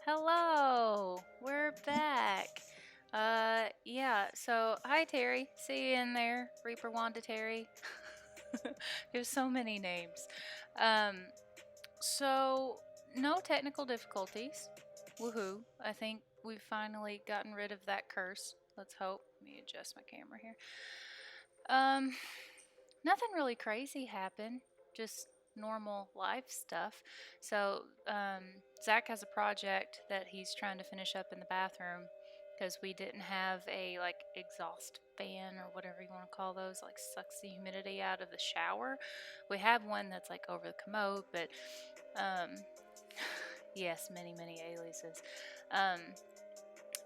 Hello, we're back. Yeah, so hi Terry. See you in there, Reaper Wanda Terry. There's so many names. Um, so no technical difficulties. Woohoo. I think we've finally gotten rid of that curse. Let's hope. Let me adjust my camera here. Um, Nothing really crazy happened. Just normal life stuff. So Zach has a project that he's trying to finish up in the bathroom because we didn't have a like exhaust fan or whatever you want to call those, like sucks the humidity out of the shower. We have one that's like over the commode, but um, yes, many aliases. Um,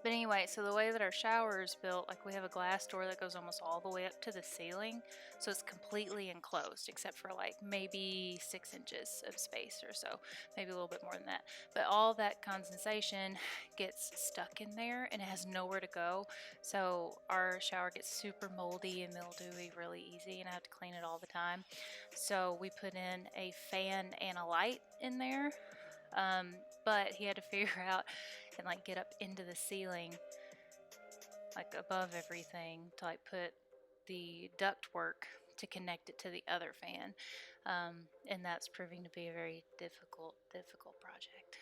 but anyway, so the way that our shower is built, like we have a glass door that goes almost all the way up to the ceiling. So it's completely enclosed except for like maybe 6 inches of space or so, maybe a little bit more than that. But all that condensation gets stuck in there and it has nowhere to go. So our shower gets super moldy and mildewy really easy and I have to clean it all the time. So we put in a fan and a light in there. But he had to figure out and like get up into the ceiling, like above everything, to like put the duct work to connect it to the other fan, and that's proving to be a very difficult project.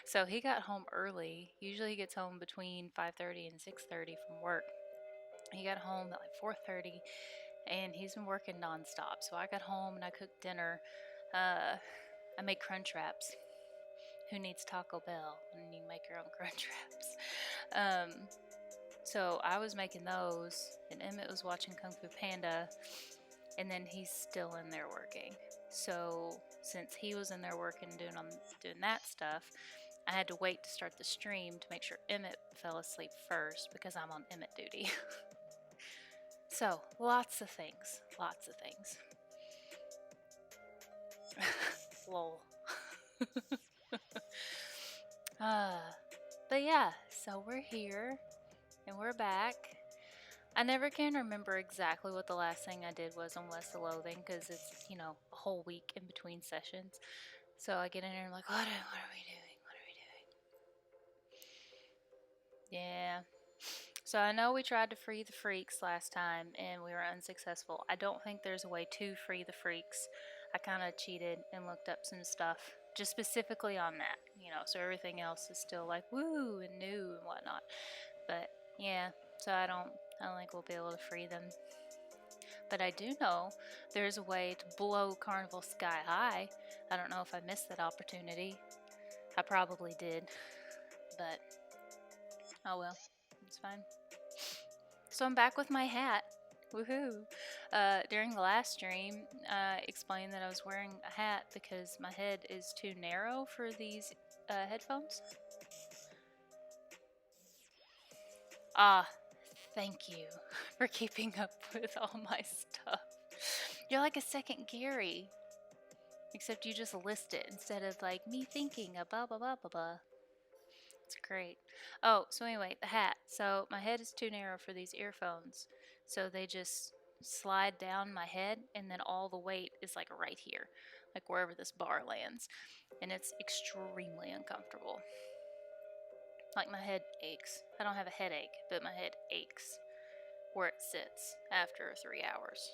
So he got home early. Usually he gets home between 5:30 and 6:30 from work. He got home at like 4:30, and he's been working nonstop. So I got home and I cooked dinner. I made crunch wraps. Who needs Taco Bell when you make your own crunch wraps? Um, so I was making those, and Emmett was watching Kung Fu Panda, and then he's still in there working. So since he was in there working doing that stuff, I had to wait to start the stream to make sure Emmett fell asleep first because I'm on Emmett duty. So lots of things, lol. But yeah, so we're here and we're back. I never can remember exactly what the last thing I did was on Less Loathing because it's, a whole week in between sessions. So I get in there and I'm like, what are we doing? What are we doing? Yeah. So I know we tried to free the freaks last time and we were unsuccessful. I don't think there's a way to free the freaks. I kind of cheated and looked up some stuff just specifically on that, so everything else is still like woo and new and whatnot. But yeah, so I don't think we'll be able to free them. But I do know there's a way to blow Carnival sky high. I don't know if I missed that opportunity. I probably did, but oh well, it's fine. So I'm back with my hat. Woohoo! During the last stream, I explained that I was wearing a hat because my head is too narrow for these headphones. Ah, thank you for keeping up with all my stuff. You're like a second Gary, except you just list it instead of like me thinking a blah blah blah blah blah. It's great. Oh, so anyway, the hat. So my head is too narrow for these earphones, so they just slide down my head, and then all the weight is like right here, like wherever this bar lands, and it's extremely uncomfortable. Like my head aches. I don't have a headache, but my head aches where it sits after 3 hours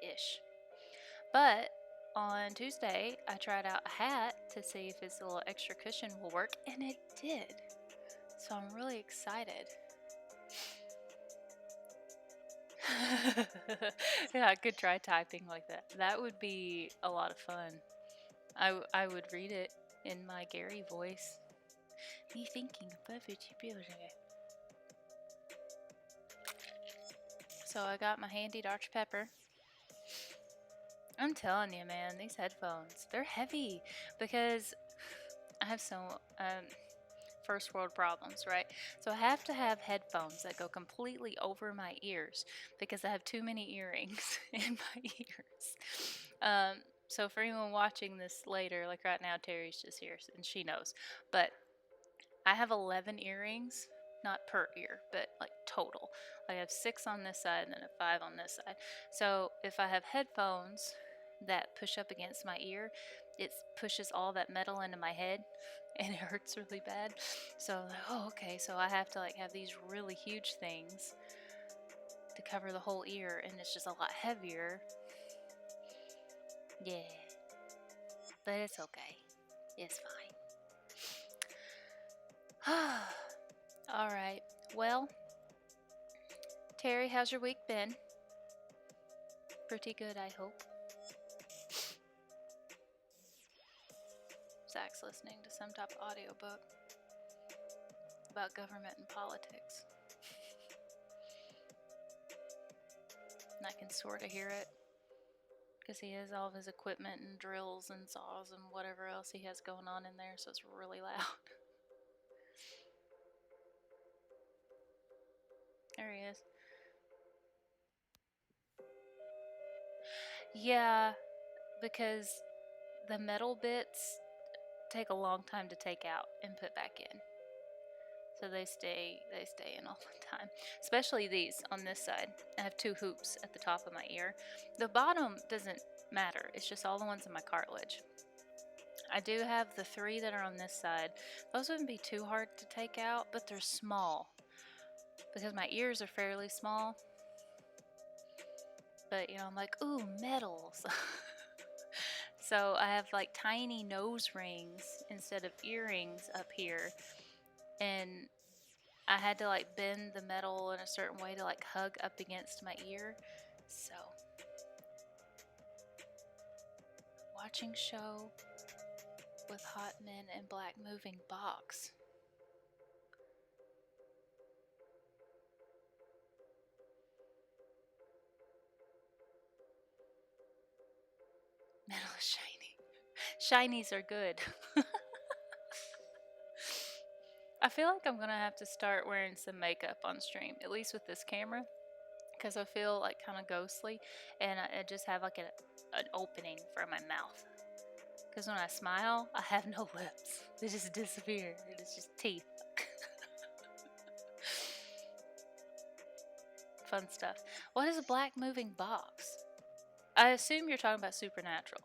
ish. But on Tuesday, I tried out a hat to see if this little extra cushion will work, and it did. So I'm really excited. Yeah, I could try typing like that. That would be a lot of fun. I would read it in my Gary voice. Me thinking above it, so I got my handy Dr. Pepper. I'm telling you, man, these headphones, they're heavy because I have so first world problems, right? So I have to have headphones that go completely over my ears because I have too many earrings in my ears. So for anyone watching this later, like right now, Terry's just here and she knows, but I have 11 earrings, not per ear, but like total. I have 6 on this side and then a 5 on this side. So if I have headphones that push up against my ear, it pushes all that metal into my head and it hurts really bad. So I'm like, oh, okay, so I have to like have these really huge things to cover the whole ear, and it's just a lot heavier. Yeah, but it's okay. It's fine. All right. Well, Terry, how's your week been? Pretty good, I hope. Zach's listening to some type of audiobook about government and politics. And I can sort of hear it because he has all of his equipment and drills and saws and whatever else he has going on in there, so it's really loud. There he is. Yeah, because the metal bits take a long time to take out and put back in. So they stay in all the time. Especially these on this side. I have 2 hoops at the top of my ear. The bottom doesn't matter. It's just all the ones in my cartilage. I do have the 3 that are on this side. Those wouldn't be too hard to take out, but they're small because my ears are fairly small. But I'm like, ooh, metals. So I have like tiny nose rings instead of earrings up here, and I had to like bend the metal in a certain way to like hug up against my ear. So, watching show with hot men in black moving box. Metal is shiny. Shinies are good. I feel like I'm gonna have to start wearing some makeup on stream, at least with this camera, because I feel like kind of ghostly, and I just have like an opening for my mouth. Because when I smile, I have no lips. They just disappear. It's just teeth. Fun stuff. What is a black moving box? I assume you're talking about Supernatural.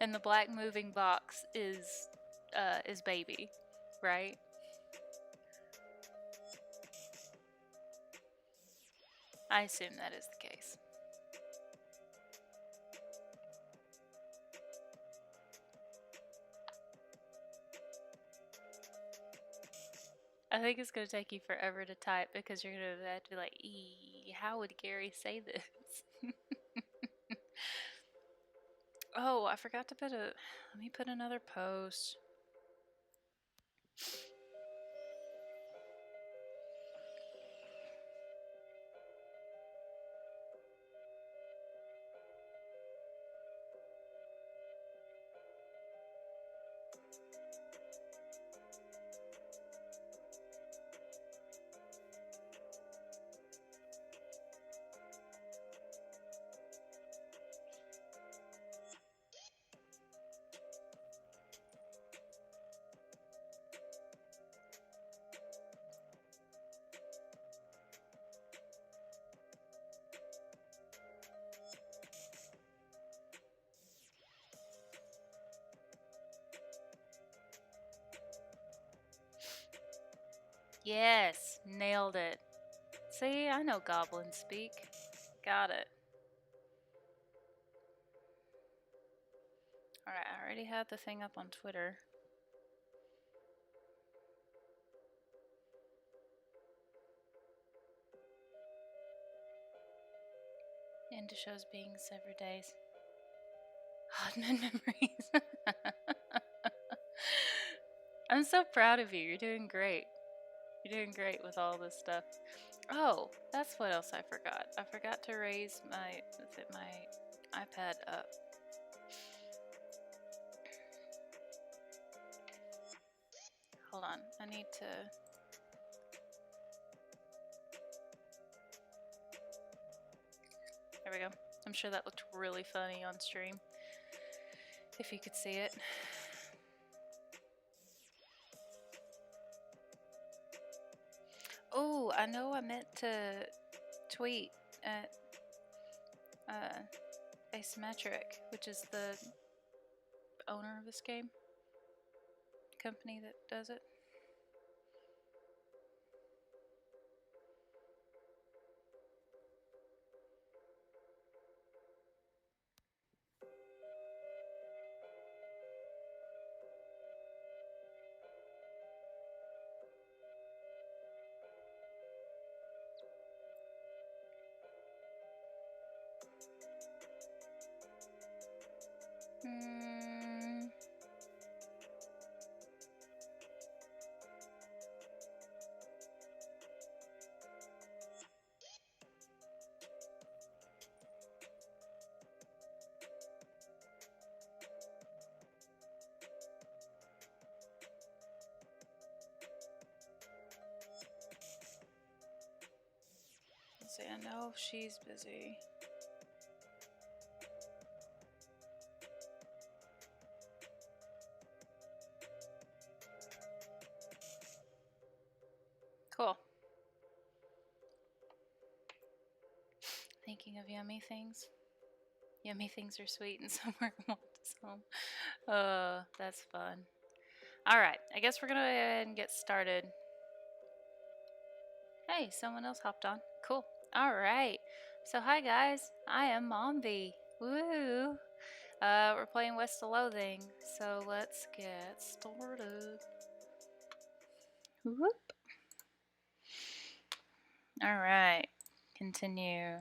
And the black moving box is Baby, right? I assume that is the case. I think it's going to take you forever to type because you're going to have to be like, how would Gary say this? Oh, I forgot to let me put another post. Yes, nailed it. See, I know goblin speak. Got it. Alright, I already have the thing up on Twitter. Into shows being severed days. Hodman memories. I'm so proud of you. You're doing great. You're doing great with all this stuff. Oh, that's what else I forgot. I forgot to raise my iPad up. Hold on. I need to... There we go. I'm sure that looked really funny on stream. If you could see it. Oh, I know I meant to tweet at Asymmetric, which is the owner of this game? Company that does it? Hmm. Let's see, I know she's busy. Cool. Thinking of yummy things. Yummy things are sweet and somewhere Wanda's home. That's fun. Alright, I guess we're gonna go ahead and get started. Hey, someone else hopped on. Cool. Alright. So hi guys, I am Mombi. Woo! We're playing West of Loathing, so let's get started. Whoop. Alright. Continue.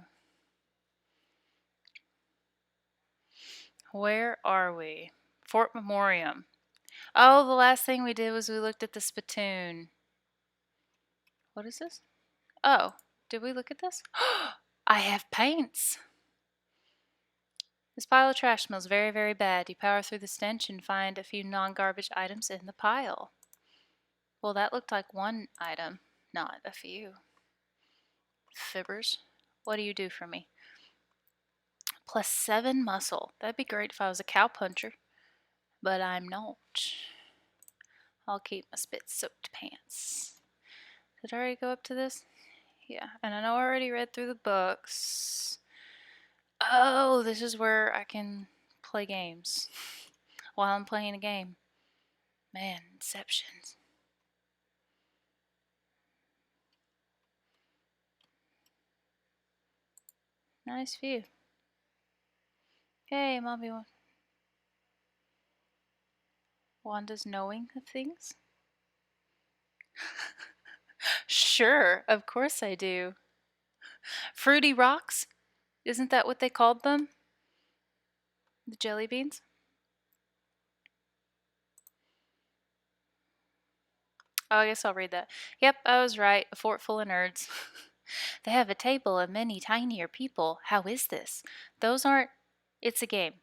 Where are we? Fort Memoriam. Oh, the last thing we did was we looked at the spittoon. What is this? Oh, did we look at this? I have paints. This pile of trash smells very, very bad. You power through the stench and find a few non-garbage items in the pile. Well, that looked like one item, not a few. Fibbers, what do you do for me? +7 muscle. That'd be great if I was a cow puncher, but I'm not. I'll keep my spit-soaked pants. Did I already go up to this? Yeah, and I know I already read through the books. Oh, this is where I can play games while I'm playing a game. Man, Inceptions. Nice view. Hey, Mommy. Wanda's knowing of things? Sure, of course I do. Fruity rocks? Isn't that what they called them? The jelly beans? Oh, I guess I'll read that. Yep, I was right. A fort full of nerds. They have a table of many tinier people. How is this? Those aren't. It's a game.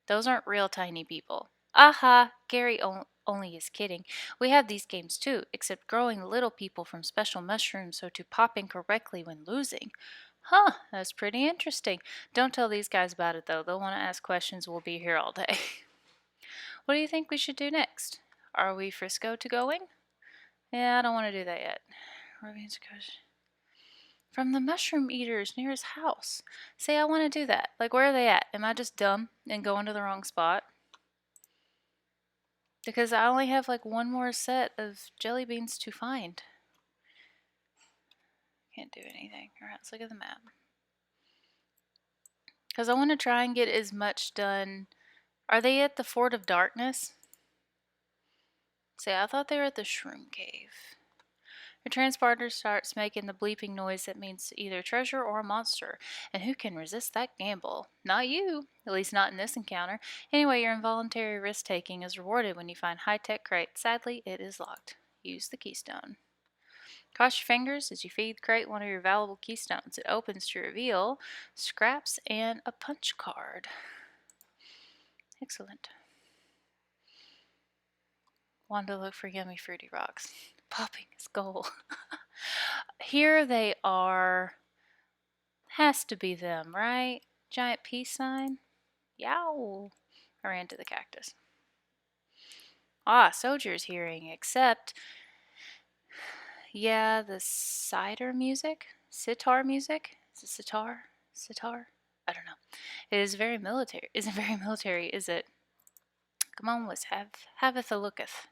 Those aren't real tiny people. Aha! Gary only is kidding. We have these games too, except growing little people from special mushrooms so to pop incorrectly when losing. Huh, that's pretty interesting. Don't tell these guys about it though. They'll want to ask questions. We'll be here all day. What do you think we should do next? Are we Frisco to going? Yeah, I don't want to do that yet. From the mushroom eaters near his house. Say I want to do that. Like, where are they at? Am I just dumb and going to the wrong spot? Because I only have like one more set of jelly beans to find. Can't do anything. Alright, let's look at the map. Because I want to try and get as much done. Are they at the Fort of Darkness? Say, I thought they were at the Shroom Cave. Your transporter starts making the bleeping noise that means either treasure or a monster. And who can resist that gamble? Not you. At least not in this encounter. Anyway, your involuntary risk-taking is rewarded when you find high-tech crate. Sadly, it is locked. Use the keystone. Cross your fingers as you feed the crate one of your valuable keystones. It opens to reveal scraps and a punch card. Excellent. Wanda look for yummy fruity rocks. Popping his goal. Here they are. Has to be them, right? Giant peace sign. Yow. I ran to the cactus. Ah, soldier's hearing, except, yeah, the cider music? Sitar music? Is it sitar? Sitar? I don't know. It is very military. Isn't very military, is it? Come on, let's haveth a looketh.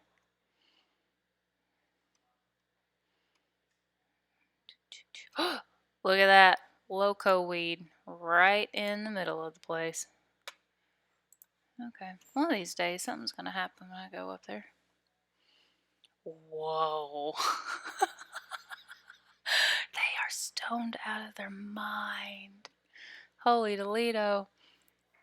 Look at that loco weed right in the middle of the place. Okay, one of these days something's gonna happen when I go up there. Whoa. They are stoned out of their mind. Holy Toledo.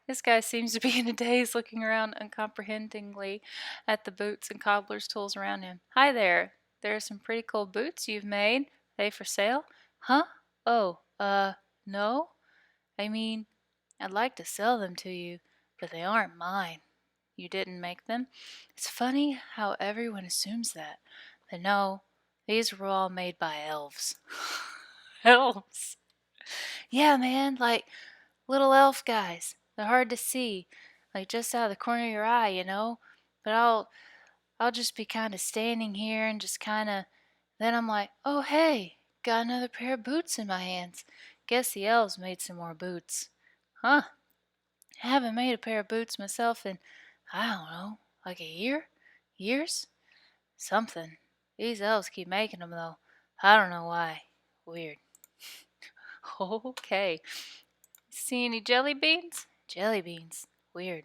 This guy seems to be in a daze, looking around uncomprehendingly at the boots and cobbler's tools around him. Hi there. There are some pretty cool boots you've made. Are they for sale? Huh? Oh, no. I mean, I'd like to sell them to you, but they aren't mine. You didn't make them? It's funny how everyone assumes that. But no, these were all made by elves. Elves? Yeah, man, like little elf guys. They're hard to see, like just out of the corner of your eye, you know? But I'll just be kind of standing here and just kind of then I'm like, "Oh, hey, got another pair of boots in my hands. Guess the elves made some more boots." Huh? I haven't made a pair of boots myself in, I don't know, like a year? Years? Something. These elves keep making them, though. I don't know why. Weird. Okay. See any jelly beans? Jelly beans. Weird.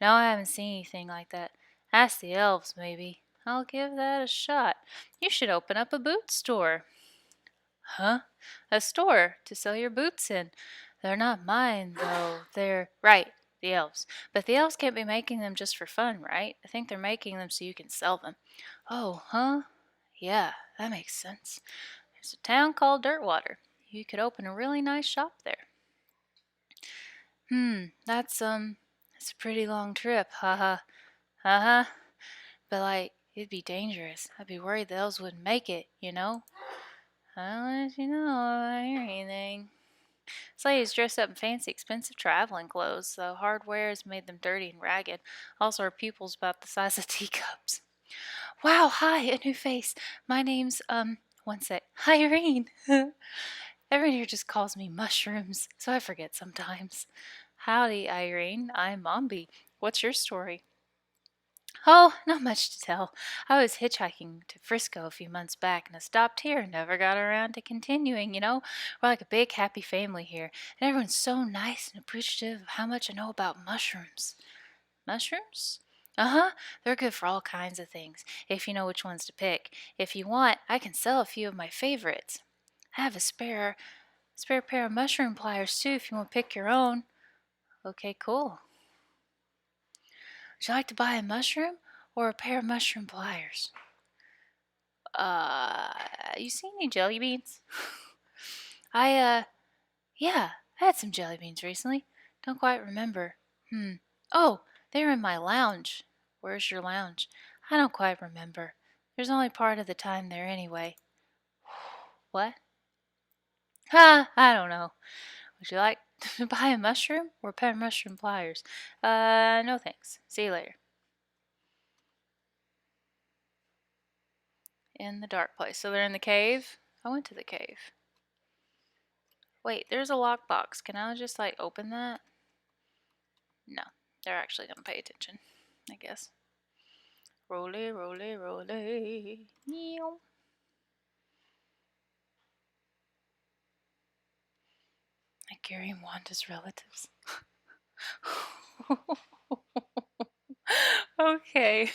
No, I haven't seen anything like that. Ask the elves, maybe. I'll give that a shot. You should open up a boot store. Huh? A store to sell your boots in. They're not mine, though. They're right, the elves. But the elves can't be making them just for fun, right? I think they're making them so you can sell them. Oh, huh? Yeah, that makes sense. There's a town called Dirtwater. You could open a really nice shop there. That's a pretty long trip, haha. Uh-huh. But like, it'd be dangerous. I'd be worried the elves wouldn't make it, you know? I'll let you know if I hear anything. This lady's dressed up in fancy, expensive traveling clothes, though hardware has made them dirty and ragged. Also, her pupils about the size of teacups. Wow, hi, a new face. My name's, one sec. Hi, Irene. Everyone here just calls me Mushrooms, so I forget sometimes. Howdy, Irene. I'm Mombi. What's your story? Oh, not much to tell. I was hitchhiking to Frisco a few months back and I stopped here and never got around to continuing, you know? We're like a big happy family here, and everyone's so nice and appreciative of how much I know about mushrooms. Mushrooms? Uh-huh. They're good for all kinds of things, if you know which ones to pick. If you want, I can sell a few of my favorites. I have a spare pair of mushroom pliers too if you want to pick your own. Okay, cool. Would you like to buy a mushroom or a pair of mushroom pliers? Uh, you seen any jelly beans? I, yeah, I had some jelly beans recently. Don't quite remember. Oh, they were in my lounge. Where's your lounge? I don't quite remember. There's only part of the time there anyway. What? Ha, I don't know. Would you like to buy a mushroom or a pair of mushroom pliers? No thanks. See you later. In the dark place. So they're in the cave? I went to the cave. Wait, there's a lockbox. Can I just, like, open that? No. They're actually gonna pay attention, I guess. Roly, roly, roly. Meow. Like Gary and Wanda's relatives. Okay.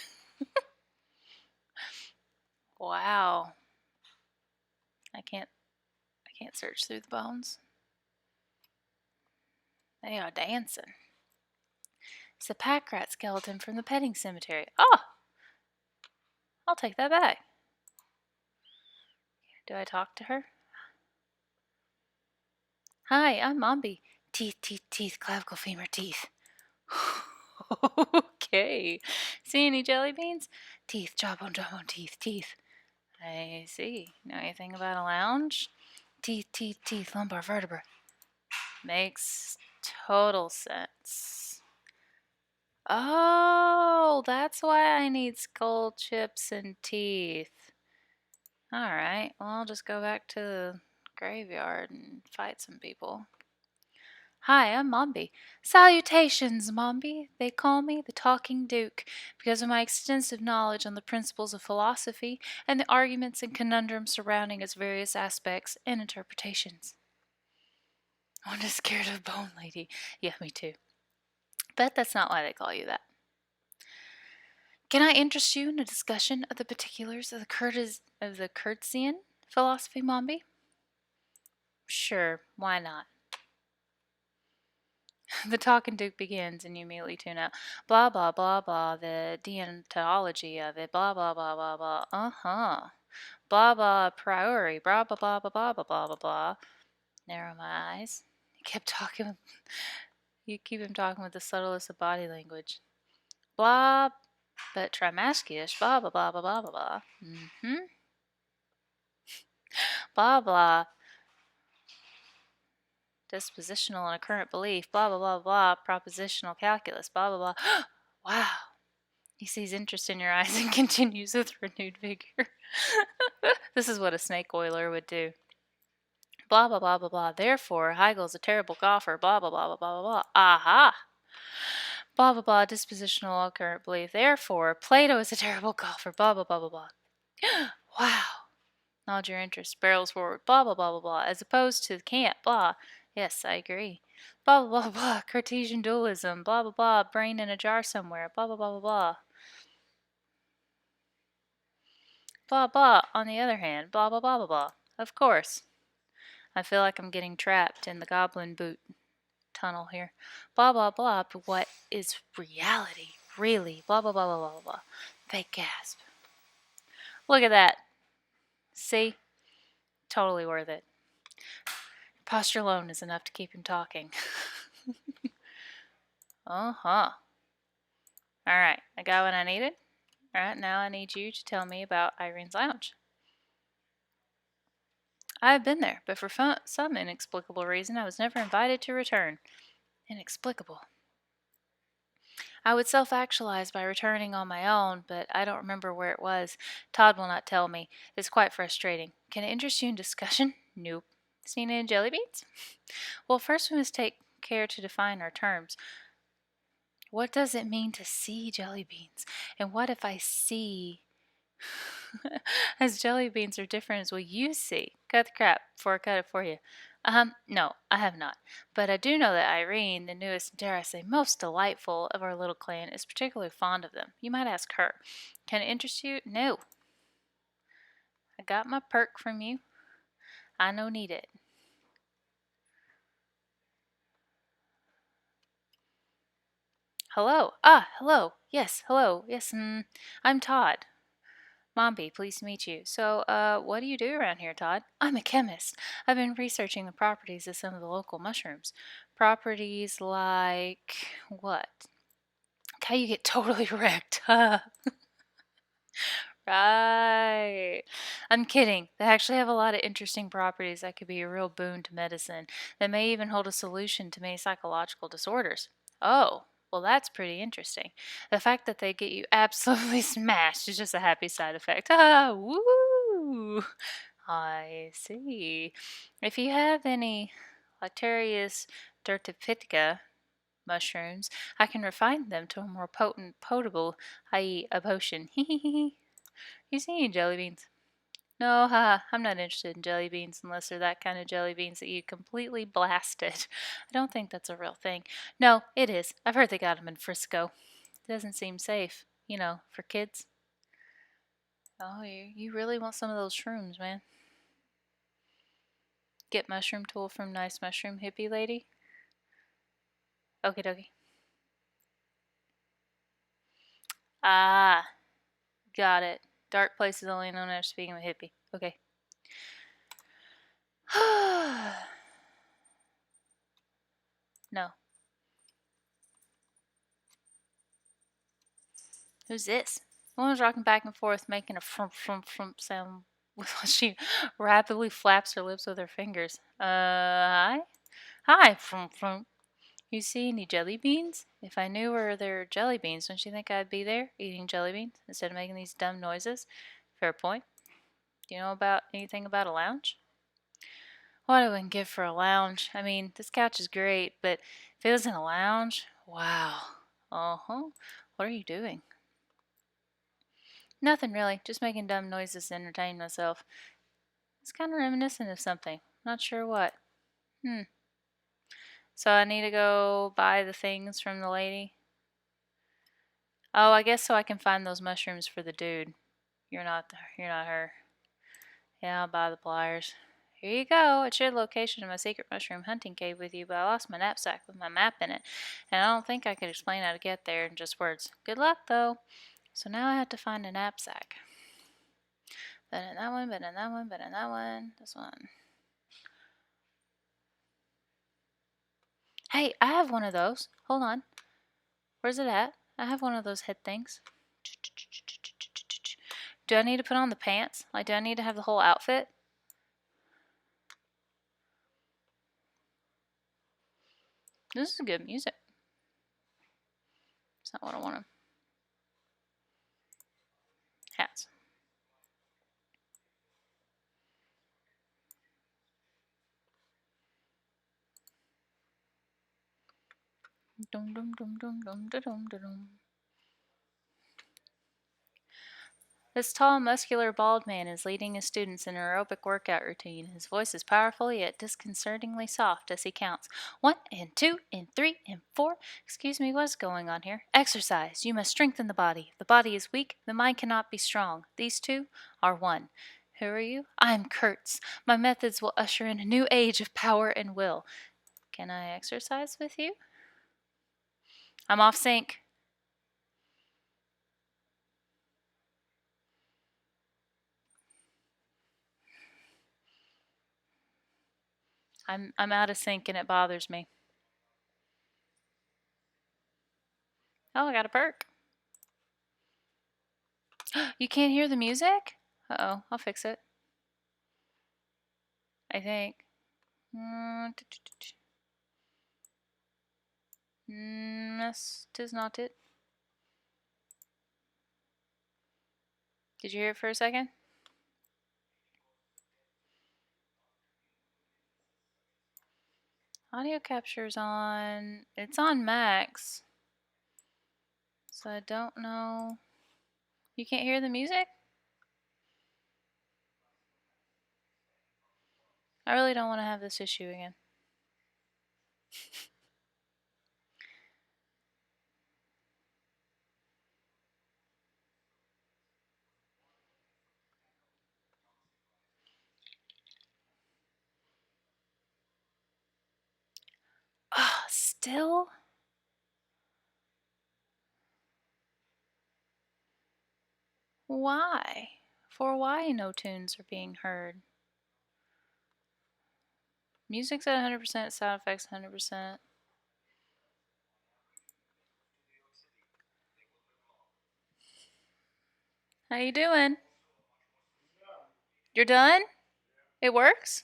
Wow. I can't search through the bones. They are dancing. It's a pack rat skeleton from the petting cemetery. Oh! I'll take that back. Do I talk to her? Hi, I'm Mombi. Teeth, teeth, teeth, clavicle femur, teeth. Okay. See any jelly beans? Teeth, jawbone, jawbone, teeth, teeth. I see. Know anything about a lounge? Teeth, teeth, teeth, lumbar vertebra. Makes total sense. Oh, that's why I need skull chips and teeth. Alright, well, I'll just go back to the graveyard and fight some people. Hi, I'm Mombi. Salutations, Mombi. They call me the Talking Duke because of my extensive knowledge on the principles of philosophy and the arguments and conundrums surrounding its various aspects and interpretations. I'm just scared of Bone Lady. Yeah, me too. Bet that's not why they call you that. Can I interest you in a discussion of the particulars of the Curtsian philosophy, Mombi? Sure, why not? The Talking Duke begins, and you immediately tune out. Blah, blah, blah, blah, the deontology of it, blah, blah, blah, blah, blah, blah, blah, priori, blah, blah, blah, blah, blah, blah, blah, blah, blah. Narrow my eyes. You keep him talking with the subtlest of body language. Blah, but Trimascius, blah, blah, blah, blah, blah, blah, blah. Blah, blah. Dispositional and a current belief, blah, blah, blah, blah, propositional calculus, blah, blah, blah. Wow. He sees interest in your eyes and continues with renewed vigor. This is what a snake oiler would do. Blah, blah, blah, blah, blah. Therefore, Hegel's a terrible golfer, blah, blah, blah, blah, blah, blah, blah. Aha! Blah, blah, blah, dispositional current belief. Therefore, Plato is a terrible golfer, blah, blah, blah, blah, blah. Wow. Nod your interest, barrels forward, blah, blah, blah, blah, blah, as opposed to Kant, blah. Yes, I agree. Blah, blah, blah, blah, Cartesian dualism, blah, blah, blah, brain in a jar somewhere, blah, blah, blah, blah, blah. Blah, blah, on the other hand, blah, blah, blah, blah, blah. Of course. I feel like I'm getting trapped in the goblin boot tunnel here. Blah, blah, blah, but what is reality? Really? Blah, blah, blah, blah, blah, blah. Fake gasp. Look at that. See? Totally worth it. Posture alone is enough to keep him talking. Uh-huh. Alright, I got what I needed. Alright, now I need you to tell me about Irene's Lounge. I have been there, but for some inexplicable reason I was never invited to return. Inexplicable. I would self-actualize by returning on my own, but I don't remember where it was. Todd will not tell me. It's quite frustrating. Can it interest you in discussion? Nope. Seen any jelly beans? Well, first we must take care to define our terms. What does it mean to see jelly beans? And what if I see as jelly beans are different as what you see? Cut the crap before I cut it for you. No, I have not. But I do know that Irene, the newest, dare I say, most delightful of our little clan, is particularly fond of them. You might ask her. Can it interest you? No. I got my perk from you. I no need it. Hello. Hello. Yes, hello. Yes, I'm Todd. Mombi, pleased to meet you. So, what do you do around here, Todd? I'm a chemist. I've been researching the properties of some of the local mushrooms. Properties like what? How you get totally wrecked. Right. I'm kidding. They actually have a lot of interesting properties that could be a real boon to medicine. They may even hold a solution to many psychological disorders. Oh, well, that's pretty interesting. The fact that they get you absolutely smashed is just a happy side effect. Ah, woo! I see. If you have any Lactarius dirtipitica mushrooms, I can refine them to a more potent, potable, i.e., a potion. You see any jelly beans? No, I'm not interested in jelly beans unless they're that kind of jelly beans that you completely blasted. I don't think that's a real thing. No, it is. I've heard they got them in Frisco. It doesn't seem safe, for kids. Oh, you really want some of those shrooms, man. Get mushroom tool from nice mushroom hippie lady? Okie dokie. Ah, got it. Dark place is only known as speaking of hippie. Okay. No. Who's this? The woman's rocking back and forth, making a frump, frump, frump sound while she rapidly flaps her lips with her fingers. Hi? Hi, frump, frump. You see any jelly beans? If I knew where there were jelly beans, don't you think I'd be there eating jelly beans instead of making these dumb noises? Fair point. Do you know about anything about a lounge? What I wouldn't give for a lounge. I mean, this couch is great, but if it was in a lounge, wow. Uh-huh. What are you doing? Nothing really, just making dumb noises to entertain myself. It's kind of reminiscent of something. Not sure what. Hmm. So I need to go buy the things from the lady? Oh, I guess so I can find those mushrooms for the dude. You're not her. Yeah, I'll buy the pliers. Here you go. I shared the location of my secret mushroom hunting cave with you, but I lost my knapsack with my map in it, and I don't think I could explain how to get there in just words. Good luck, though. So now I have to find a knapsack. But in that one, but in that one, but in that one. This one. Hey, I have one of those. Hold on. Where's it at? I have one of those head things. Do I need to put on the pants? Like, do I need to have the whole outfit? This is good music. It's not what I want. Hats. Dum dum dum dum dum dum dum dum. This tall, muscular, bald man is leading his students in an aerobic workout routine. His voice is powerful yet disconcertingly soft as he counts. 1 and 2 and 3 and 4. Excuse me, what's going on here? Exercise. You must strengthen the body. If the body is weak, the mind cannot be strong. These two are one. Who are you? I am Kurtz. My methods will usher in a new age of power and will. Can I exercise with you? I'm off sync. I'm out of sync and it bothers me. Oh, I got a perk. You can't hear the music? Uh-oh, I'll fix it. I think. Yes, 'tis not it. Did you hear it for a second? Audio capture's on. It's on max. So I don't know. You can't hear the music? I really don't want to have this issue again. Ah, still? Why? For why no tunes are being heard? Music's at 100%, sound effects 100%. How you doing? You're done? It works?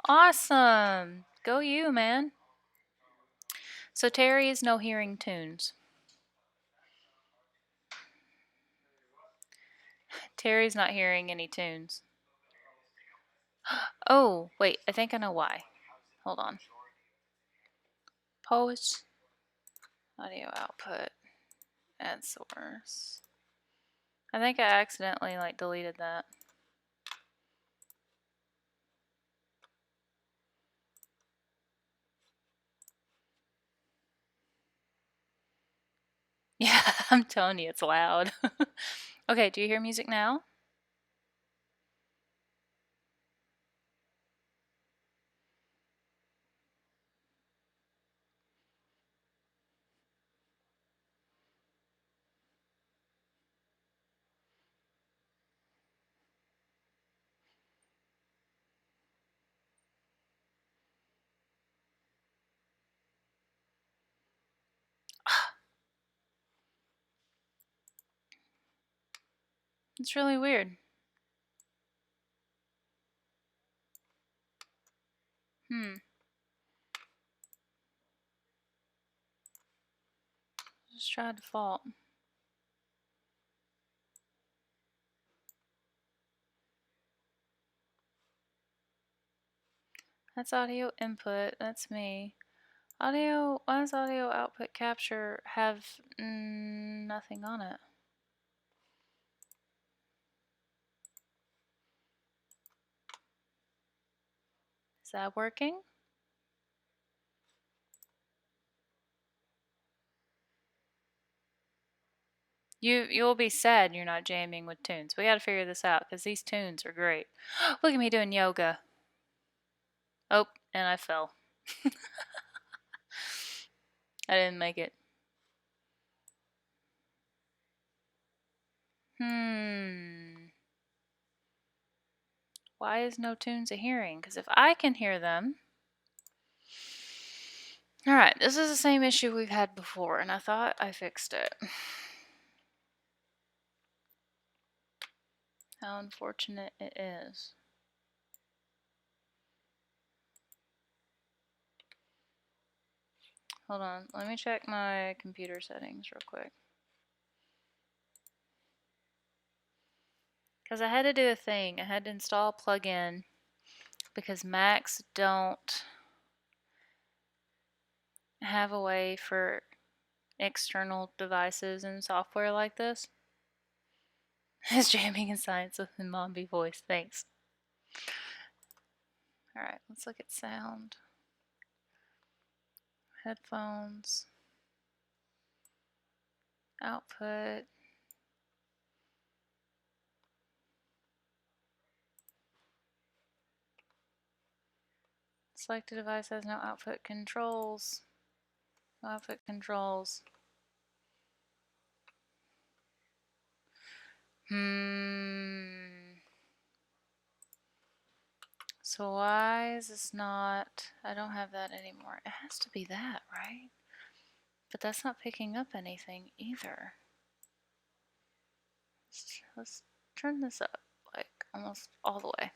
Awesome. Go you, man. So Terry is no hearing tunes. Terry's not hearing any tunes. Oh, wait, I think I know why. Hold on. Post audio output. Add source. I think I accidentally deleted that. Yeah, I'm telling you, it's loud. Okay, do you hear music now? It's really weird. Hmm. Just try default. That's audio input. That's me. Audio. Why does audio output capture have nothing on it? Is that working? You'll be sad you're not jamming with tunes. We gotta figure this out because these tunes are great. Look at me doing yoga. Oh, and I fell. I didn't make it. Why is no tunes a hearing? Because if I can hear them. Alright, this is the same issue we've had before, and I thought I fixed it. How unfortunate it is. Hold on, let me check my computer settings real quick. Because I had to do a thing. I had to install a plugin because Macs don't have a way for external devices and software like this. It's jamming in science with the Mombi voice. Thanks. Alright, let's look at sound. Headphones. Output. Selected device has no output controls. No output controls. So why is this not... I don't have that anymore. It has to be that, right? But that's not picking up anything either. Let's turn this up, like, almost all the way.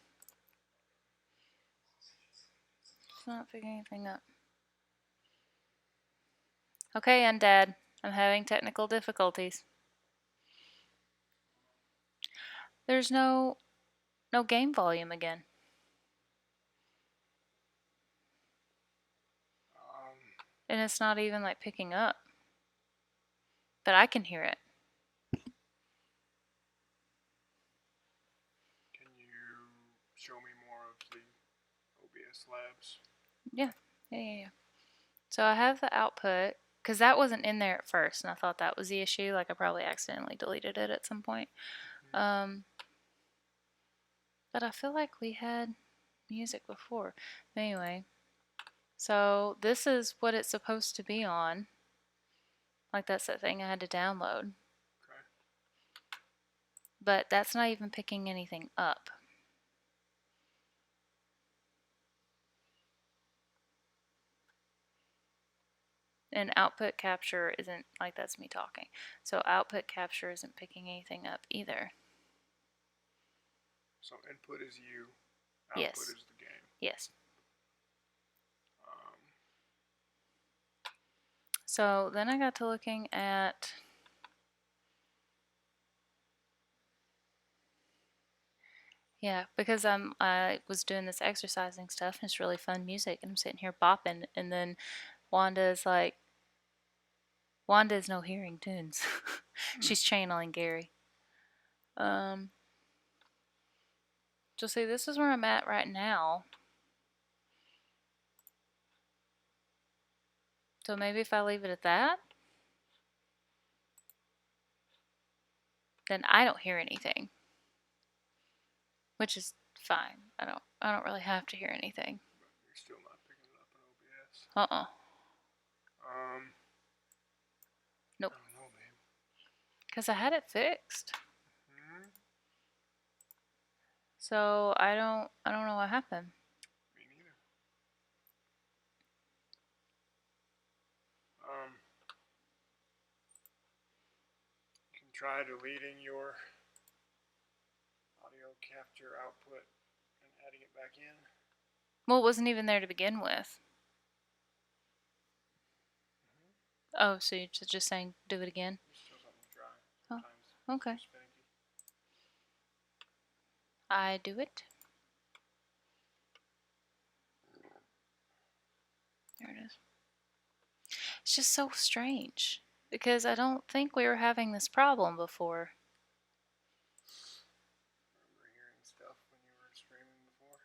It's not picking anything up. Okay, Undead. I'm having technical difficulties. There's no game volume again. And it's not even like picking up. But I can hear it. Can you show me more of the OBS labs? Yeah. So I have the output, because that wasn't in there at first, and I thought that was the issue. Like I probably accidentally deleted it at some point. But I feel like we had music before. Anyway, so this is what it's supposed to be on. Like that's that thing I had to download. Okay. But that's not even picking anything up. And output capture isn't, like that's me talking. So output capture isn't picking anything up either. So input is you, output Yes. is the game. Yes. So then I got to looking at... Yeah, because I was doing this exercising stuff and it's really fun music and I'm sitting here bopping and then Wanda's like, Wanda is no hearing tunes. She's channeling Gary. So see, this is where I'm at right now. So maybe if I leave it at that, then I don't hear anything. Which is fine. I don't really have to hear anything. But you're still not picking it up in OBS. Nope. I don't know, babe. Because I had it fixed. So I don't know what happened. Me neither. You can try deleting your audio capture output and adding it back in. Well, it wasn't even there to begin with. Oh, so you're just saying do it again? It's still something to try. Sometimes oh, okay. it's finicky. I do it. There it is. It's just so strange because I don't think we were having this problem before. Remember hearing stuff when you were streaming before?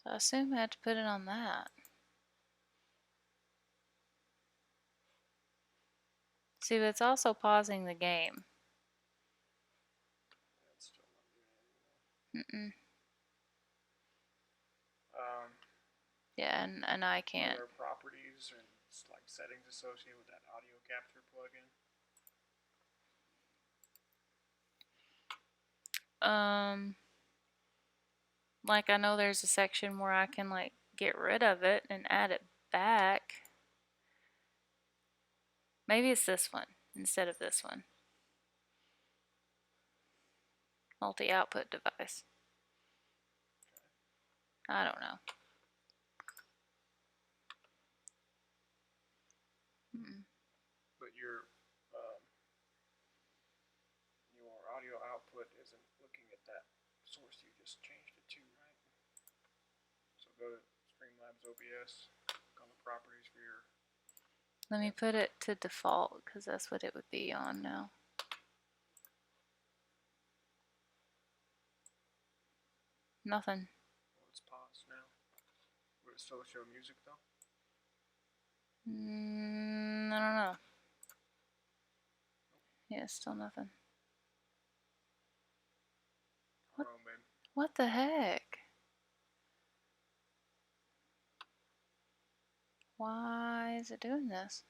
So I assume I had to put it on that. See, but it's also pausing the game. That's still not doing anything. Yeah, and I can't. Are there properties and like settings associated with that audio capture plugin? Like I know there's a section where I can like get rid of it and add it back. Maybe it's this one instead of this one. Multi-output device. I don't know. But your audio output isn't looking at that source you just changed it to, right? So go to Streamlabs OBS, click on the properties for your. Let me put it to default because that's what it would be on now. Nothing. Well, it's paused now. Would it still show music though? I don't know. Yeah, still nothing. What? Oh, man. What the heck? Why is it doing this?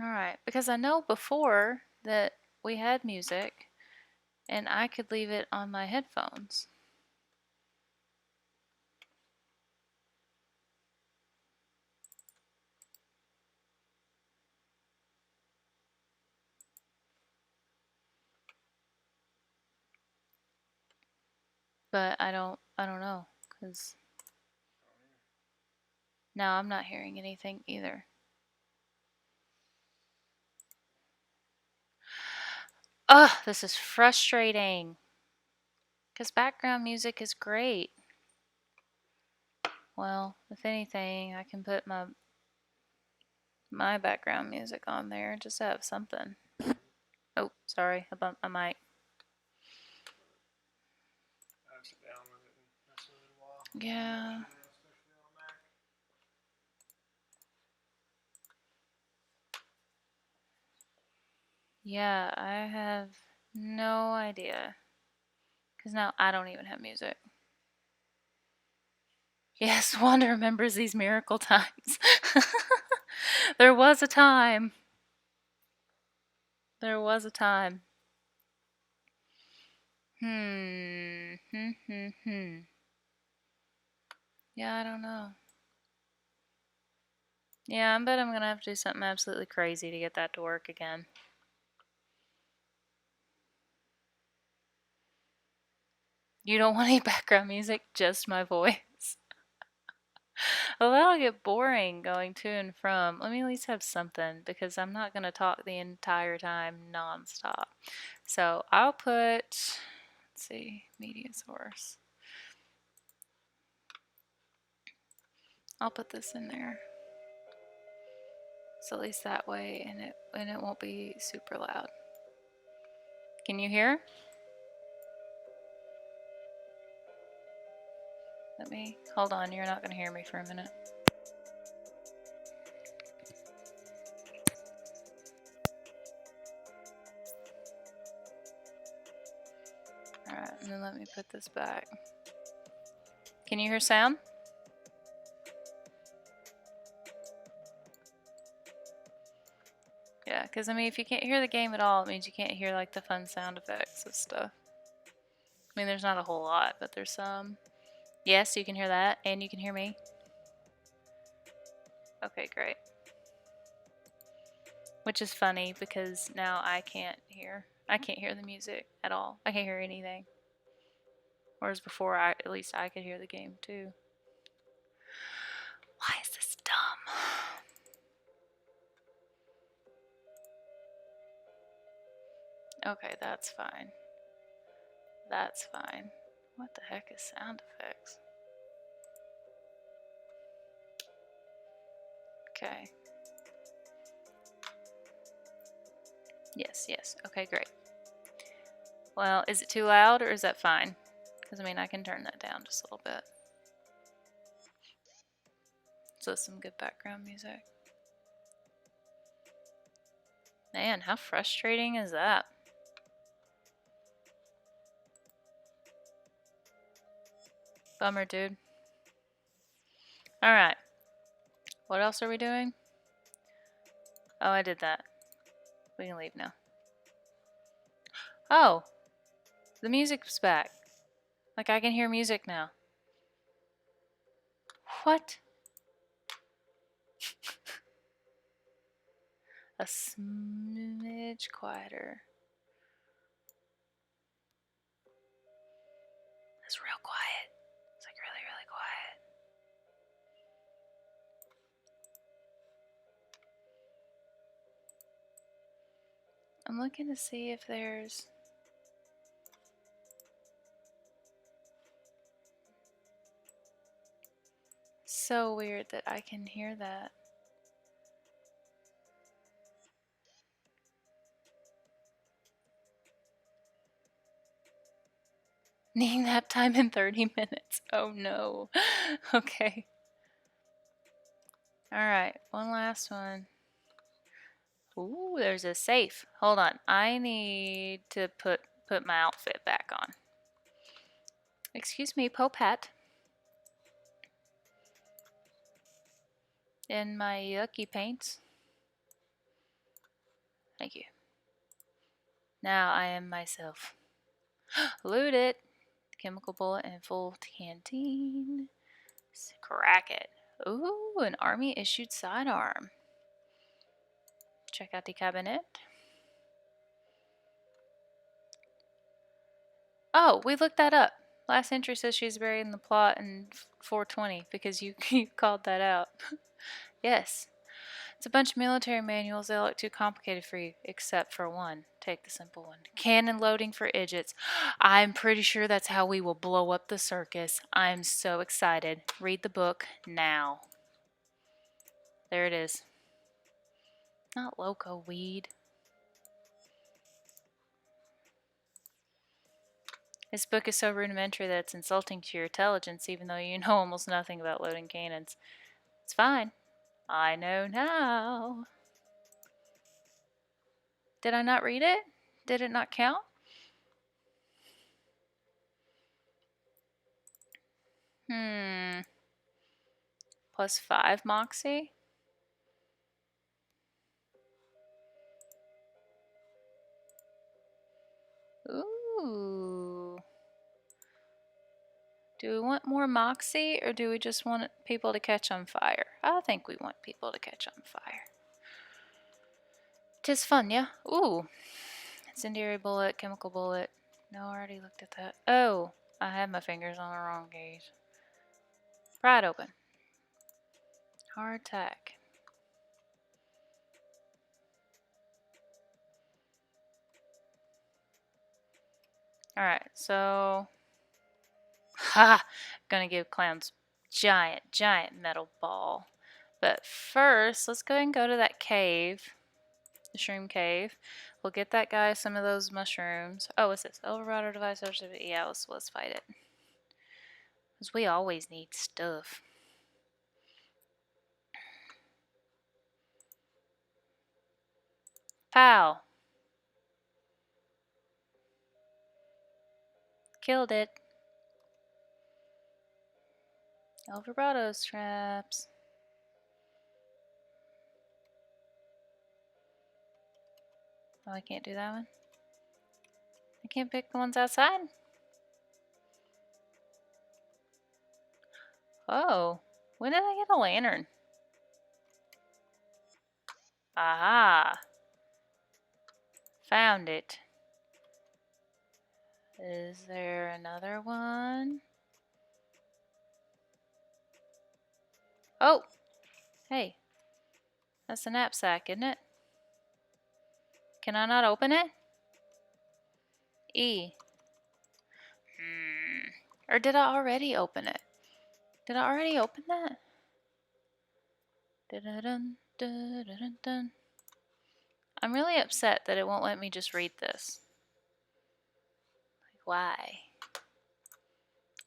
Alright, because I know before that we had music and I could leave it on my headphones. But I don't know because now I'm not hearing anything either. Ugh, this is frustrating. Because background music is great. Well, if anything, I can put my background music on there just to have something. Oh, sorry, I bumped my mic. I sit down with it and mess with it a while. Yeah. Especially on Mac. Yeah, I have no idea. Because now I don't even have music. Yes, Wanda remembers these miracle times. There was a time. There was a time. Yeah, I don't know. Yeah, I bet I'm gonna have to do something absolutely crazy to get that to work again. You don't want any background music, just my voice. Well, that'll get boring going to and from. Let me at least have something because I'm not gonna talk the entire time nonstop. So I'll put, let's see, media source. I'll put this in there. So at least that way and it won't be super loud. Can you hear? Let me hold on, you're not gonna hear me for a minute. Alright, and then let me put this back. Can you hear sound? Yeah, because I mean, if you can't hear the game at all, it means you can't hear like the fun sound effects and stuff. I mean, there's not a whole lot, but there's some. Yes, you can hear that, and you can hear me. Okay, great. Which is funny because now I can't hear. I can't hear the music at all. I can't hear anything. Whereas before, at least I could hear the game too. Why is this dumb? Okay, that's fine. That's fine. What the heck is sound effects? Okay. Yes, yes. Okay, great. Well, is it too loud or is that fine? Because, I mean, I can turn that down just a little bit. So, some good background music. Man, how frustrating is that? Bummer, dude. Alright. What else are we doing? Oh, I did that. We can leave now. Oh! The music's back. Like, I can hear music now. What? A smidge quieter. It's real quiet. It's like really, really quiet. I'm looking to see if there's... So weird that I can hear that. Needing nap time in 30 minutes. Oh no. Okay. Alright, one last one. Ooh, there's a safe. Hold on. I need to put my outfit back on. Excuse me, Popat. In my yucky paints. Thank you. Now I am myself. Loot it. Chemical bullet and full canteen. Crack it. Ooh, an army issued sidearm. Check out the cabinet. Oh, we looked that up. Last entry says she's buried in the plot in 420 because you called that out. Yes. It's a bunch of military manuals. They look too complicated for you, except for one. Take the simple one. Cannon loading for idiots. I'm pretty sure that's how we will blow up the circus. I'm so excited. Read the book now. There it is. Not loco weed. This book is so rudimentary that it's insulting to your intelligence, even though you know almost nothing about loading cannons. It's fine. I know now. Did I not read it? Did it not count? Plus 5 Moxie? Ooh. Do we want more Moxie or do we just want people to catch on fire? I think we want people to catch on fire. Tis fun, yeah? Ooh. Incendiary bullet, chemical bullet. No, I already looked at that. Oh, I had my fingers on the wrong gauge. Pry it open. Hard tack. Alright, so... Ha! Gonna give clowns giant metal ball. But first, let's go ahead and go to that cave. The shroom cave. We'll get that guy some of those mushrooms. Oh, what's this? Override device. Yeah, let's fight it. Because we always need stuff. Pow! Killed it. El vibrato straps. Oh, I can't do that one. I can't pick the ones outside. Oh, when did I get a lantern? Aha! Found it. Is there another one? Oh! Hey. That's a knapsack, isn't it? Can I not open it? E. Or did I already open it? Did I already open that? Dun, dun, dun, dun. I'm really upset that it won't let me just read this. Like, why?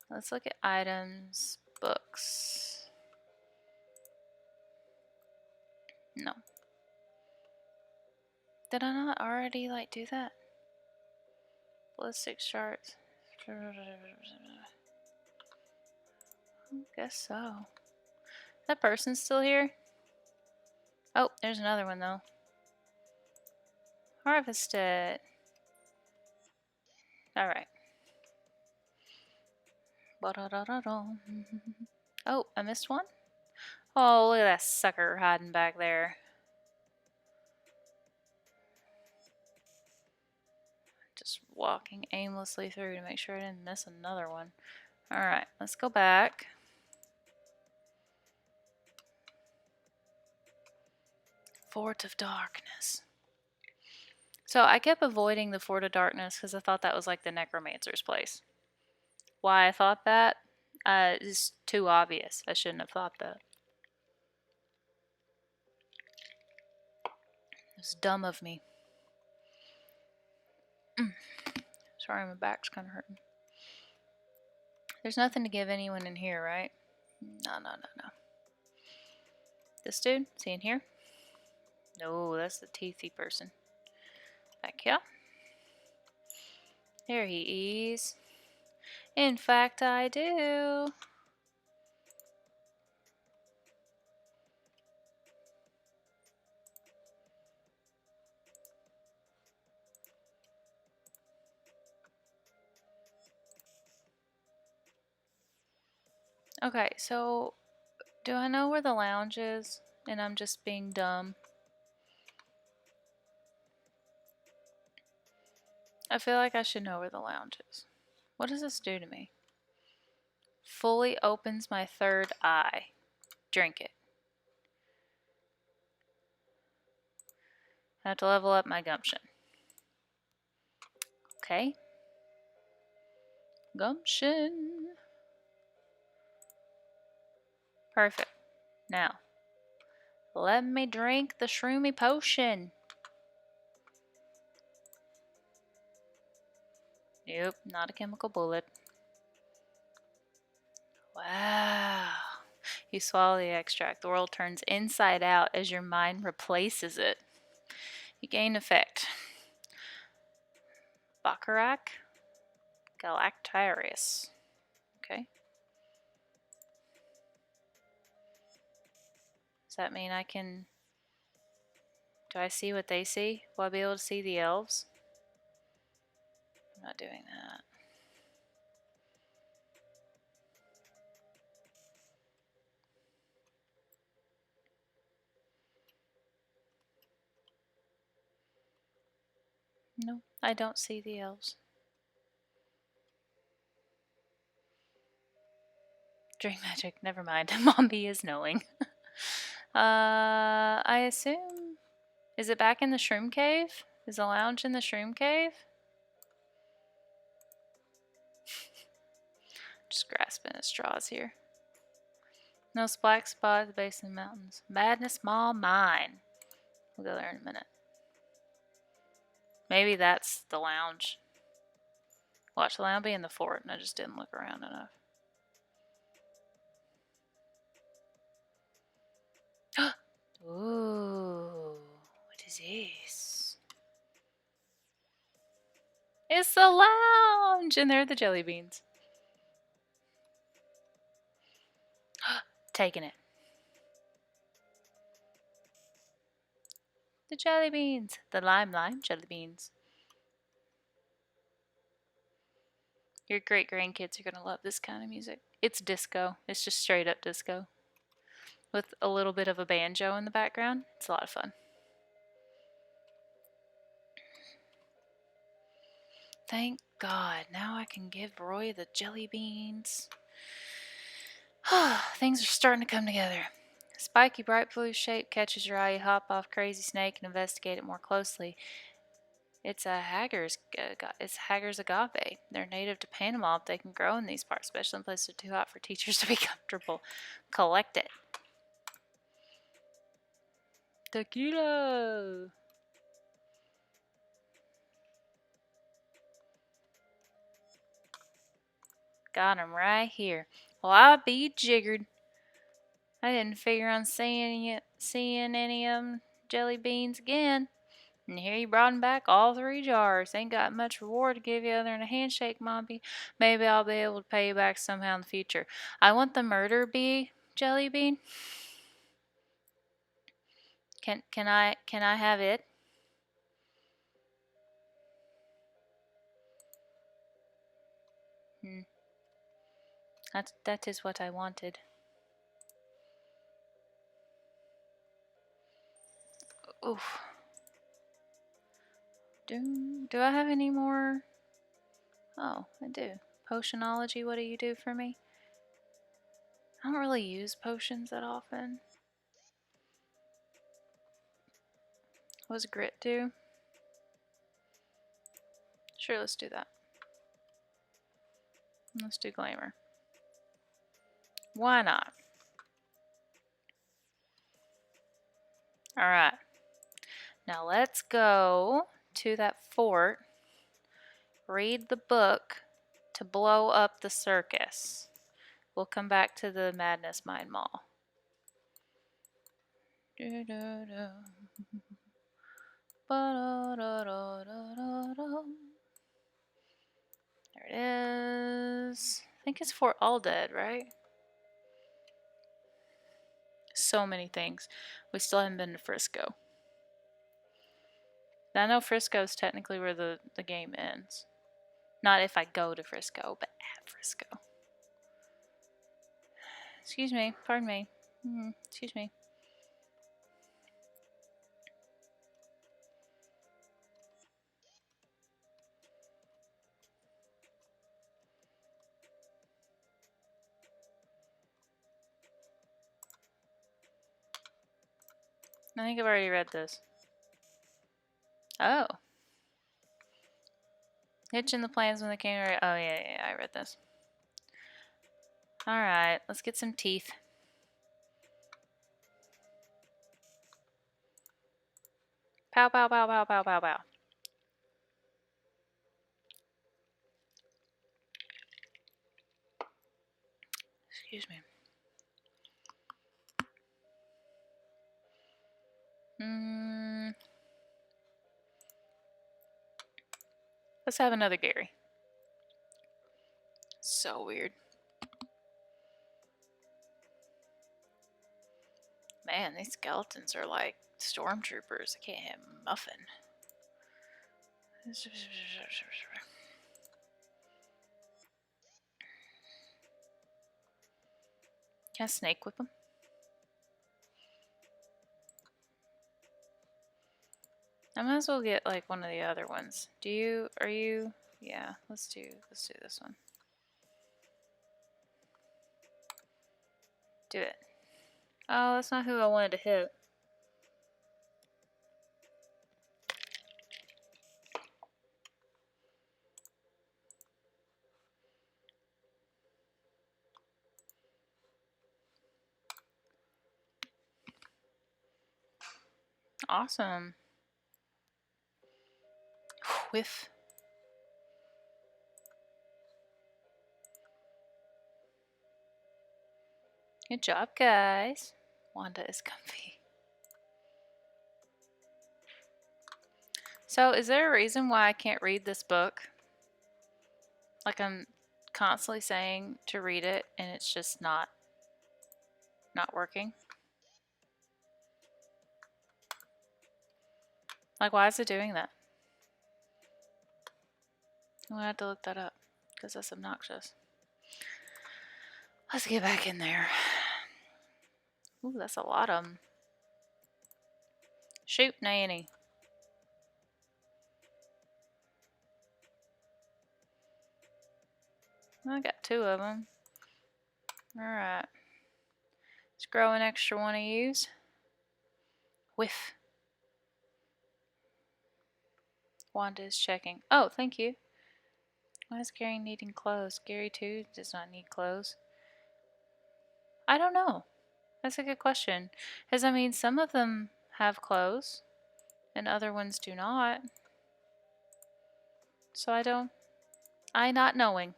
Let's look at items, books. No. Did I not already like do that? Ballistic charts. I guess so. That person's still here? Oh, there's another one though. Harvested. Alright. Oh, I missed one? Oh, look at that sucker hiding back there. Just walking aimlessly through to make sure I didn't miss another one. Alright, let's go back. Fort of Darkness. So I kept avoiding the Fort of Darkness because I thought that was like the necromancer's place. Why I thought that is too obvious. I shouldn't have thought that. It was dumb of me. Sorry, my back's kind of hurting. There's nothing to give anyone in here, right? No. This dude? Is he in here? No, that's the teethy person. Back here. There he is. In fact, I do. Okay, so do I know where the lounge is? And I'm just being dumb. I feel like I should know where the lounge is. What does this do to me? Fully opens my third eye. Drink it. I have to level up my gumption. Okay. Gumption. Perfect. Now, let me drink the shroomy potion. Nope, not a chemical bullet. Wow. You swallow the extract. The world turns inside out as your mind replaces it. You gain effect. Baccarat Galactarius. Okay. Does that mean I can... Do I see what they see? Will I be able to see the elves? I'm not doing that. No, I don't see the elves. Drink magic. Never mind. Mombi is knowing. I assume... Is it back in the shroom cave? Is the lounge in the shroom cave? Just grasping at straws here. No black spot at the base of the mountains. Madness Mall Mine. We'll go there in a minute. Maybe that's the lounge. Watch, the lounge be in the fort, and I just didn't look around enough. Ooh, what is this? It's the lounge! And there are the jelly beans. Taking it. The jelly beans. The lime jelly beans. Your great grandkids are gonna love this kind of music. It's disco. It's just straight up disco. With a little bit of a banjo in the background. It's a lot of fun. Thank God. Now I can give Roy the jelly beans. Things are starting to come together. Spiky bright blue shape catches your eye. You hop off Crazy Snake and investigate it more closely. It's a it's Hager's agave. They're native to Panama, but they can grow in these parts, especially in places too hot for teachers to be comfortable. Collect it. Tequila. Got him right here. Well, I be jiggered. I didn't figure on seeing any jelly beans again. And here you brought 'em back, all 3 jars. Ain't got much reward to give you other than a handshake, Mompy. Maybe I'll be able to pay you back somehow in the future. I want the murder bee jelly bean. Can I have it? Hmm. That is what I wanted. Oof. Do I have any more? Oh, I do. Potionology, what do you do for me? I don't really use potions that often. What does grit do? Sure, let's do that. Let's do glamour. Why not? Alright. Now let's go to that fort, read the book to blow up the circus. We'll come back to the Madness Mine Mall. There it is. I think it's Fort Aldead, right? So many things. We still haven't been to Frisco. I know Frisco is technically where the game ends. Not if I go to Frisco, but at Frisco. Excuse me, pardon me. Excuse me. I think I've already read this. Oh. Hitching the plans when they came to... Oh, yeah, I read this. Alright, let's get some teeth. Pow, pow, pow, pow, pow, pow, pow. Excuse me. Let's have another Gary. So weird. Man, these skeletons are like stormtroopers. I can't have Muffin. Can I snake whip them? I might as well get like one of the other ones. Are you? Yeah, let's do this one. Do it. Oh, that's not who I wanted to hit. Awesome. Whiff. Good job, guys. Wanda is comfy. So, is there a reason why I can't read this book? Like, I'm constantly saying to read it, and it's just not working. Like, why is it doing that? I'm gonna have to look that up, because that's obnoxious. Let's get back in there. Ooh, that's a lot of them. Shoot, Nanny. I got 2 of them. Alright. Let's grow an extra one of yous. Whiff. Wanda is checking. Oh, thank you. Why is Gary needing clothes? Gary, too, does not need clothes. I don't know. That's a good question. Because, I mean, some of them have clothes, and other ones do not. So I not knowing.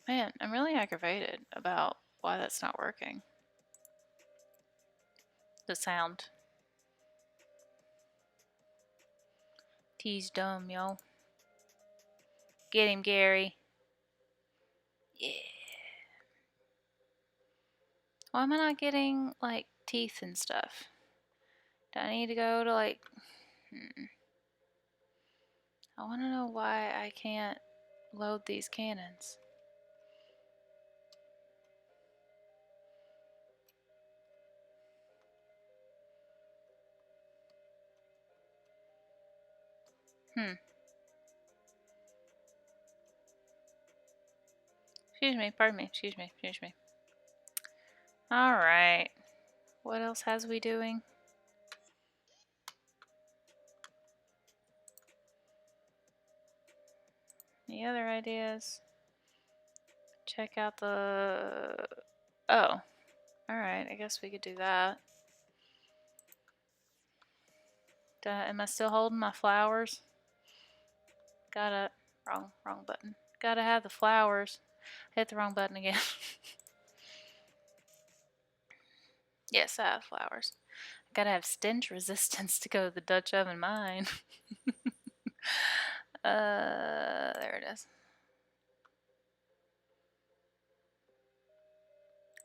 Man, I'm really aggravated about why that's not working. The sound. T's dumb, yo. Get him, Gary. Yeah. Why am I not getting, like, teeth and stuff? Do I need to go to, like... I want to know why I can't load these cannons. Excuse me, pardon me, excuse me. Alright. What else has we doing? Any other ideas? Check out the... Oh. Alright, I guess we could do that. Am I still holding my flowers? Gotta... Wrong button. Gotta have the flowers. Hit the wrong button again. Yes, I have flowers. Gotta have stench resistance to go to the Dutch oven mine. There it is.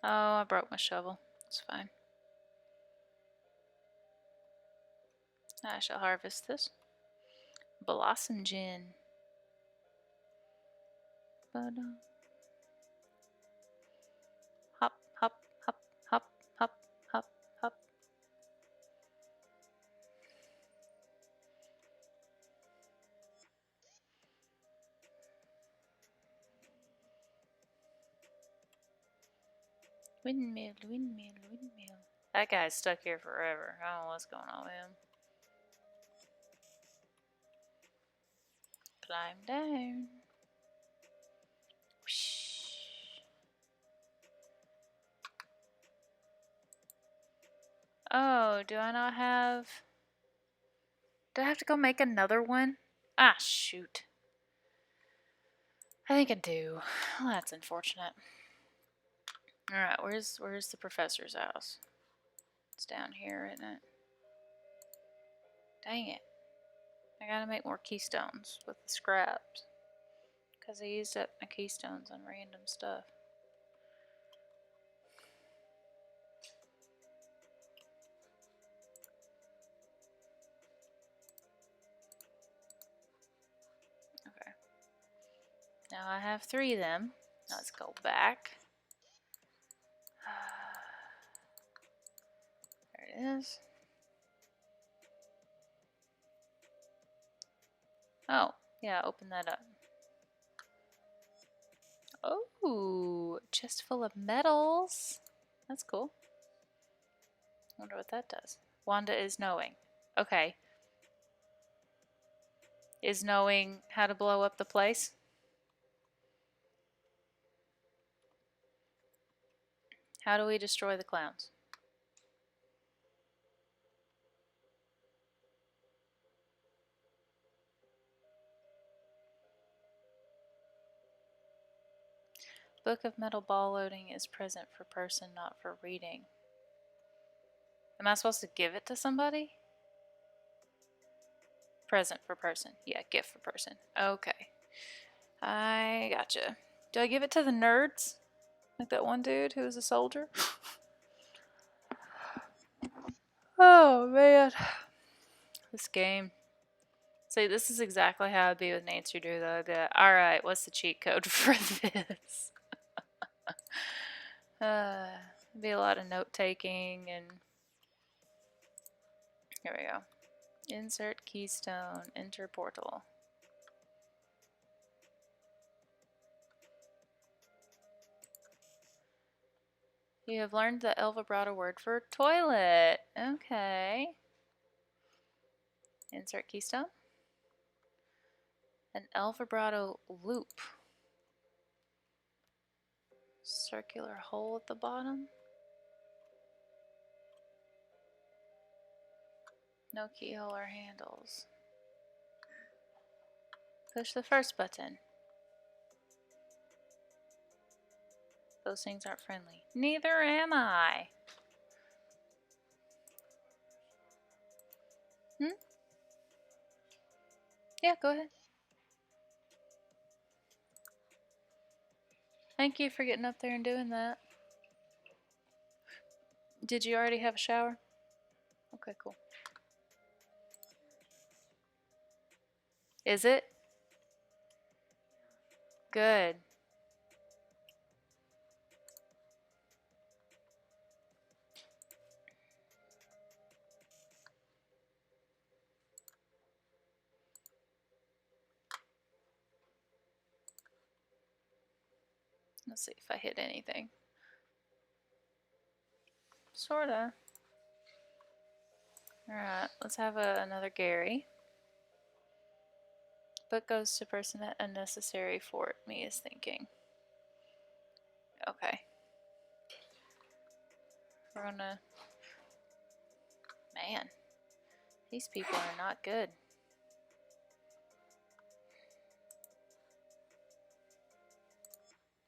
Oh, I broke my shovel. It's fine. I shall harvest this. Blossom gin. Hop, hop, hop, hop, hop, hop, hop. Windmill, windmill, windmill. That guy's stuck here forever. I don't know what's going on with him. Climb down. Whoosh. Oh, do I not have... Do I have to go make another one? Ah, shoot. I think I do. Well, that's unfortunate. Alright, where's the professor's house? It's down here, isn't it? Dang it. I gotta make more keystones with the scraps. Because I used up my keystones on random stuff. Okay. Now I have 3 of them. Let's go back. There it is. Oh, yeah, open that up. Oh, chest full of medals. That's cool. Wonder what that does. Wanda is knowing. Okay. Is knowing how to blow up the place? How do we destroy the clowns? Book of metal ball loading is present for person, not for reading. Am I supposed to give it to somebody? Present for person. Yeah, gift for person. Okay. I gotcha. Do I give it to the nerds? Like that one dude who was a soldier? Oh, man. This game. See, this is exactly how it'd be with Nancy Drew, though. I'd be like, alright, what's the cheat code for this? Be a lot of note taking, and here we go. Insert keystone, enter portal. You have learned the El vibrato word for toilet. Okay. Insert keystone. An El vibrato loop. Circular hole at the bottom. No keyhole or handles. Push the first button. Those things aren't friendly. Neither am I. Hmm? Yeah, go ahead. Thank you for getting up there and doing that. Did you already have a shower? Okay, cool. Is it? Good. Let's see if I hit anything. Sorta. Alright, let's have another Gary. Book goes to person unnecessary for me is thinking. Okay. We're gonna... Man. These people are not good.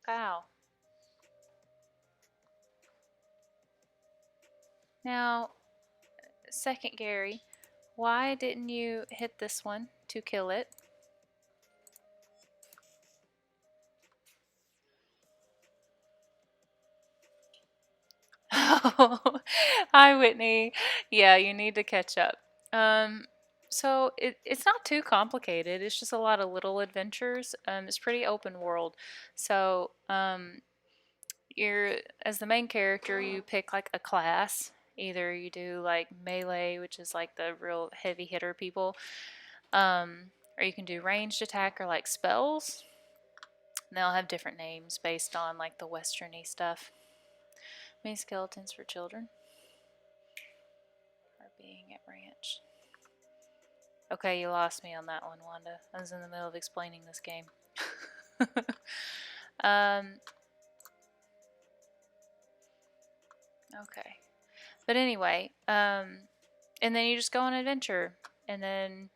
Wow. Now, second Gary, why didn't you hit this one to kill it? Hi, Whitney. Yeah, you need to catch up. So it's not too complicated. It's just a lot of little adventures. It's pretty open world. So, you're as the main character, you pick like a class. Either you do like melee, which is like the real heavy hitter people, or you can do ranged attack or like spells. And they'll have different names based on like the westerny stuff. Mini skeletons for children. Or being at ranch. Okay, you lost me on that one, Wanda. I was in the middle of explaining this game. Okay. But anyway, and then you just go on an adventure. And then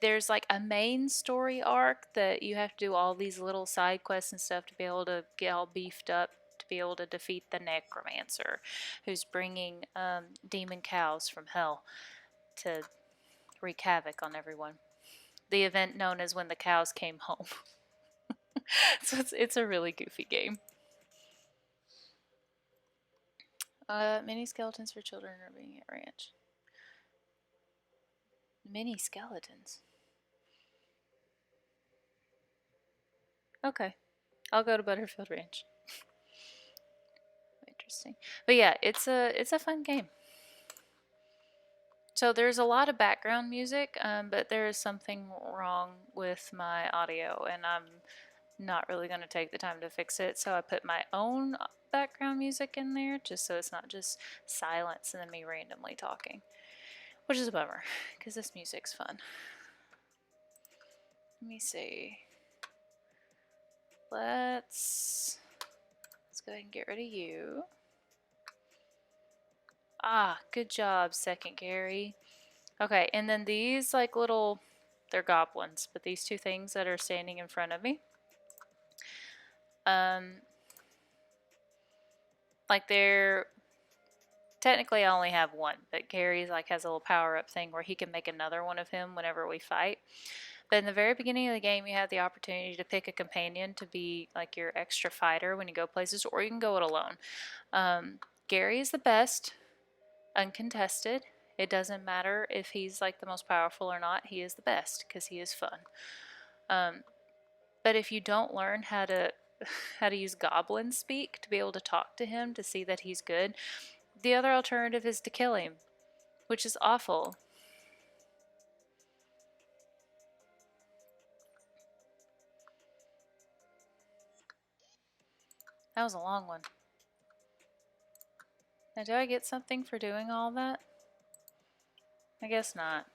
there's like a main story arc that you have to do all these little side quests and stuff to be able to get all beefed up to be able to defeat the necromancer who's bringing demon cows from hell to wreak havoc on everyone. The event known as When the Cows Came Home. So it's a really goofy game. Mini skeletons for children are being at ranch. Mini skeletons. Okay, I'll go to Butterfield Ranch. Interesting, but yeah, it's a fun game. So there's a lot of background music, but there is something wrong with my audio, and I'm not really going to take the time to fix it. So I put my own background music in there, just so it's not just silence and then me randomly talking, which is a bummer because this music's fun. Let me see. Let's go ahead and get rid of you. Ah, good job, second Gary. Okay, and then these like little, they're goblins, but these two things that are standing in front of me, like they're technically I only have one, but Gary's like has a little power up thing where he can make another one of him whenever we fight. But in the very beginning of the game, you have the opportunity to pick a companion to be like your extra fighter when you go places, or you can go it alone. Gary is the best, uncontested. It doesn't matter if he's like the most powerful or not. He is the best because he is fun. But if you don't learn how to how to use goblin speak to be able to talk to him to see that he's good. The other alternative is to kill him, which is awful. That was a long one. Now, do I get something for doing all that? I guess not.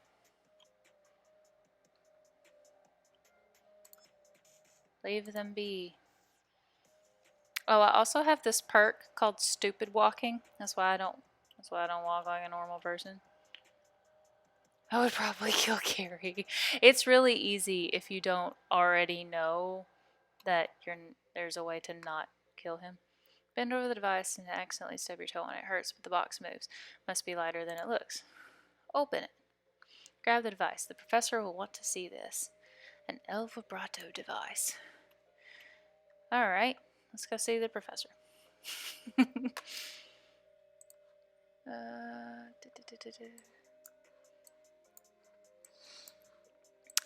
Leave them be. Oh, I also have this perk called stupid walking. That's why I don't walk like a normal person. I would probably kill Carrie. It's really easy if you don't already know that there's a way to not kill him. Bend over the device and accidentally stub your toe on it. It hurts, but the box moves. Must be lighter than it looks. Open it. Grab the device. The professor will want to see this. An El Vibrato device. Alright, let's go see the professor.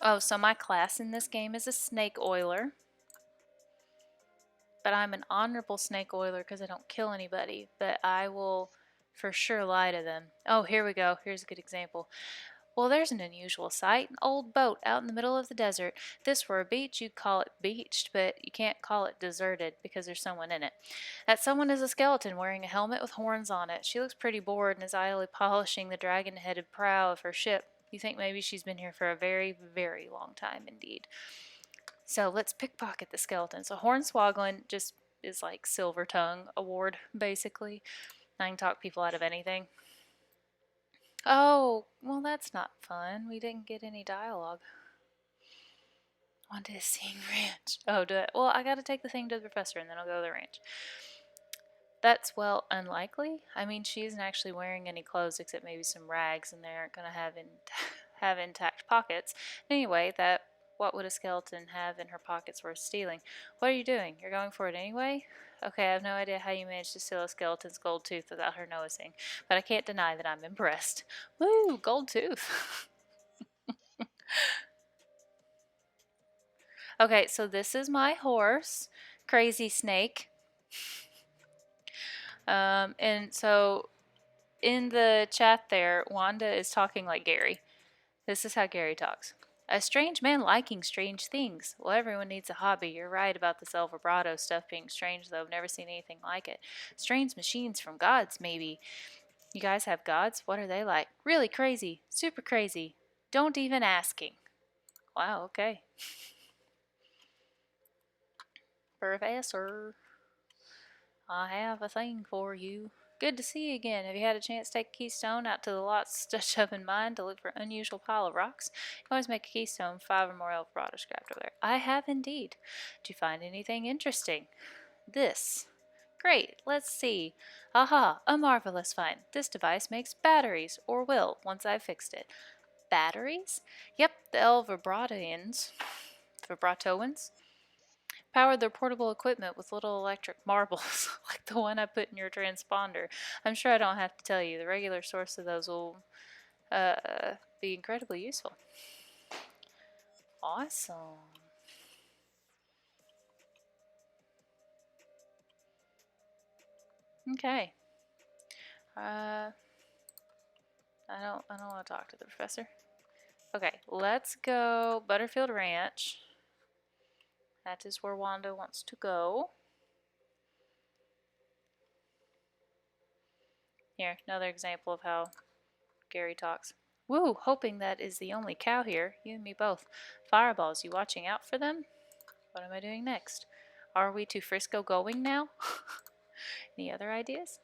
Oh, so my class in this game is a snake oiler. But I'm an honorable snake oiler because I don't kill anybody. But I will for sure lie to them. Oh, here we go. Here's a good example. Well, there's an unusual sight. An old boat out in the middle of the desert. If this were a beach, you'd call it beached, but you can't call it deserted because there's someone in it. That someone is a skeleton wearing a helmet with horns on it. She looks pretty bored and is idly polishing the dragon-headed prow of her ship. You think maybe she's been here for a very, very long time indeed. So let's pickpocket the skeleton. So Hornswoggling just is like Silver Tongue Award, basically. I can talk people out of anything. Oh, well, that's not fun. We didn't get any dialogue. On to the seeing ranch. Oh, well, I gotta take the thing to the professor and then I'll go to the ranch. That's, well, unlikely. I mean, she isn't actually wearing any clothes except maybe some rags, and they aren't gonna have intact pockets. Anyway, what would a skeleton have in her pockets worth stealing? What are you doing? You're going for it anyway? Okay, I have no idea how you managed to steal a skeleton's gold tooth without her noticing, but I can't deny that I'm impressed. Woo, gold tooth. Okay, so this is my horse, Crazy Snake. And so in the chat there, Wanda is talking like Gary. This is how Gary talks. A strange man liking strange things. Well, everyone needs a hobby. You're right about this El Vibrato stuff being strange, though. I've never seen anything like it. Strange machines from gods, maybe. You guys have gods? What are they like? Really crazy. Super crazy. Don't even asking. Wow, okay. Professor, I have a thing for you. Good to see you again. Have you had a chance to take a keystone out to the lots stitched up in mine to look for an unusual pile of rocks? You can always make a keystone, 5 or more El Vibrato scrapped over there. I have indeed. Did you find anything interesting? This. Great, let's see. Aha, a marvelous find. This device makes batteries, or will, once I've fixed it. Batteries? Yep, the El Vibratoans powered their portable equipment with little electric marbles, like the one I put in your transponder. I'm sure I don't have to tell you, the regular source of those will be incredibly useful. Awesome. Okay. I don't want to talk to the professor. Okay, let's go Butterfield Ranch. That is where Wanda wants to go. Here, another example of how Gary talks. Woo, hoping that is the only cow here. You and me both. Fireballs, you watching out for them? What am I doing next? Are we to Frisco going now? Any other ideas?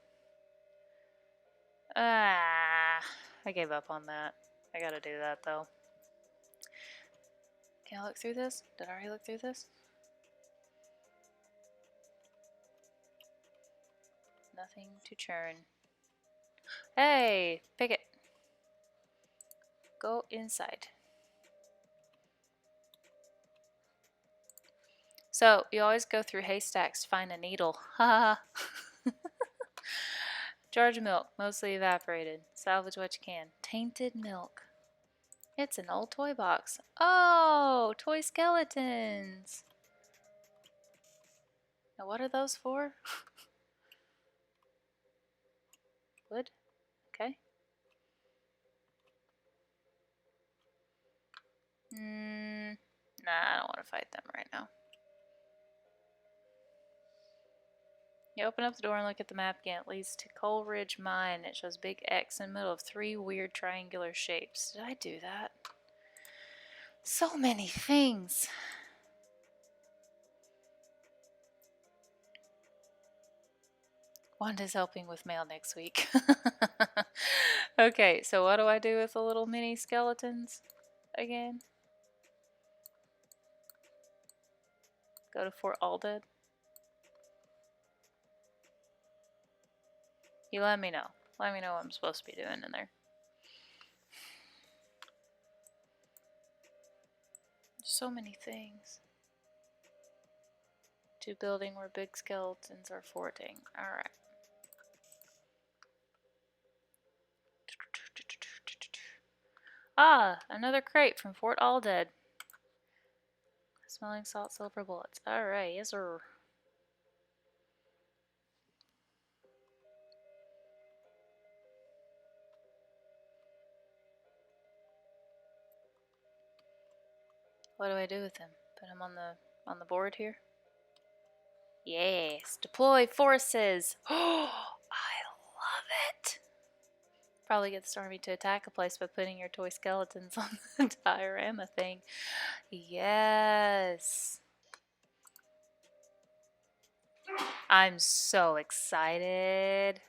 I gave up on that. I gotta do that though. Can I look through this? Did I already look through this? Nothing to churn. Hey, pick it. Go inside. So, you always go through haystacks to find a needle. Haha. Jar of milk, mostly evaporated. Salvage what you can. Tainted milk. It's an old toy box. Oh, toy skeletons. Now, what are those for? Wood? Okay. Nah, I don't want to fight them right now. You open up the door and look at the map again. It leads to Coal Ridge Mine. It shows a big X in the middle of 3 weird triangular shapes. Did I do that? So many things. Wanda's helping with mail next week. Okay, so what do I do with the little mini skeletons again? Go to Fort Alded. You let me know. Let me know what I'm supposed to be doing in there. So many things. To building where big skeletons are forting. Alright. Ah, another crate from Fort Alded. Smelling salt silver bullets. Alright, yes sir. What do I do with him? Put him on the board here? Yes. Deploy forces. Oh, I love it. Probably get the army to attack a place by putting your toy skeletons on the diorama thing. Yes. I'm so excited.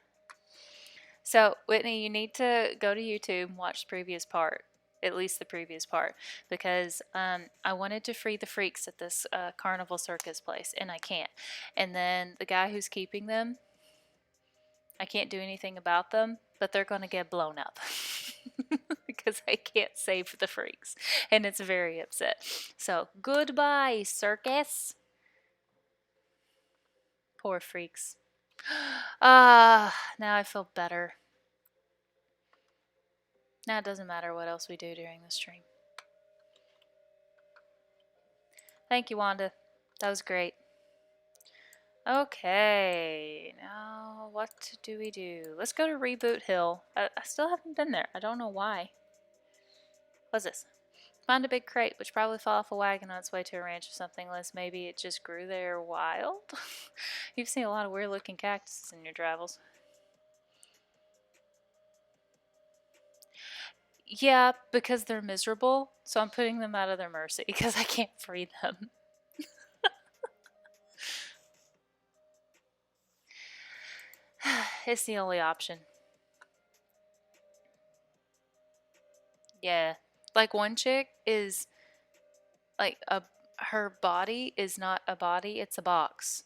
So, Whitney, you need to go to YouTube and watch the previous part. At least the previous part. Because I wanted to free the freaks at this carnival circus place, and I can't. And then the guy who's keeping them, I can't do anything about them, but they're going to get blown up. Because I can't save the freaks. And it's very upset. So, goodbye, circus. Poor freaks. Now I feel better. Now it doesn't matter what else we do during the stream. Thank you, Wanda. That was great. Okay, now what do we do? Let's go to Reboot Hill. I still haven't been there. I don't know why. What's this? Find a big crate, which probably fell off a wagon on its way to a ranch or something, unless maybe it just grew there wild. You've seen a lot of weird looking cactuses in your travels. Yeah, because they're miserable, so I'm putting them out of their mercy because I can't free them. It's the only option. Yeah. Like one chick is like her body is not a body, it's a box.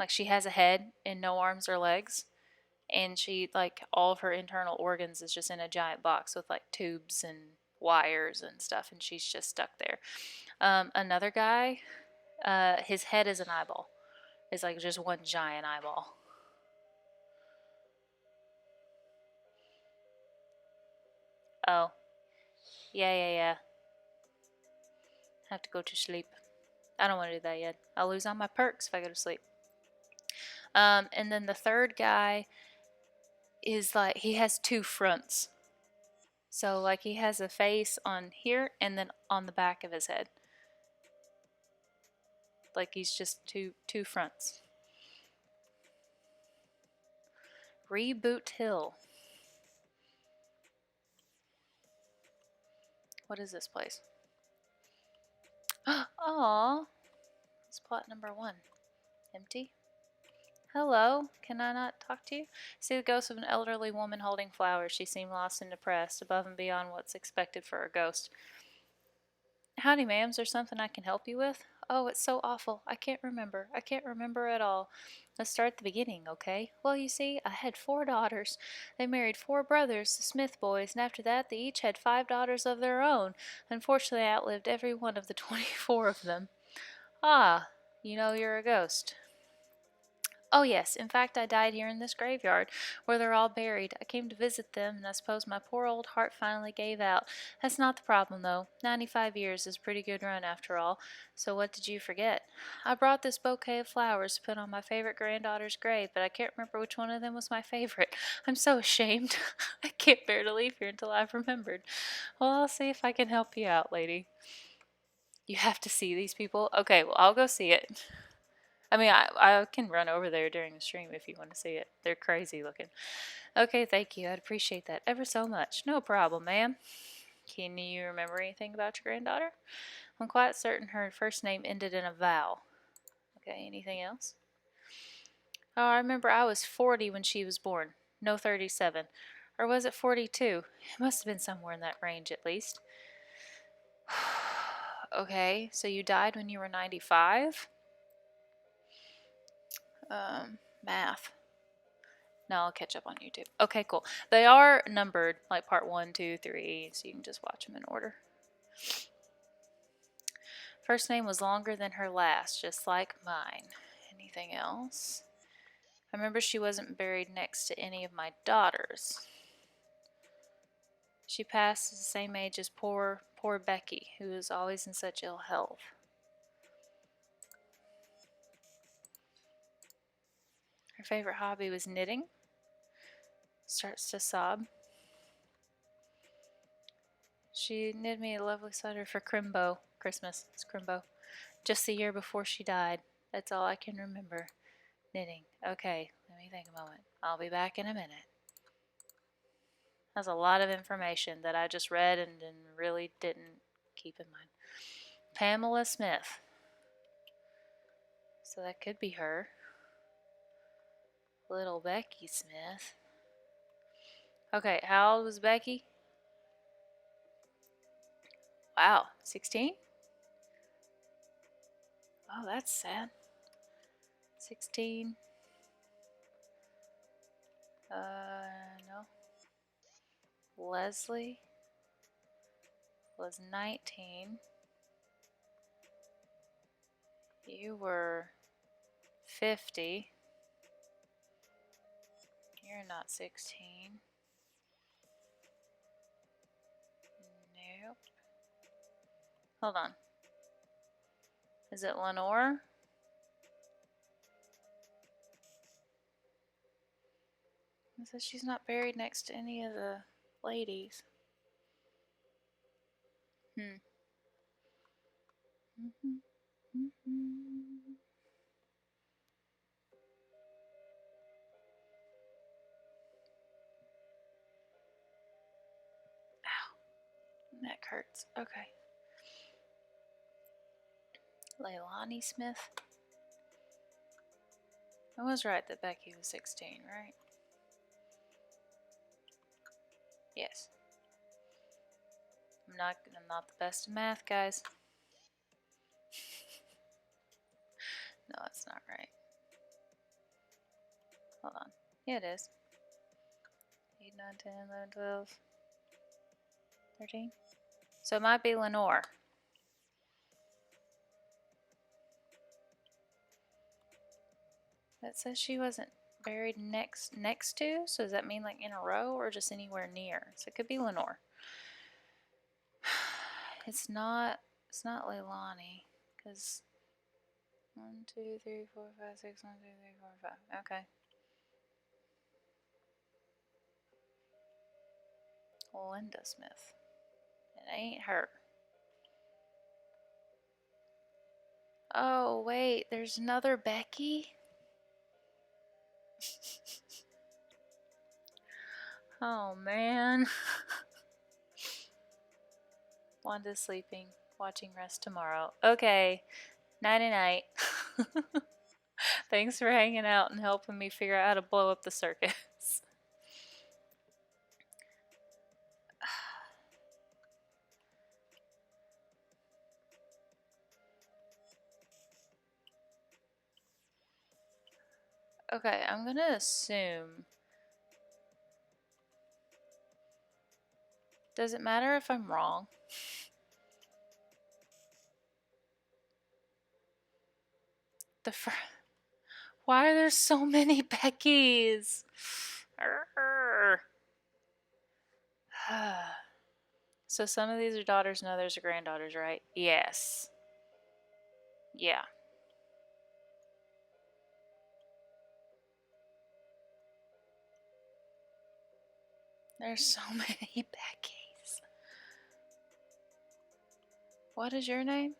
Like she has a head and no arms or legs, and she like all of her internal organs is just in a giant box with like tubes and wires and stuff, and she's just stuck there. Another guy, his head is an eyeball. It's like just one giant eyeball. Oh. Yeah. Have to go to sleep. I don't want to do that yet. I'll lose all my perks if I go to sleep. And then the third guy is like, he has 2 fronts. So like he has a face on here and then on the back of his head. Like he's just two fronts. Reboot Hill. What is this place? Aww. It's plot number 1. Empty. Hello, can I not talk to you? See the ghost of an elderly woman holding flowers. She seemed lost and depressed, above and beyond what's expected for a ghost. Howdy, ma'am. Is there something I can help you with? Oh, it's so awful. I can't remember. I can't remember at all. Let's start at the beginning, okay? Well, you see, I had 4 daughters. They married 4 brothers, the Smith boys, and after that they each had 5 daughters of their own. Unfortunately, I outlived every one of the 24 of them. Ah, you know you're a ghost. Oh, yes. In fact, I died here in this graveyard, where they're all buried. I came to visit them, and I suppose my poor old heart finally gave out. That's not the problem, though. 95 years is a pretty good run, after all. So what did you forget? I brought this bouquet of flowers to put on my favorite granddaughter's grave, but I can't remember which one of them was my favorite. I'm so ashamed. I can't bear to leave here until I've remembered. Well, I'll see if I can help you out, lady. You have to see these people? Okay, well, I'll go see it. I mean, I can run over there during the stream if you want to see it. They're crazy looking. Okay, thank you. I'd appreciate that ever so much. No problem, ma'am. Can you remember anything about your granddaughter? I'm quite certain her first name ended in a vowel. Okay, anything else? Oh, I remember I was 40 when she was born. No, 37. Or was it 42? It must have been somewhere in that range at least. Okay, so you died when you were 95? Math. No, I'll catch up on YouTube. Okay, cool. They are numbered, like part 1, 2, 3, so you can just watch them in order. First name was longer than her last, just like mine. Anything else? I remember she wasn't buried next to any of my daughters. She passed at the same age as poor Becky, who was always in such ill health. Her favorite hobby was knitting. Starts to sob. She knit me a lovely sweater for Christmas. It's Crimbo. Just the year before she died. That's all I can remember. Knitting. Okay, let me think a moment. I'll be back in a minute. That's a lot of information that I just read and really didn't keep in mind. Pamela Smith. So that could be her. Little Becky Smith. Okay, how old was Becky? Wow, 16? Oh, that's sad. 16. No. Leslie was 19. You were 50. You're not 16. Nope. Hold on. Is it Lenore? It says she's not buried next to any of the ladies. Ow. Neck hurts. Okay. Leilani Smith. I was right that Becky was 16, right? Yes. I'm not the best at math, guys. No, it's not right. Hold on. Yeah, it is. 8, 9, 10, 11, 12, 13. So it might be Lenore. That says she wasn't buried next to, so does that mean like in a row or just anywhere near? So it could be Lenore. It's not Leilani, because 1, 2, 3, 4, 5, 6, 1, 2, 3, 4, 5. Okay. Linda Smith. It ain't her. Oh, wait, there's another Becky? Oh, man. Wanda's sleeping, watching Rest tomorrow. Okay, night-night. Thanks for hanging out and helping me figure out how to blow up the circus. Okay, I'm gonna assume. Does it matter if I'm wrong? The Why are there so many Beckys? So some of these are daughters and others are granddaughters, right? Yes. Yeah. There's so many Beckys. What is your name?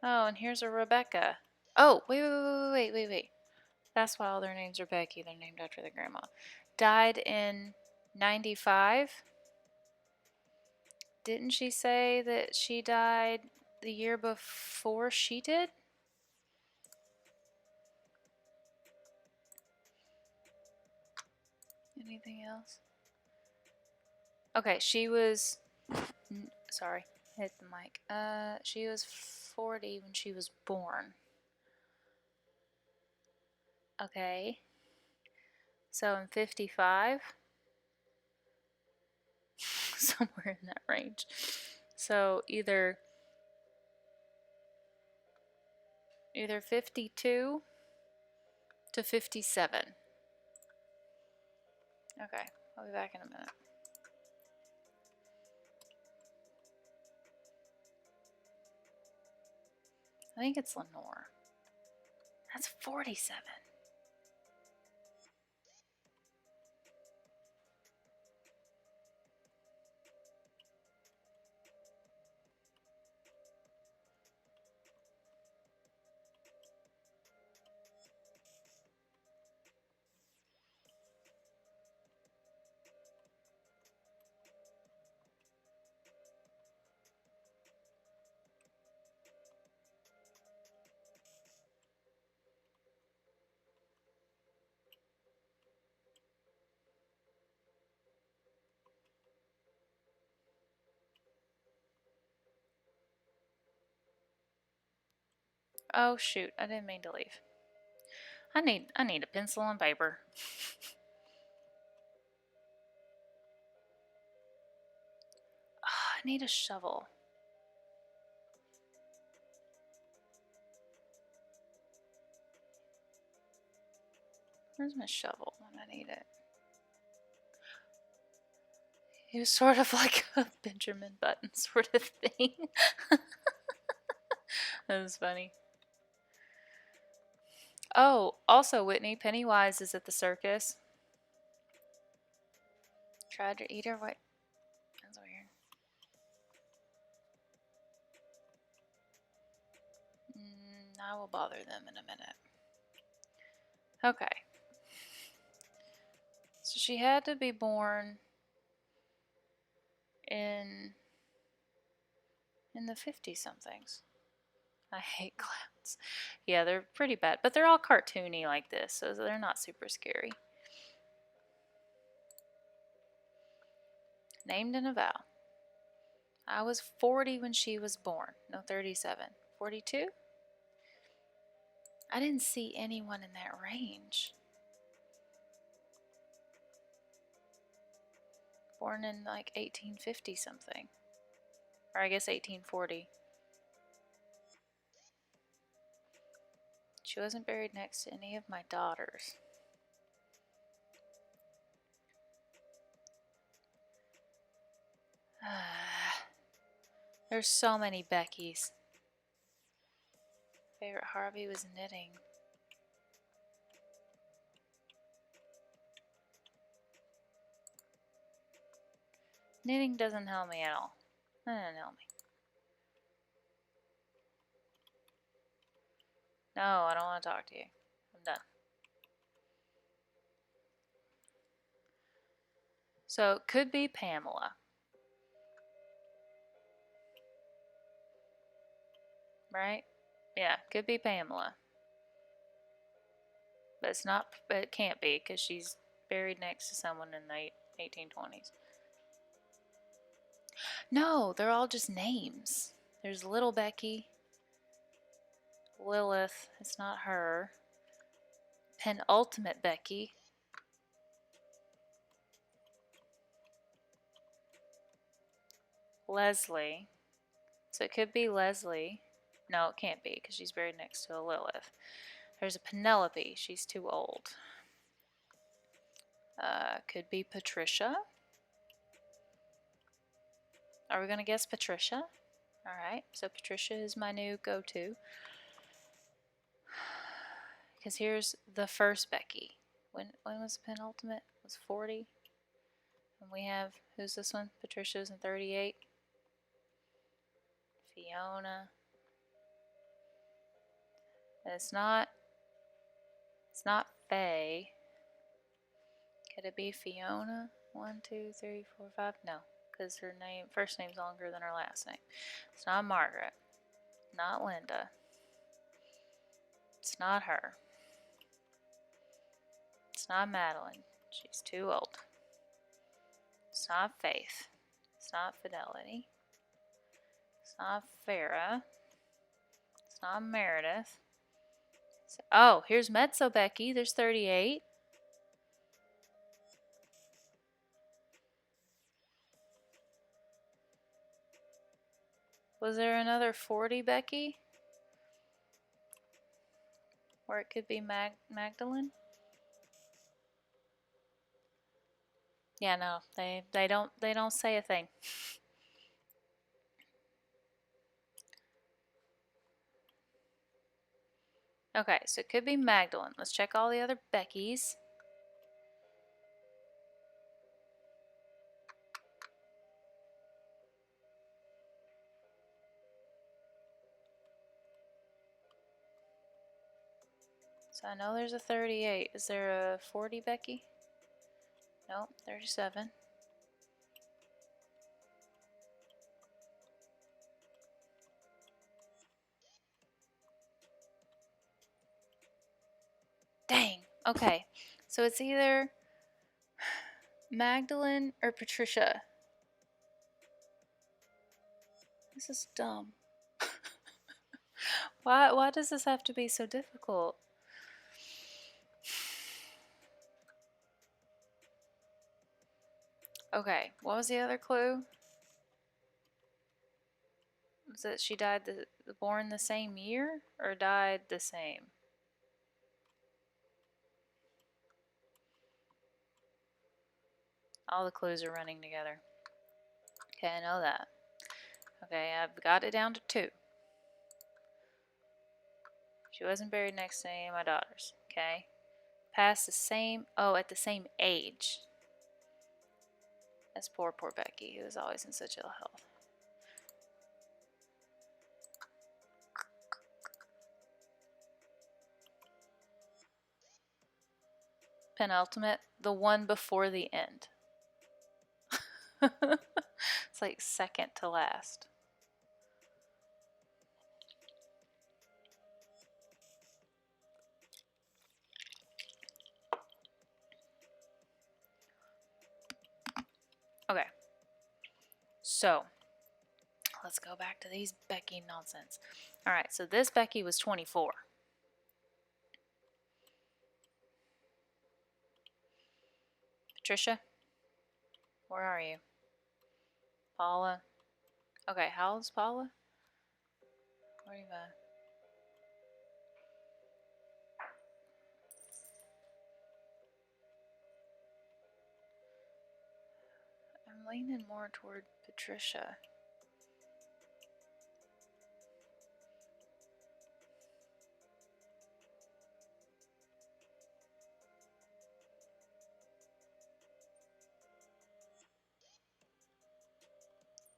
Oh, and here's a Rebecca. Oh, wait. That's why all their names are Becky. They're named after their grandma. Died in 95. Didn't she say that she died the year before she did? Anything else? Okay, she was. Sorry, hit the mic. She was 40 when she was born. Okay. So I'm 55. Somewhere in that range. So either 52 to 57. Okay, I'll be back in a minute. I think it's Lenore. That's 47. Oh shoot, I didn't mean to leave. I need a pencil and paper. I need a shovel. Where's my shovel when I need it? He was sort of like a Benjamin Button sort of thing. That was funny. Oh, also, Whitney, Pennywise is at the circus. Tried to eat her. What? That's weird. I will bother them in a minute. Okay. So she had to be born in the 50 somethings. I hate clowns. Yeah, they're pretty bad, but they're all cartoony like this, so they're not super scary. Named in a vow. I was 40 when she was born. No, 37. 42? I didn't see anyone in that range. Born in like 1850 something. Or I guess 1840. She wasn't buried next to any of my daughters. There's so many Beckys. Favorite hobby was knitting. Knitting doesn't help me at all. That doesn't help me. No, I don't want to talk to you. I'm done. So it could be Pamela. Right? Yeah, could be Pamela. But it's not, but it can't be because she's buried next to someone in the 1820s. No, they're all just names. There's Little Becky, Lilith, it's not her. Penultimate Becky. Leslie. So it could be Leslie. No, it can't be because she's buried next to a Lilith. There's a Penelope. She's too old. Could be Patricia. Are we going to guess Patricia? Alright, so Patricia is my new go-to. Because here's the first Becky. When was the penultimate? It was 40. And we have, who's this one? Patricia's in 38. Fiona. And it's not Faye. Could it be Fiona? 1, 2, 3, 4, 5? No, because her first name's longer than her last name. It's not Margaret. Not Linda. It's not her. It's not Madeline. She's too old. It's not Faith. It's not Fidelity. It's not Farah. It's not Meredith. Oh, here's Mezzo Becky. There's 38. Was there another 40 Becky? Or it could be Magdalene? Yeah, no, they don't say a thing. Okay, so it could be Magdalene. Let's check all the other Beckys. So I know there's a 38. Is there a 40 Becky? Nope, 37. Dang. Okay, so it's either Magdalene or Patricia. This is dumb. Why does this have to be so difficult? Okay, what was the other clue? Was it she died born the same year or died the same? All the clues are running together. Okay, I know that. Okay, I've got it down to 2. She wasn't buried next to any of my daughters. Okay. Past the same, at the same age. That's poor Becky, who was always in such ill health. Penultimate, the one before the end. It's like second to last. Okay. So, let's go back to these Becky nonsense. Alright, so this Becky was 24. Patricia? Where are you? Paula? Okay, how old's Paula? Where are you at? I'm leaning more toward Patricia.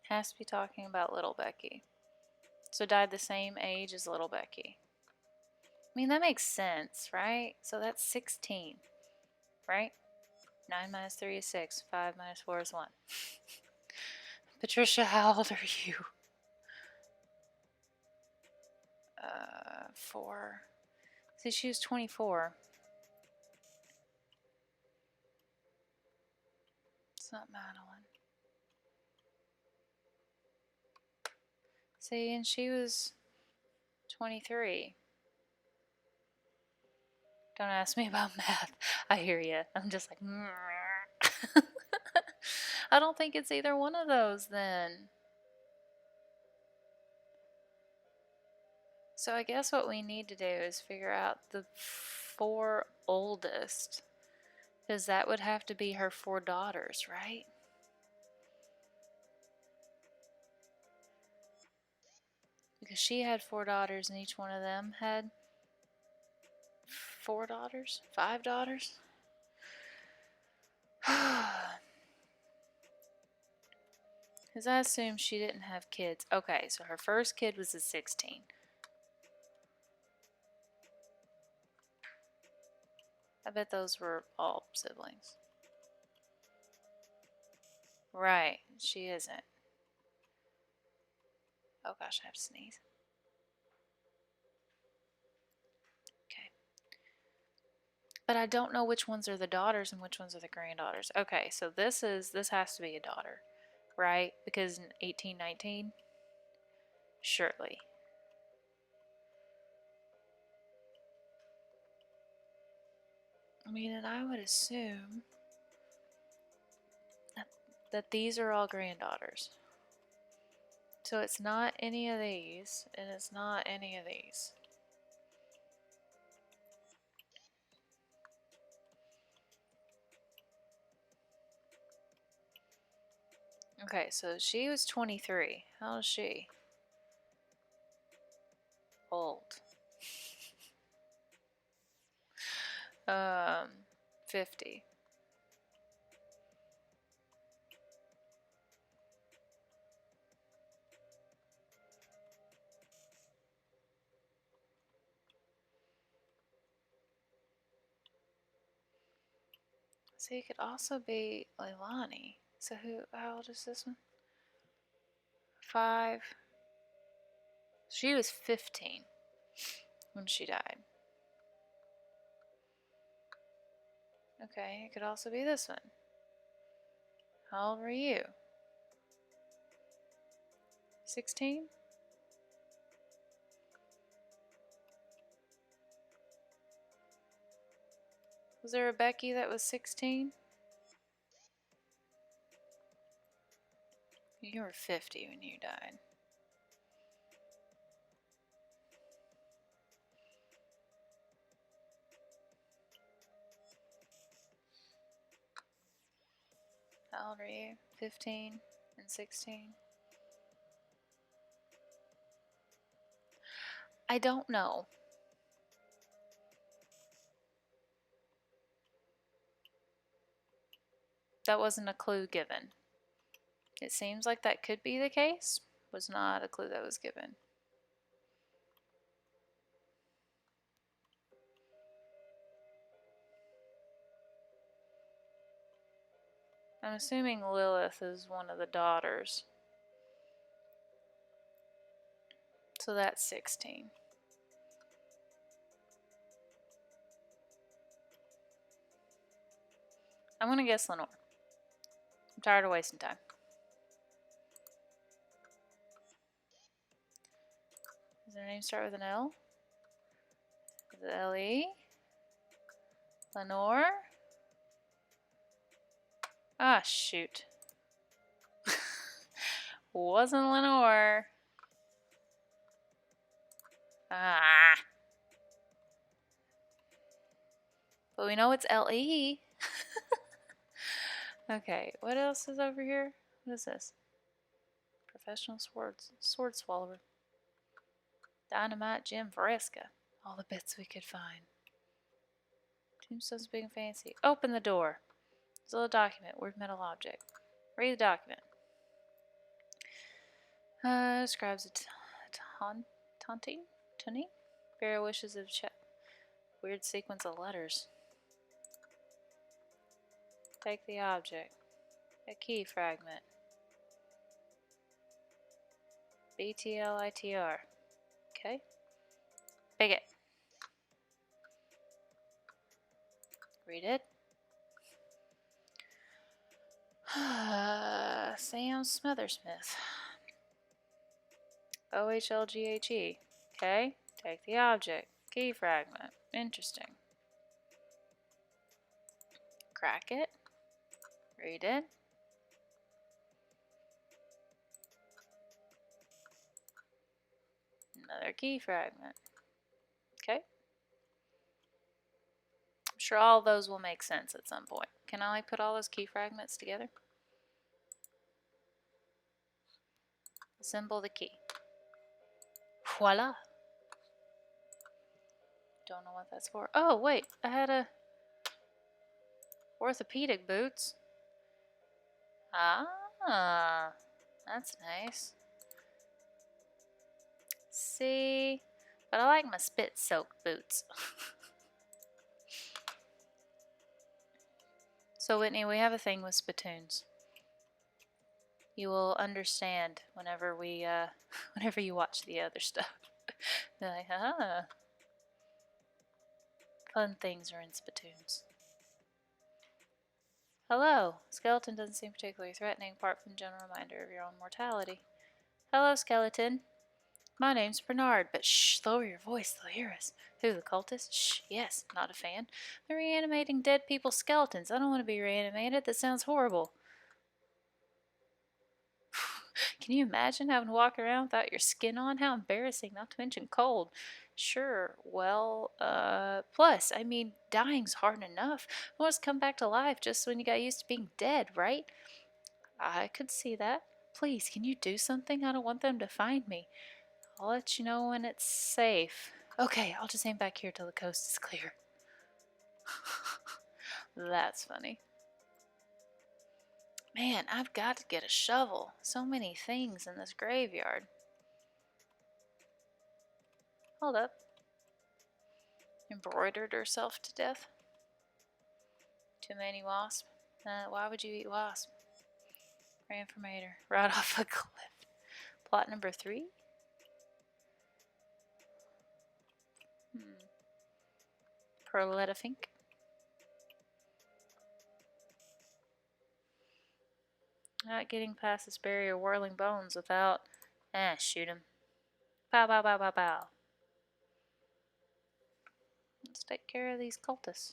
Has to be talking about little Becky. So died the same age as little Becky. I mean, that makes sense, right? So that's 16, right? 9 minus 3 is 6. 5 minus 4 is 1. Patricia, how old are you? 4. See, she was 24. It's not Madeline. See, and she was 23. Don't ask me about math. I hear you. I'm just like, I don't think it's either one of those then. So I guess what we need to do is figure out the 4 oldest. Because that would have to be her 4 daughters, right? Because she had 4 daughters and each one of them had 4 daughters? 5 daughters? Because I assume she didn't have kids. Okay, so her first kid was at 16. I bet those were all siblings. Right, she isn't. Oh gosh, I have to sneeze. Okay. But I don't know which ones are the daughters and which ones are the granddaughters. Okay, so this has to be a daughter, right? Because in 1819, surely. I mean, and I would assume that these are all granddaughters. So it's not any of these, and it's not any of these. Okay, so she was 23. How old is she? Old. 50. So it could also be Leilani. So how old is this one? 5. She was 15 when she died. Okay, it could also be this one. How old were you? 16? Was there a Becky that was 16? You were 50 when you died. How old are you? 15 and 16? I don't know. That wasn't a clue given. It seems like that could be the case. Was not a clue that was given. I'm assuming Lilith is one of the daughters. So that's 16. I'm gonna guess Lenore. I'm tired of wasting time. Does her name start with an L? Is it L-E? Lenore? Ah, shoot. Wasn't Lenore. Ah. But we know it's L-E. Okay, what else is over here? What is this? Professional sword swallower. Dynamite Jim Fresca. All the bits we could find. Tombstone's big and fancy. Open the door. There's a little document. Word metal object. Read the document. Describes a taunting? Tunny? Burial wishes of Chet. Weird sequence of letters. Take the object. A key fragment. BTLITR. Okay. Pick it. Read it. Sam Smothersmith. OHLGHE. Okay. Take the object. Key fragment. Interesting. Crack it. Read it. Another key fragment. Okay. I'm sure all those will make sense at some point. Can I put all those key fragments together? Assemble the key. Voila. Don't know what that's for. Oh, wait. I had a orthopedic boots. Ah, that's nice. See? But I like my spit-soaked boots. So, Whitney, we have a thing with spittoons. You will understand whenever whenever you watch the other stuff. You're like, fun things are in spittoons. Hello. Skeleton doesn't seem particularly threatening, apart from the general reminder of your own mortality. Hello, skeleton. My name's Bernard, but shh, lower your voice, they'll hear us. Who, the cultist? Shh, yes, not a fan. They're reanimating dead people's skeletons. I don't want to be reanimated. That sounds horrible. Can you imagine having to walk around without your skin on? How embarrassing, not to mention cold. Sure, well, plus, I mean, dying's hard enough. Who wants to come back to life just when you got used to being dead, right? I could see that. Please, can you do something? I don't want them to find me. I'll let you know when it's safe. Okay, I'll just aim back here till the coast is clear. That's funny. Man, I've got to get a shovel. So many things in this graveyard. Hold up. Embroidered herself to death. Too many wasps. Why would you eat wasp? Ran from Mater. Right off a cliff. Plot number 3? Perletafink. Not getting past this barrier of whirling bones without... shoot him. Pow, pow, pow, pow, pow. Let's take care of these cultists.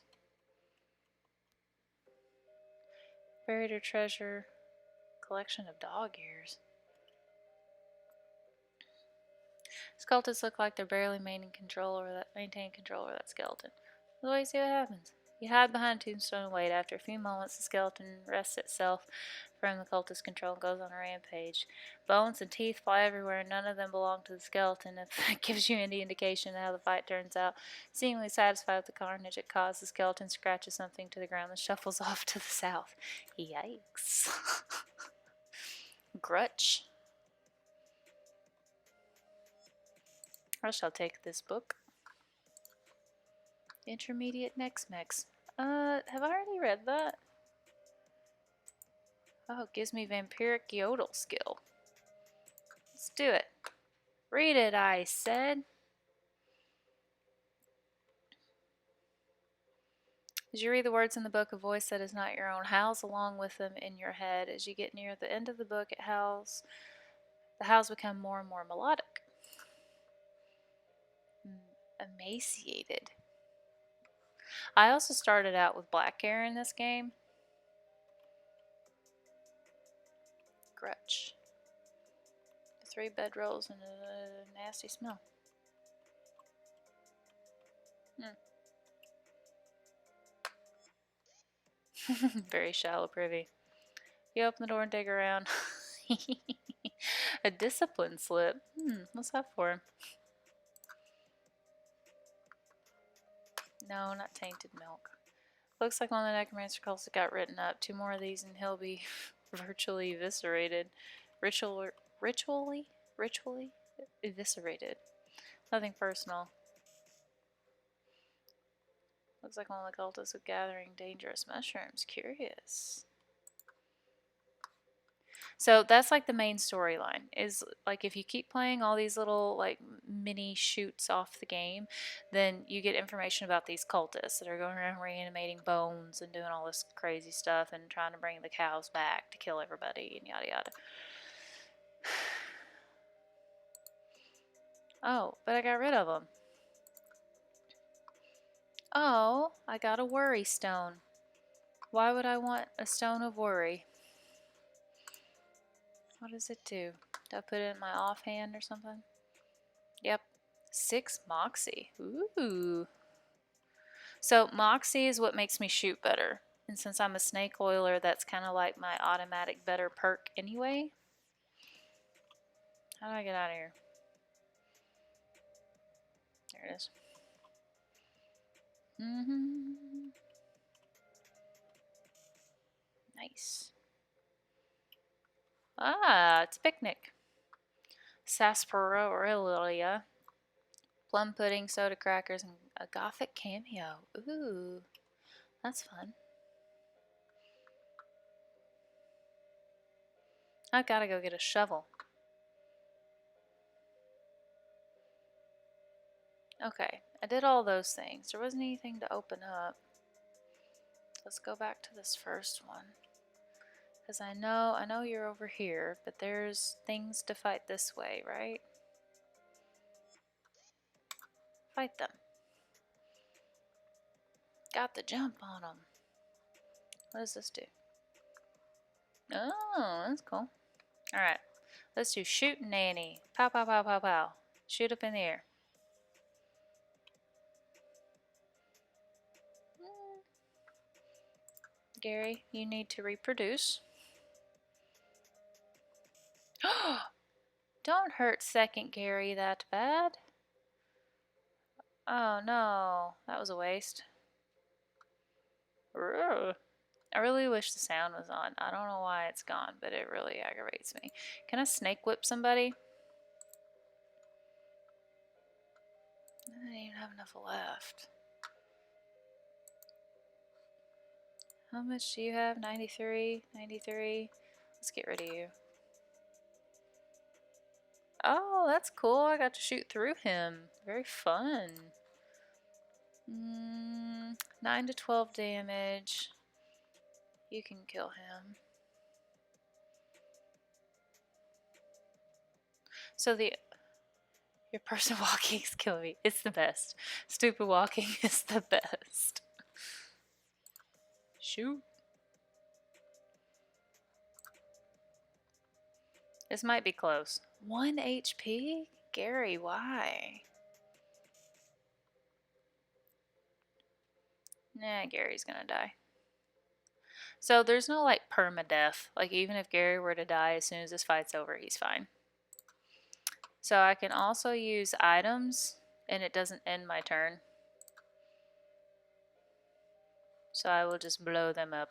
Buried her treasure. Collection of dog ears. Skeletons look like they're barely maintaining control over that skeleton. Well, wait, see what happens. You hide behind a tombstone and wait. After a few moments, the skeleton wrests itself from the cultist's control and goes on a rampage. Bones and teeth fly everywhere, and none of them belong to the skeleton. If that gives you any indication of how the fight turns out, seemingly satisfied with the carnage it caused, the skeleton scratches something to the ground and shuffles off to the south. Yikes. Grutch. I shall take this book. Intermediate Nex-Mex. Have I already read that? Oh, it gives me vampiric yodel skill. Let's do it. Read it, I said. As you read the words in the book, a voice that is not your own howls along with them in your head. As you get near the end of the book, the howls become more and more melodic. Emaciated. I also started out with black hair in this game. Grutch. 3 bedrolls and a nasty smell. Very shallow privy. You open the door and dig around. A discipline slip. What's that for? No, not tainted milk. Looks like one of the necromancer cults got written up. 2 more of these and he'll be virtually eviscerated. Ritually eviscerated. Nothing personal. Looks like one of the cultists was gathering dangerous mushrooms. Curious. So that's like the main storyline, is like if you keep playing all these little like mini shoots off the game, then you get information about these cultists that are going around reanimating bones and doing all this crazy stuff and trying to bring the cows back to kill everybody and yada yada. Oh, but I got rid of them. Oh, I got a worry stone. Why would I want a stone of worry? What does it do? Do I put it in my offhand or something? Yep. 6 Moxie. Ooh. So Moxie is what makes me shoot better. And since I'm a snake oiler, that's kind of like my automatic better perk anyway. How do I get out of here? There it is. Nice. Ah, it's a picnic. Sarsaparilla, plum pudding, soda crackers, and a gothic cameo. Ooh, that's fun. I gotta go get a shovel. Okay, I did all those things. There wasn't anything to open up. Let's go back to this first one. Because I know you're over here, but there's things to fight this way, right? Fight them. Got the jump on them. What does this do? Oh, that's cool. Alright, let's do shoot nanny. Pow, pow, pow, pow, pow. Shoot up in the air. Gary, you need to reproduce. Don't hurt second Gary that bad. Oh no, that was a waste. I really wish the sound was on. I don't know why it's gone, but it really aggravates me. Can I snake whip somebody? I don't even have enough left. How much do you have? 93? 93? Let's get rid of you. Oh, that's cool. I got to shoot through him. Very fun. 9 to 12 damage. You can kill him. So your person walking is killing me. It's the best. Stupid walking is the best. Shoot. This might be close. 1 HP? Gary, why? Nah, Gary's gonna die. So there's no like permadeath. Like even if Gary were to die as soon as this fight's over, he's fine. So I can also use items and it doesn't end my turn. So I will just blow them up.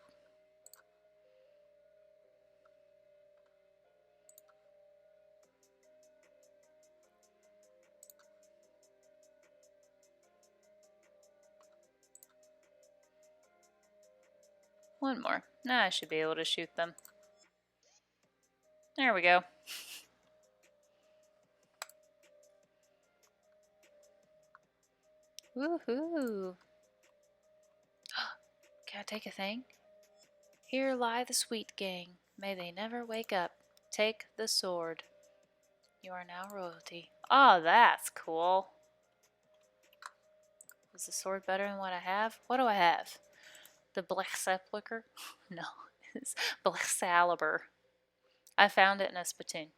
One more. Now I should be able to shoot them. There we go. Woohoo! Can I take a thing? Here lie the sweet gang. May they never wake up. Take the sword. You are now royalty. Oh, that's cool. Is the sword better than what I have? What do I have? The Black Sepulchre? No, it's Black. I found it in a spittoon.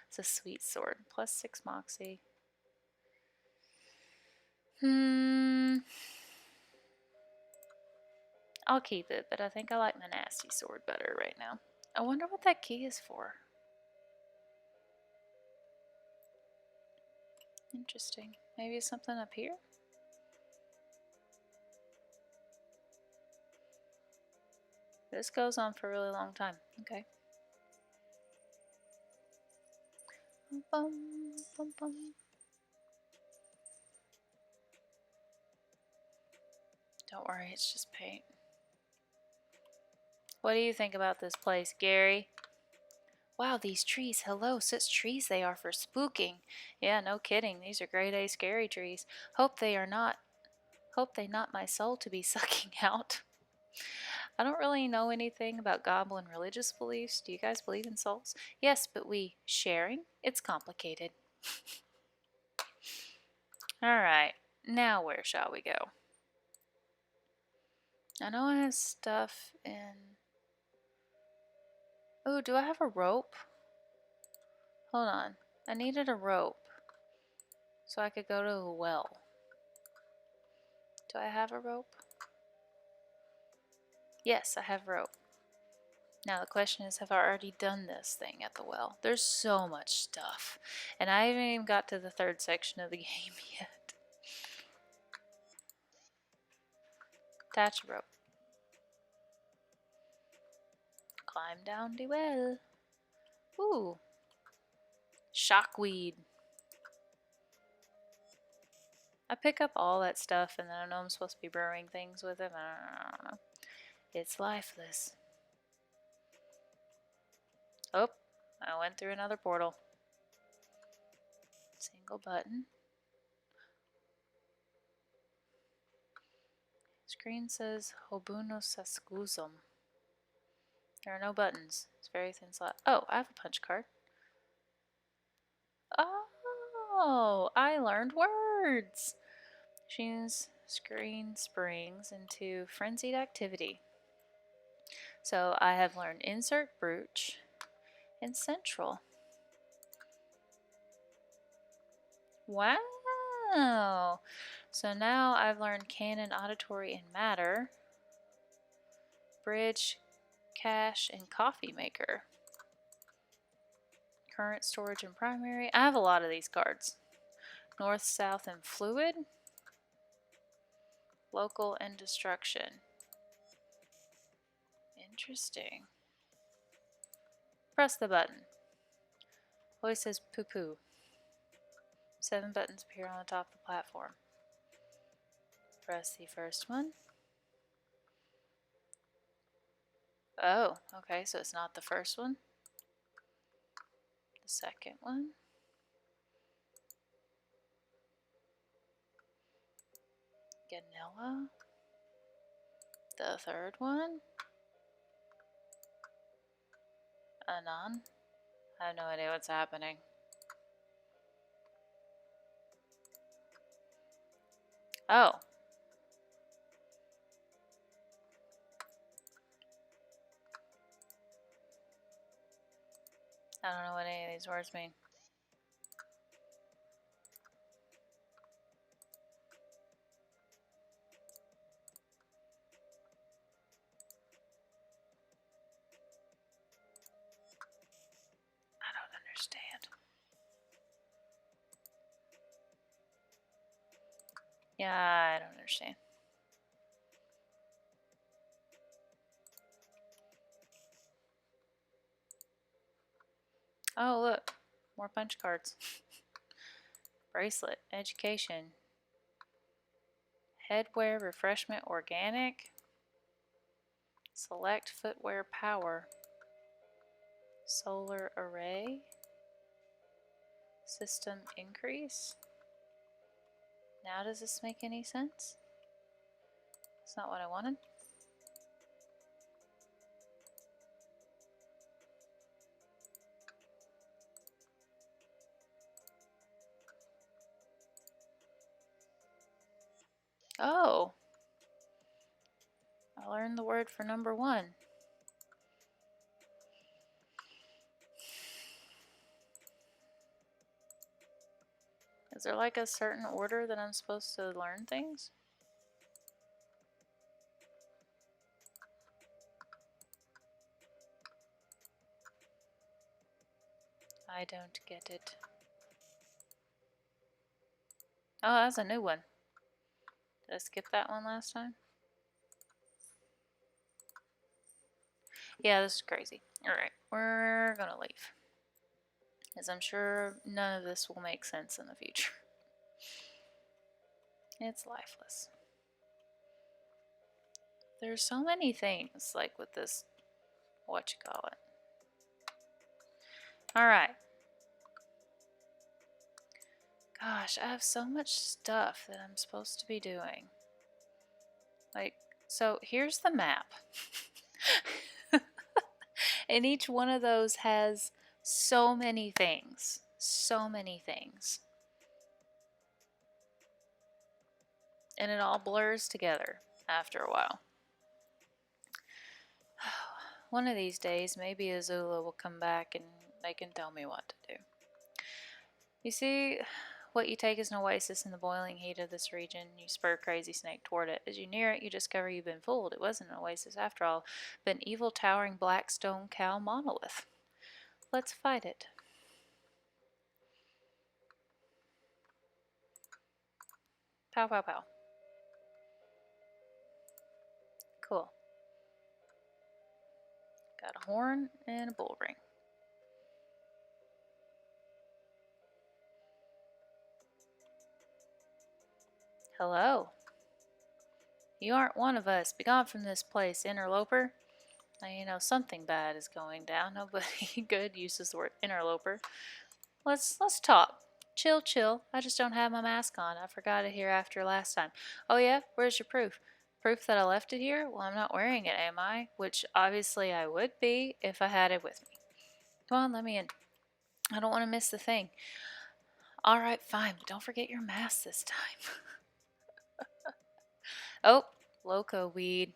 It's a sweet sword. Plus 6 moxie. I'll keep it, but I think I like my nasty sword better right now. I wonder what that key is for. Interesting. Maybe it's something up here? This goes on for a really long time. Okay. Bum, bum, bum. Don't worry, it's just paint. What do you think about this place, Gary? Wow, these trees. Hello, such trees they are for spooking. Yeah, no kidding. These are grade A scary trees. Hope they not my soul to be sucking out. I don't really know anything about goblin religious beliefs. Do you guys believe in souls? Yes, but sharing? It's complicated. Alright, now where shall we go? I know I have stuff in... Oh, do I have a rope? Hold on. I needed a rope. so I could go to a well. Do I have a rope? Yes, I have rope. Now the question is, have I already done this thing at the well? There's so much stuff. And I haven't even got to the third section of the game yet. Attach a rope. Climb down the well. Ooh. Shockweed. I pick up all that stuff and then I know I'm supposed to be brewing things with it. I don't know. It's lifeless. Oh, I went through another portal. Single button. Screen says Hobuno Saskuzum. There are no buttons. It's very thin slot. Oh, I have a punch card. Oh, I learned words. Machine's screen springs into frenzied activity. So I have learned insert brooch and central. Wow. So now I've learned canon, auditory, and matter. Bridge, cache, and coffee maker. Current, storage, and primary. I have a lot of these cards. North, south, and fluid. Local and destruction. Interesting. Press the button. Voice says poo poo. 7 buttons appear on the top of the platform. Press the first one. Oh, okay, so it's not the first one. The second one. Ganilla. The third one. Anon. I have no idea what's happening. Oh. I don't know what any of these words mean. I don't understand. Yeah, I don't understand. Oh, look. More punch cards. Bracelet. Education. Headwear. Refreshment. Organic. Select footwear power. Solar array. System increase. Now does this make any sense? It's not what I wanted. Oh. I learned the word for number 1. Is there like a certain order that I'm supposed to learn things? I don't get it. Oh, that's a new one. Did I skip that one last time? Yeah, this is crazy. Alright, we're gonna leave. Because I'm sure none of this will make sense in the future. It's lifeless. There's so many things, like with this, what you call it. Alright. Gosh, I have so much stuff that I'm supposed to be doing. Like, so here's the map. And each one of those has so many things. So many things. And it all blurs together after a while. One of these days, maybe Azula will come back and they can tell me what to do. You see, What you take is an oasis in the boiling heat of this region. You spur Crazy Snake toward it. As you near it, you discover you've been fooled. It wasn't an oasis after all, but an evil, towering black stone cow monolith. Let's fight it. Pow, pow, pow. Cool. Got a horn and a bull ring. Hello. You aren't one of us. Begone from this place, interloper. Now you know something bad is going down. Nobody good uses the word interloper. Let's talk. Chill, chill. I just don't have my mask on. I forgot it here after last time. Oh yeah? Where's your proof? Proof that I left it here? Well, I'm not wearing it, am I? Which obviously I would be if I had it with me. Come on, let me in. I don't want to miss the thing. Alright, fine, but don't forget your mask this time. Oh, loco weed.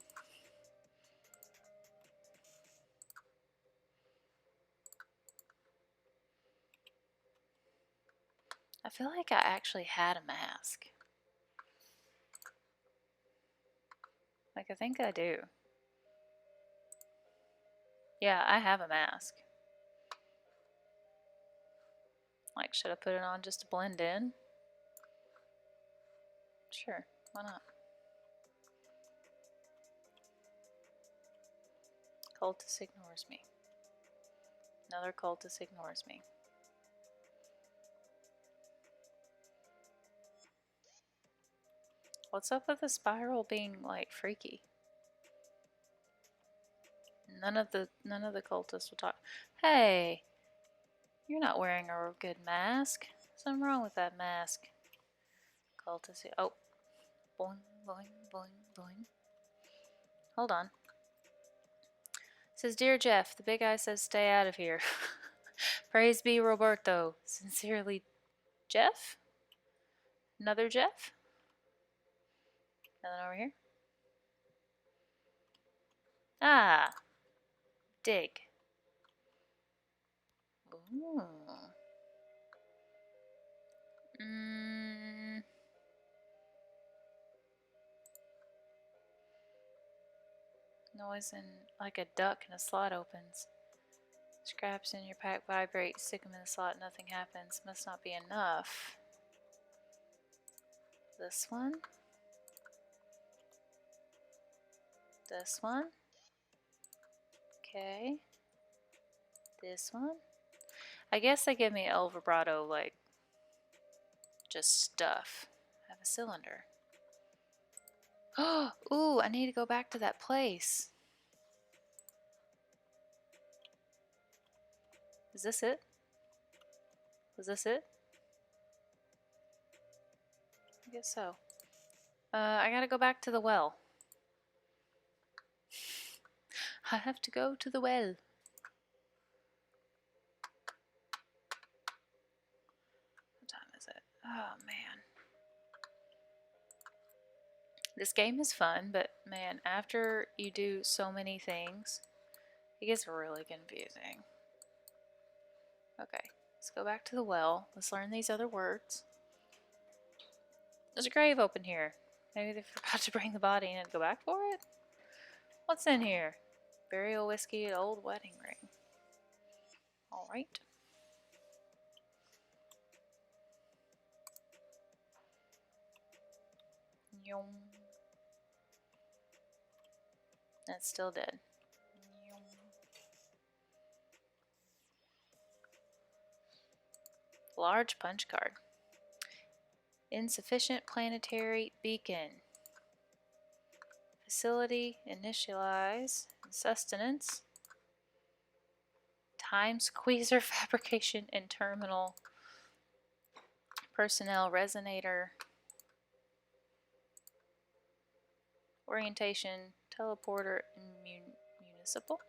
I feel like I actually had a mask. Like, I think I do. Yeah, I have a mask. Like, should I put it on just to blend in? Sure, why not? Cultist ignores me. Another cultist ignores me. What's up with the spiral being, like, freaky? None of the cultists will talk. Hey! You're not wearing a good mask. Something wrong with that mask. Cultist. Oh. Boing, boing, boing, boing. Hold on. It says, Dear Jeff, the big guy says stay out of here. Praise be Roberto. Sincerely, Jeff? Another Jeff? Nothing over here? Ah. Dig. Ooh. Noise and like a duck and a slot opens. Scraps in your pack vibrate. Stick them in the slot. Nothing happens. Must not be enough. This one. This one. Okay. This one. I guess they give me El Vibrato, like, just stuff. I have a cylinder. Oh, ooh, I need to go back to that place. Is this it? Was this it? I guess so. I gotta go back to the well. I have to go to the well. What time is it? Oh, man. This game is fun, but man, after you do so many things, it gets really confusing. Okay, let's go back to the well. Let's learn these other words. There's a grave open here. Maybe they forgot to bring the body in and go back for it? What's in here? Burial whiskey and old wedding ring. Alright. Yum. That's still dead. Yum. Large punch card. Insufficient planetary beacon. Facility, initialize, sustenance. Time squeezer fabrication and terminal. Personnel resonator. Orientation, teleporter, and municipal.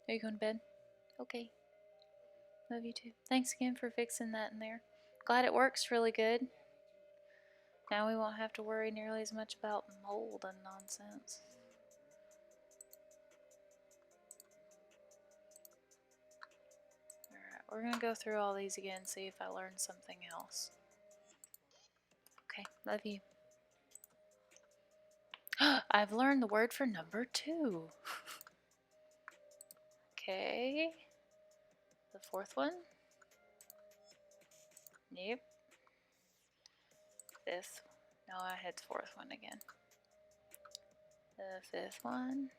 Are you going to bed? Okay. Love you too. Thanks again for fixing that in there. Glad it works really good. Now we won't have to worry nearly as much about mold and nonsense. we're gonna go through all these again, see if I learned something else. Okay, love you. I've learned the word for number 2. Okay. The 4th one. Yep. 5th. No, I had the 4th one again. The 5th one.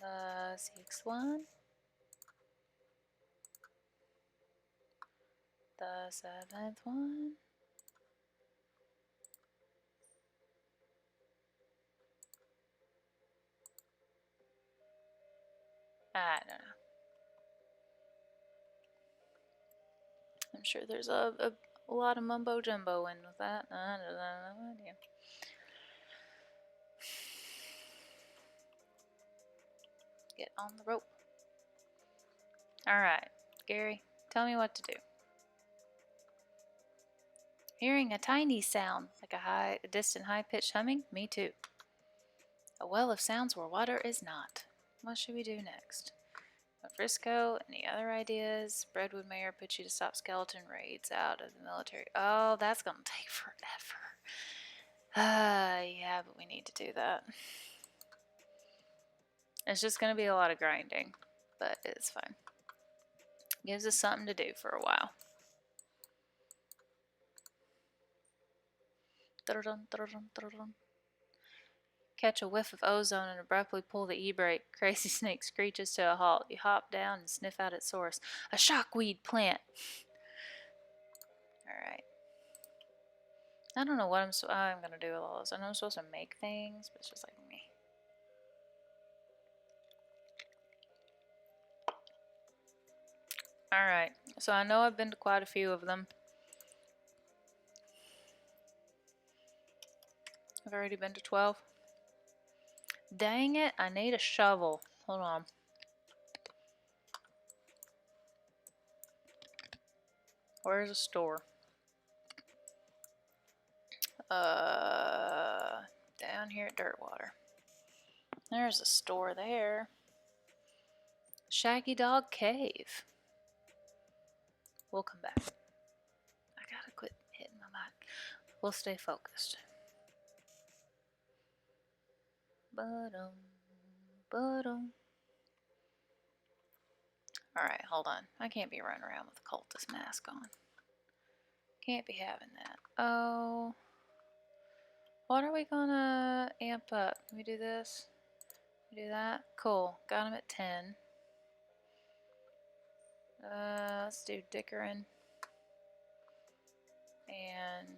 The 6th one. The 7th one. I don't know. I'm sure there's a lot of mumbo jumbo in with that. I don't know. No idea. Get on the rope. Alright, Gary, tell me what to do. Hearing a tiny sound, like a distant high-pitched humming? Me too. A well of sounds where water is not. What should we do next? Frisco, any other ideas? Breadwood Mayor put you to stop skeleton raids out of the military. Oh, that's gonna take forever. Yeah, but we need to do that. It's just gonna be a lot of grinding, but it's fine. Gives us something to do for a while. Catch a whiff of ozone and abruptly pull the e-brake. Crazy snake screeches to a halt. You hop down and sniff out its source. A shockweed plant. Alright. I don't know what I'm gonna do with all this. I know I'm supposed to make things, but it's just like me. Alright, so I know I've been to quite a few of them. I've already been to 12. Dang it, I need a shovel. Hold on. Where's a store? Down here at Dirtwater. There's a store there. Shaggy Dog Cave. We'll come back. I gotta quit hitting my mic. We'll stay focused. Alright, hold on. I can't be running around with a cultist mask on. Can't be having that. Oh. What are we gonna amp up? Can we do this? We do that? Cool. Got him at 10. Let's do Dickerin. And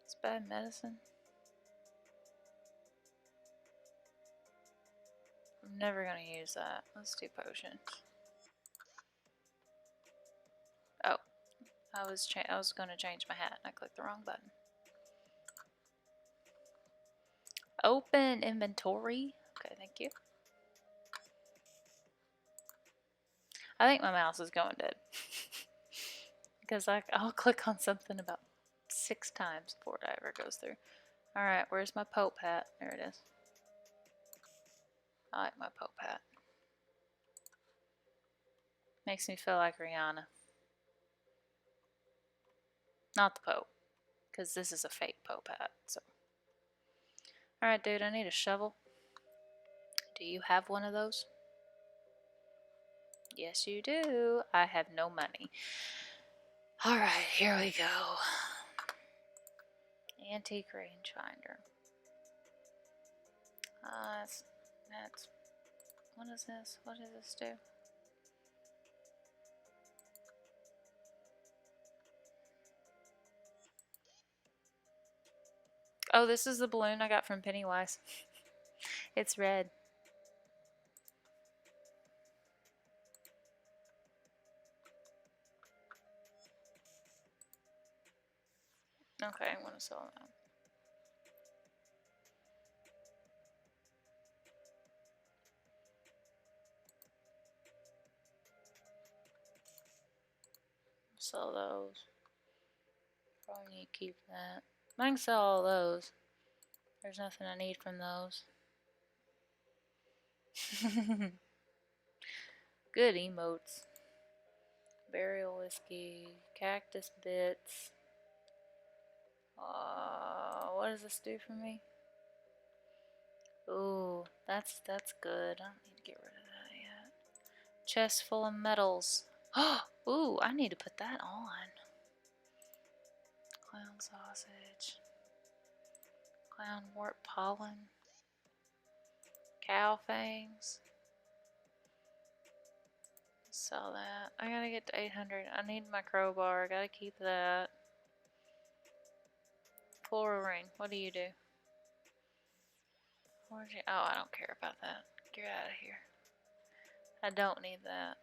it's bad medicine. I'm never gonna use that. Let's do potion. Oh, I was gonna change my hat and I clicked the wrong button. Open inventory. Okay, thank you. I think my mouse is going dead. Because I'll click on something about 6 times before it ever goes through. Alright, where's my Pope hat? There it is. I like my Pope hat. Makes me feel like Rihanna. Not the Pope. Because this is a fake Pope hat. So. Alright, dude, I need a shovel. Do you have one of those? Yes, you do. I have no money. Alright, here we go. Antique rangefinder. That's. What is this? What does this do? Oh, this is the balloon I got from Pennywise. It's red. Okay, I'm gonna sell that. Sell those. Probably need to keep that. I can sell all those. There's nothing I need from those. Good emotes. Burial whiskey. Cactus bits. What does this do for me? Ooh, that's good. I don't need to get rid of that yet. Chest full of medals. Ooh, I need to put that on. Clown sausage. Clown wart pollen. Cow fangs. Sell that. I gotta get to 800. I need my crowbar. I gotta keep that. Floral ring. What do you do? Oh, I don't care about that. Get out of here. I don't need that.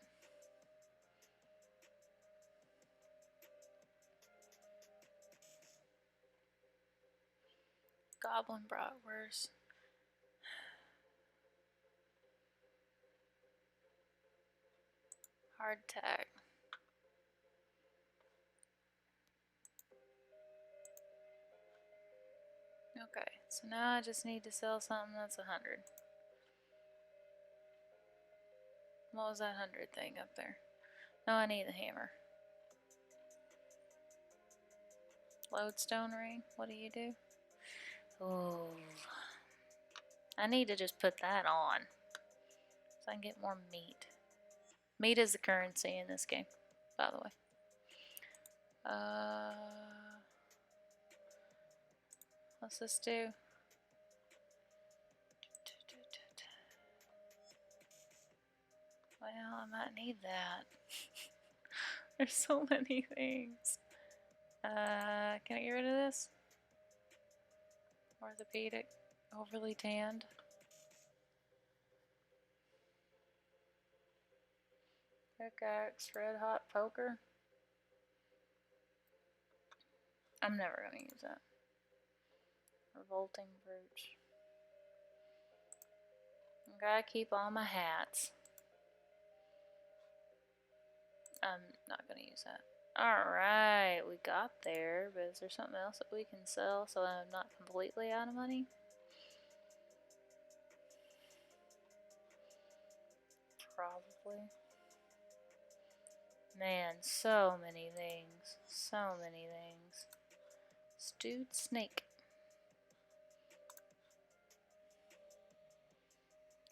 Goblin bratwurst. Hardtack. Okay, so now I just need to sell something that's 100. What was that 100 thing up there? No, I need the hammer. Lodestone ring. What do you do? Oh, I need to just put that on so I can get more meat. Meat is the currency in this game, by the way. What's this do? Well, I might need that. There's so many things. Can I get rid of this? Orthopedic, overly tanned. Pickaxe, red hot poker. I'm never gonna use that. Revolting brooch. I gotta keep all my hats. I'm not gonna use that. Alright, we got there, but is there something else that we can sell so that I'm not completely out of money? Probably. Man, so many things. So many things. Stewed snake.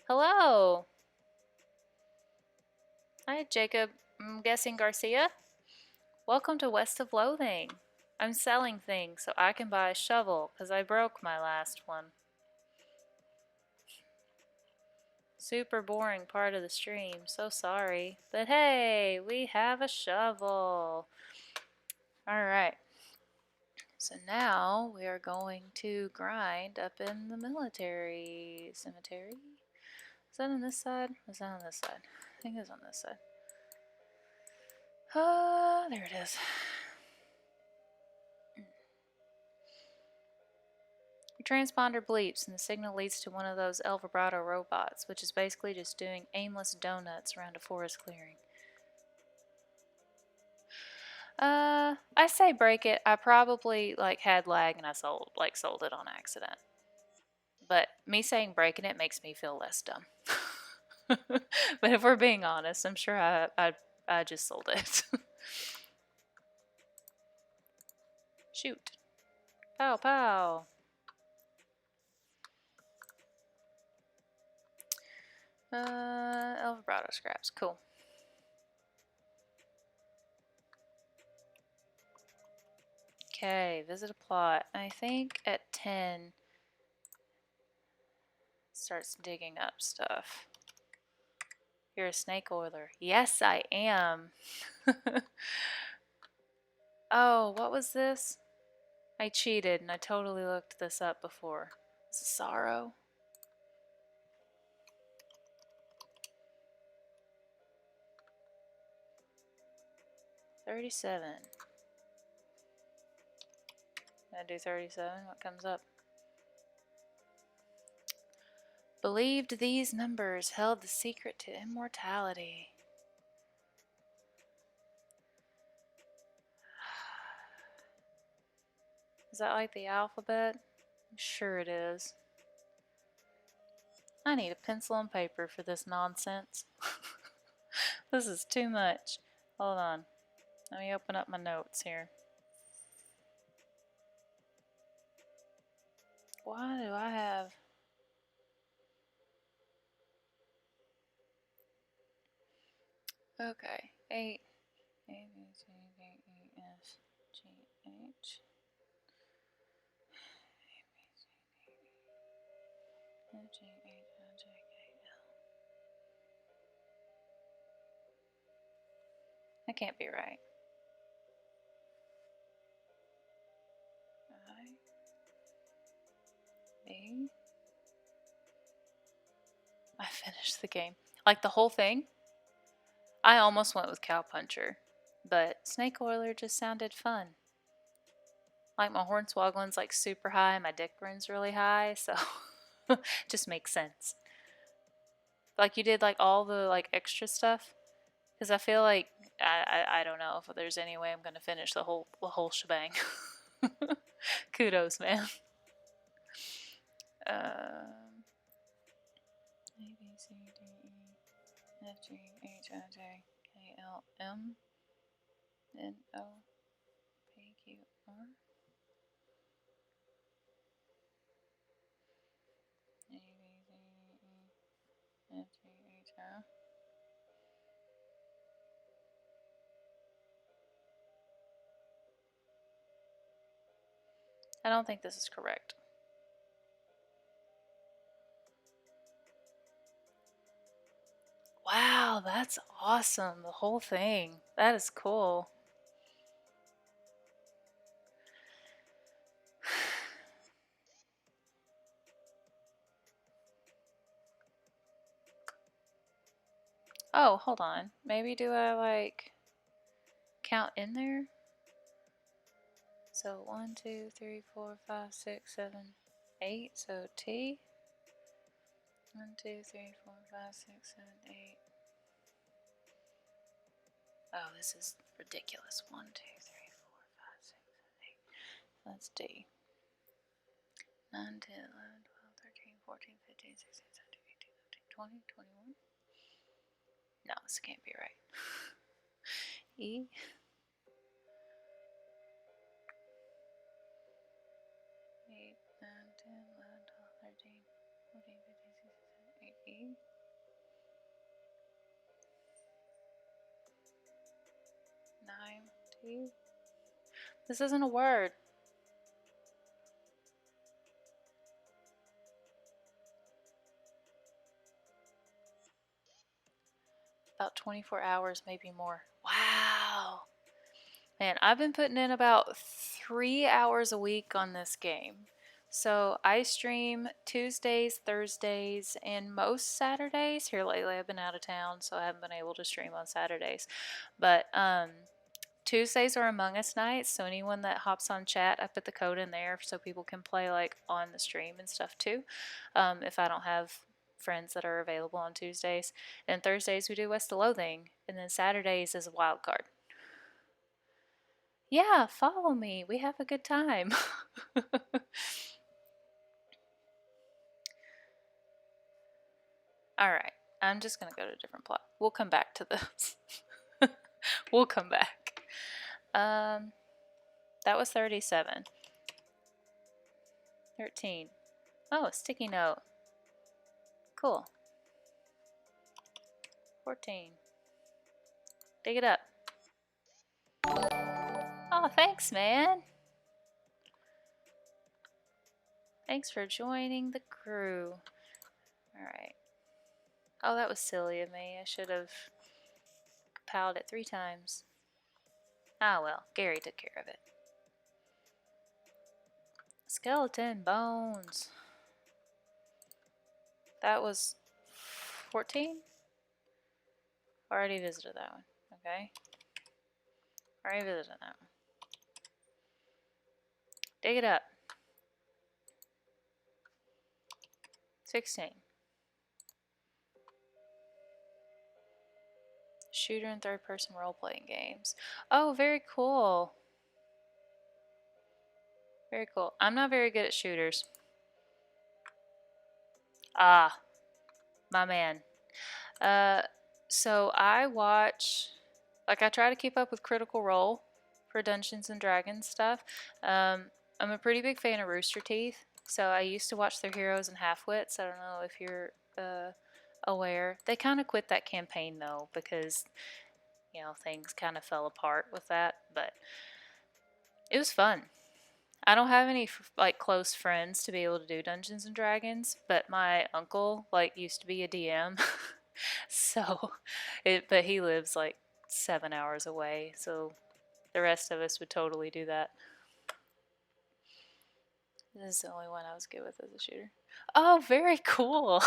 Hello! Hi, Jacob. I'm guessing Garcia? Welcome to West of Loathing. I'm selling things so I can buy a shovel because I broke my last one. Super boring part of the stream. So sorry. But hey, we have a shovel. Alright. So now we are going to grind up in the military cemetery. Is that on this side? Is that on this side? I think it's on this side. There it is. Your transponder bleeps and the signal leads to one of those El Vibrato robots, which is basically just doing aimless donuts around a forest clearing. I say break it. I probably had lag and I sold it on accident. But me saying breaking it makes me feel less dumb. But if we're being honest, I'm sure I just sold it. Shoot. Pow pow. El Vibrato scraps. Cool. Okay, visit a plot. I think at 10 starts digging up stuff. You're a snake oiler. Yes, I am. Oh, what was this? I cheated and I totally looked this up before. Is it sorrow? $37. I do 37. What comes up? Believed these numbers held the secret to immortality. Is that like the alphabet? I'm sure it is. I need a pencil and paper for this nonsense. This is too much. Hold on. Let me open up my notes here. Why do I have... Okay. 8. A, B, C, D, E, F, G, H. A, B, C, D, E, F, G, H, I, J, K, L. That can't be right. I, B. I finished the game. Like the whole thing? I almost went with Cowpuncher, but Snake Oiler just sounded fun. Like my Hornswogglin's like super high, my Dick Run's really high, so just makes sense. Like you did like all the like extra stuff, because I feel like I don't know if there's any way I'm gonna finish the whole shebang. Kudos, man. A B C D E F G H I J K L M N O P Q R A B C D E F G H I. I don't think this is correct. Wow, that's awesome. The whole thing. That is cool. Oh, hold on. Maybe do I like count in there? So 1, 2, 3, 4, 5, 6, 7, 8. So T. 1, 2, 3, 4, 5, 6, 7, 8. Oh, this is ridiculous. 1, 2, 3, 4, 5, 6, 7, 8. That's D. 9, 10, 11, 12, 13, 14, 15, 16, 17, 18, 19, 20, 21. No, this can't be right. E. 8, 9, 10, 11, 12, 13, 14, 15, 16, 17, 8. E. 9, T. This isn't a word. About 24 hours, maybe more. Wow. Man, I've been putting in about 3 hours a week on this game. So I stream Tuesdays, Thursdays, and most Saturdays. Here lately I've been out of town, so I haven't been able to stream on Saturdays. But Tuesdays are Among Us nights, so anyone that hops on chat, I put the code in there so people can play like on the stream and stuff too. If I don't have friends that are available on Tuesdays. And Thursdays we do West of Loathing, and then Saturdays is a wild card. Yeah, follow me. We have a good time. Alright, I'm just going to go to a different plot. We'll come back to this. We'll come back. That was 37. 13. Oh, a sticky note. Cool. 14. Dig it up. Oh, thanks, man. Thanks for joining the crew. Alright. Oh, that was silly of me. I should have compiled it 3 times. Ah, well. Gary took care of it. Skeleton bones. That was 14? Already visited that one. Okay. Already visited that one. Dig it up. 16. Shooter and third-person role-playing games. Oh, very cool. Very cool. I'm not very good at shooters. Ah, my man. So I watch, like, I try to keep up with Critical Role for Dungeons and Dragons stuff. I'm a pretty big fan of Rooster Teeth, so I used to watch their Heroes and Halfwits. I don't know if you're aware. They kind of quit that campaign though because things kind of fell apart with that, but it was fun. I don't have any like close friends to be able to do Dungeons and Dragons, but my uncle like used to be a DM, so but he lives like 7 hours away, so the rest of us would totally do that. This is the only one I was good with as a shooter. Oh, very cool.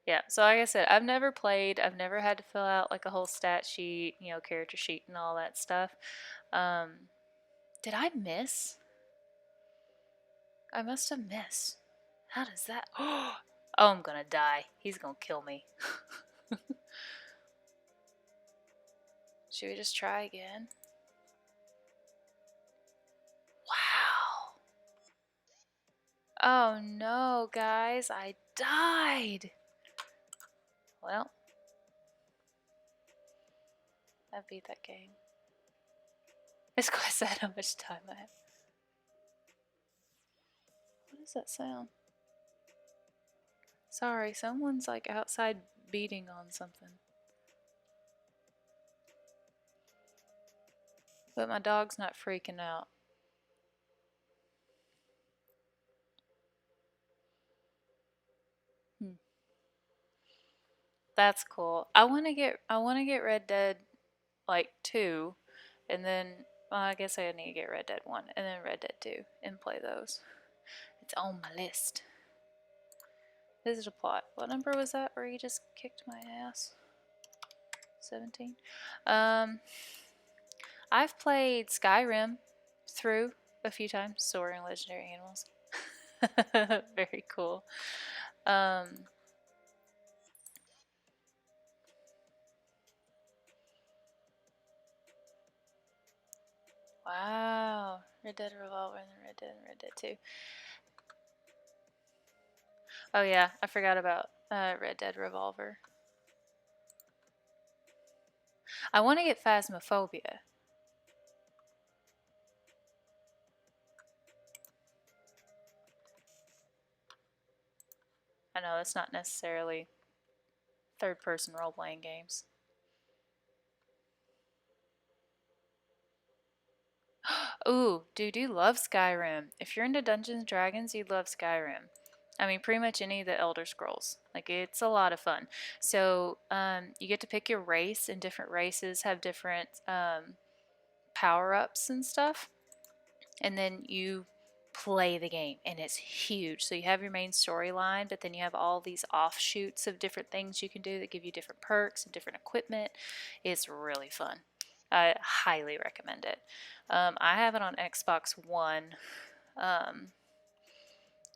Yeah, so like I said, I've never played. I've never had to fill out like a whole stat sheet, character sheet and all that stuff. Um, did I miss? I must have missed. How does that? Oh, I'm gonna die. He's gonna kill me. Should we just try again? Wow. Oh no, guys, I died. Well, I beat that game. It's quite sad how much time I have. What does that sound? Sorry, someone's like outside beating on something. But my dog's not freaking out. Hmm. That's cool. I want to get Red Dead like 2 and then well, I guess I need to get Red Dead 1 and then Red Dead 2 and play those. It's on my list. Visit a plot. What number was that where you just kicked my ass? 17. Um I've played Skyrim through a few times, Soaring Legendary Animals. Very cool. Um Wow. Red Dead Revolver and then Red Dead 2. Oh yeah, I forgot about Red Dead Revolver. I want to get Phasmophobia. I know it's not necessarily third person role playing games. Ooh, dude, you love Skyrim. If you're into Dungeons and Dragons, you'd love Skyrim. I mean, pretty much any of the Elder Scrolls. Like, it's a lot of fun. So, you get to pick your race, and different races have different power ups and stuff. And then you play the game, and it's huge. So, you have your main storyline, but then you have all these offshoots of different things you can do that give you different perks and different equipment. It's really fun. I highly recommend it. I have it on Xbox One. Um,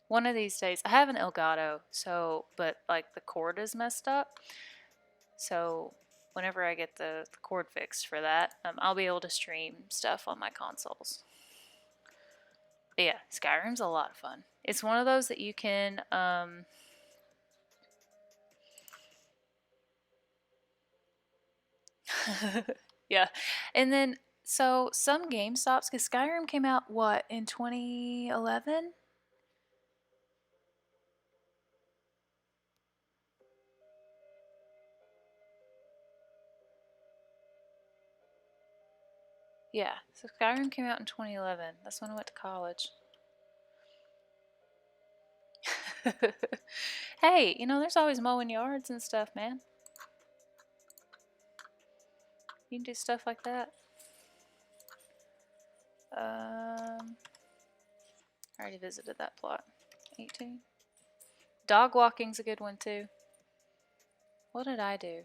one of these days, I have an Elgato, but like the cord is messed up. So whenever I get the cord fixed for that, I'll be able to stream stuff on my consoles. But yeah, Skyrim's a lot of fun. It's one of those that you can. Yeah, and then so some GameStops, because Skyrim came out what in 2011. Yeah, so Skyrim came out in 2011. That's when I went to college. Hey, there's always mowing yards and stuff, man. You can do stuff like that. I already visited that plot. 18. Dog walking's a good one too. What did I do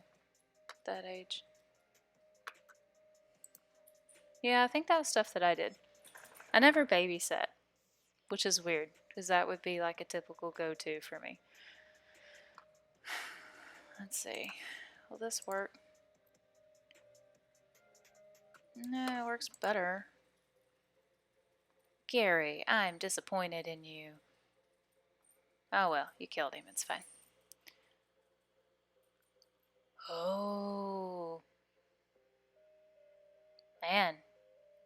at that age? Yeah, I think that was stuff that I did. I never babysat, which is weird because that would be like a typical go-to for me. Let's see. Will this work? No, it works better. Gary, I'm disappointed in you. Oh well, you killed him. It's fine. Oh, man.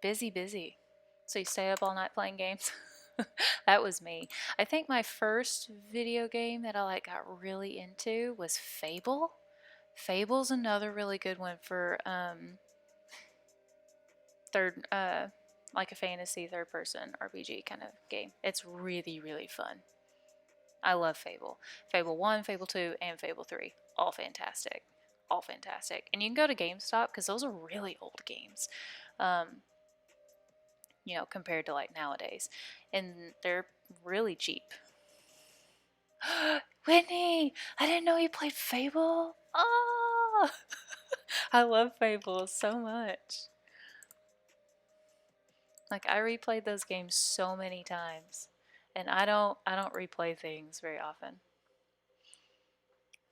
Busy, busy. So you stay up all night playing games? That was me. I think my first video game that I like got really into was Fable. Fable's another really good one for third like a fantasy third person RPG kind of game. It's really, really fun. I love Fable. Fable 1, Fable 2, and Fable 3. All fantastic. All fantastic. And you can go to GameStop because those are really old games. Compared to like nowadays. And they're really cheap. Whitney! I didn't know you played Fable. Oh! I love Fable so much. Like I replayed those games so many times. And I don't replay things very often.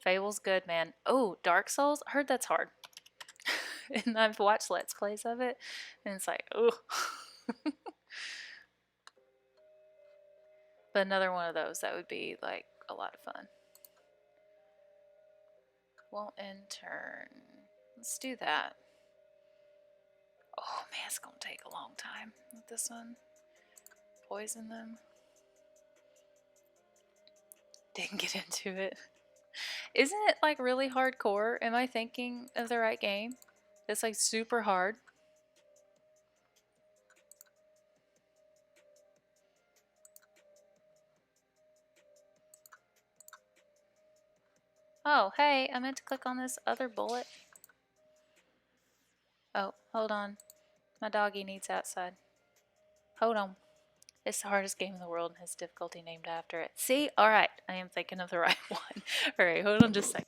Fable's good, man. Oh, Dark Souls? I heard that's hard. And I've watched Let's Plays of it, and it's like, oh. But another one of those that would be like a lot of fun. Won't end turn. Let's do that. Oh man, it's gonna take a long time with this one. Poison them. Didn't get into it. Isn't it like really hardcore? Am I thinking of the right game? It's like super hard. Oh, hey, I meant to click on this other bullet. Oh, hold on. My doggy needs outside. Hold on. It's the hardest game in the world and has difficulty named after it. See? Alright, I am thinking of the right one. Alright, hold on just a second.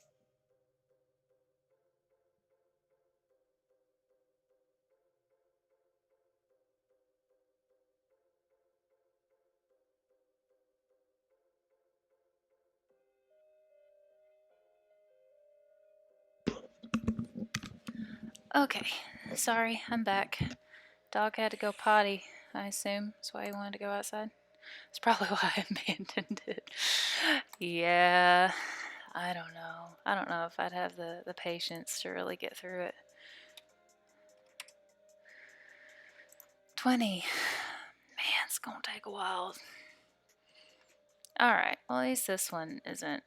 Okay, sorry, I'm back. Dog had to go potty, I assume. That's why he wanted to go outside. That's probably why I abandoned it. Yeah, I don't know. I don't know if I'd have the patience to really get through it. 20. Man, it's gonna take a while. Alright, well at least this one isn't.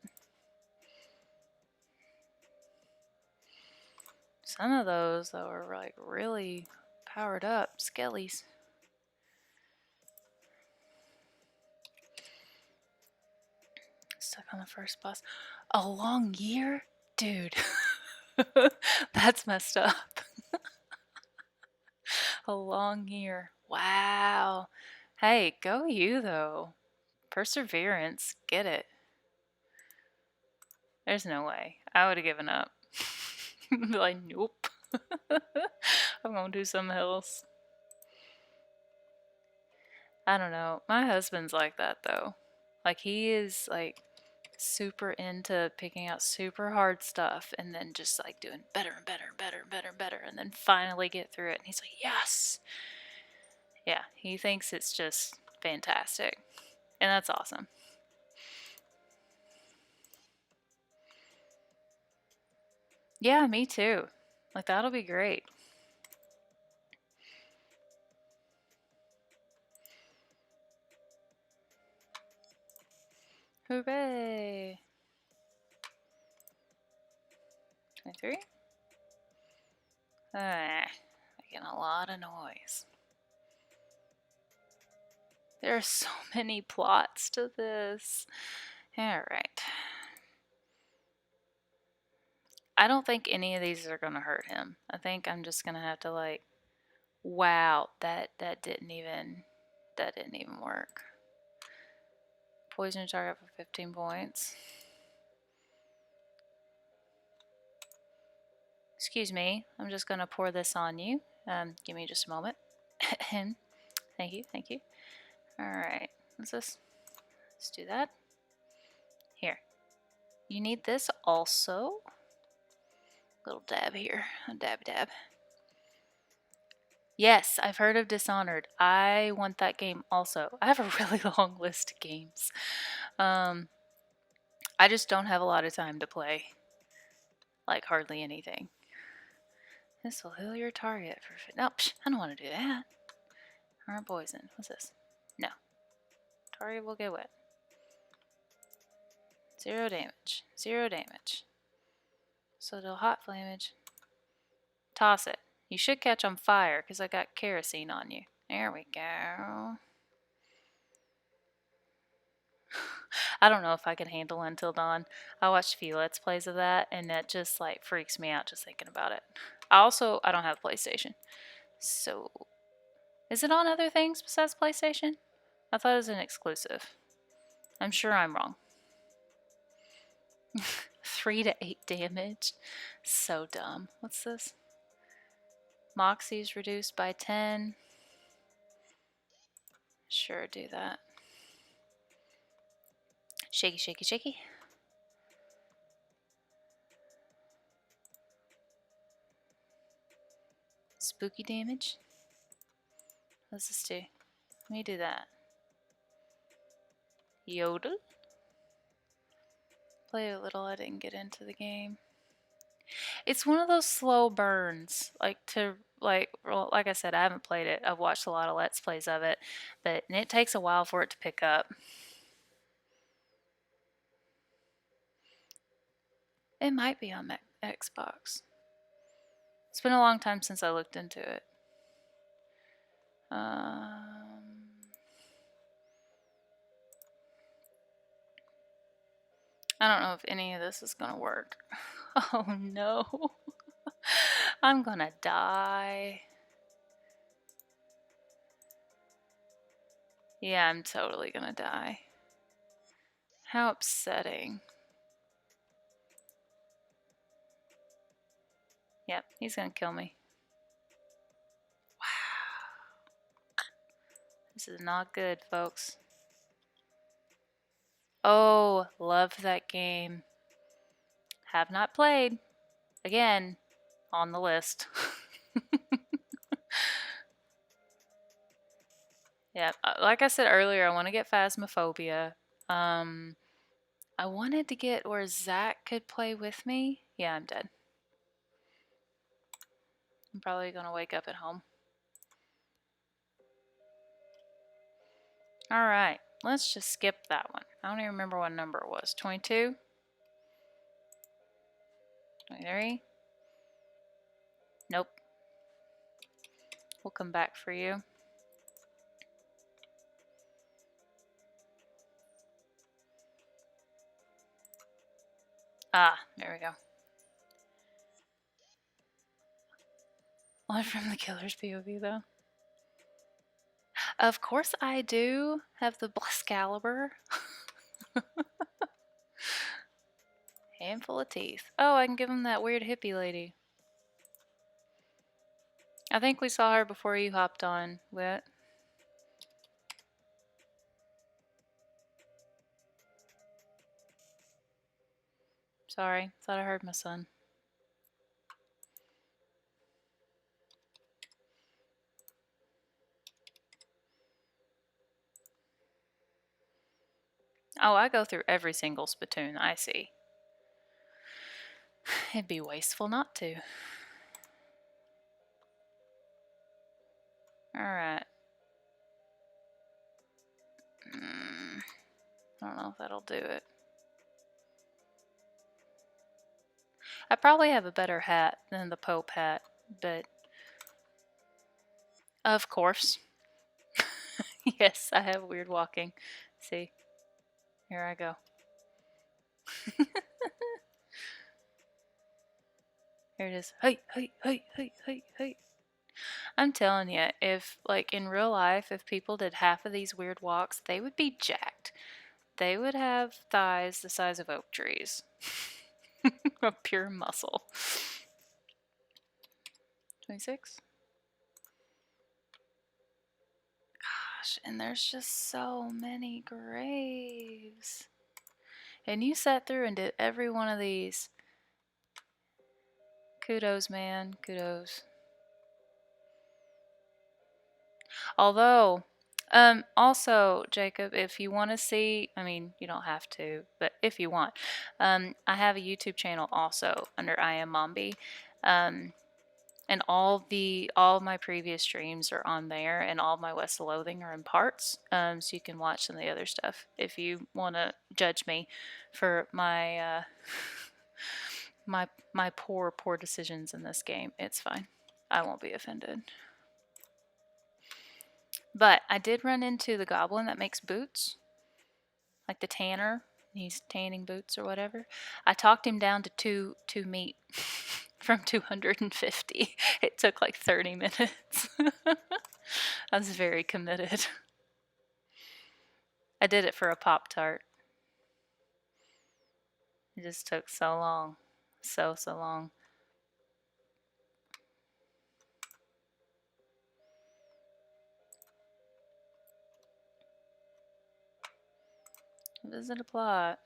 Some of those, though, are like really powered up skellies. Stuck on the first boss. A long year? Dude. That's messed up. A long year. Wow. Hey, go you, though. Perseverance. Get it. There's no way. I would have given up. Be like, nope. I'm gonna do something else. I don't know. My husband's like that, though. Like, he is, like, super into picking out super hard stuff and then just like doing better and better and better and better and better and then finally get through it and he's like, yes. Yeah, he thinks it's just fantastic. And that's awesome. Yeah, me too. Like that'll be great. Hooray. 23? Making a lot of noise. There are so many plots to this. Alright. I don't think any of these are gonna hurt him. I think I'm just gonna have to like, wow, that didn't even work. Poison target for 15 points. Excuse me, I'm just gonna pour this on you. Give me just a moment. Thank you, thank you. Alright, let's do that. Here. You need this also. Little dab here. A dab. Yes, I've heard of Dishonored. I want that game also. I have a really long list of games. I just don't have a lot of time to play. Like, hardly anything. This will heal your target for... No, I don't want to do that. Harm poison. What's this? No. Target will get wet. 0 damage. 0 damage. So do hot flamage. Toss it. You should catch on fire because I got kerosene on you. There we go. I don't know if I can handle Until Dawn. I watched a few Let's Plays of that, and that just like freaks me out just thinking about it. I don't have a PlayStation. So, is it on other things besides PlayStation? I thought it was an exclusive. I'm sure I'm wrong. 3 to 8 damage. So dumb. What's this? Moxie's reduced by 10. Sure, do that. Shaky, shaky, shaky. Spooky damage. What's this do? Let me do that. Yodel. Play a little, I didn't get into the game. It's one of those slow burns. Like I said, I haven't played it. I've watched a lot of Let's Plays of it, but it takes a while for it to pick up. It might be on Xbox. It's been a long time since I looked into it. I don't know if any of this is gonna work. Oh no. I'm gonna die. Yeah, I'm totally gonna die. How upsetting. Yep, he's gonna kill me. Wow. This is not good, folks. Oh, love that game. Have not played. Again, on the list. Yeah, like I said earlier, I want to get Phasmophobia. I wanted to get where Zach could play with me. Yeah, I'm dead. I'm probably going to wake up at home. Alright, let's just skip that one. I don't even remember what number it was. 22? 23? Nope. We'll come back for you. Ah, there we go. One from the killer's POV, though. Of course I do have the Excalibur. Handful of teeth. Oh, I can give him that weird hippie lady. I think we saw her before you hopped on, Wit. Sorry, thought I heard my son. Oh, I go through every single spittoon, I see. It'd be wasteful not to. Alright. I don't know if that'll do it. I probably have a better hat than the Pope hat, but... Of course. Yes, I have weird walking. See? Here I go. Here it is. Hey, hey, hey, hey, hey, hey. I'm telling you, if, like, in real life, if people did half of these weird walks, they would be jacked. They would have thighs the size of oak trees. Of pure muscle. 26? Gosh, and there's just so many graves. And you sat through and did every one of these. Kudos, man. Kudos. Although, also, Jacob, if you want to see, I mean, you don't have to, but if you want. I have a YouTube channel also under I Am Mombi. And all of my previous streams are on there, and all of my West of Loathing are in parts. So you can watch some of the other stuff if you want to judge me for my my poor decisions in this game. It's fine. I won't be offended. But I did run into the goblin that makes boots, like the tanner. He's tanning boots or whatever. I talked him down to two meat from 250. It took like 30 minutes. I was very committed. I did it for a Pop-Tart. It just took so long. So long. Visit a plot.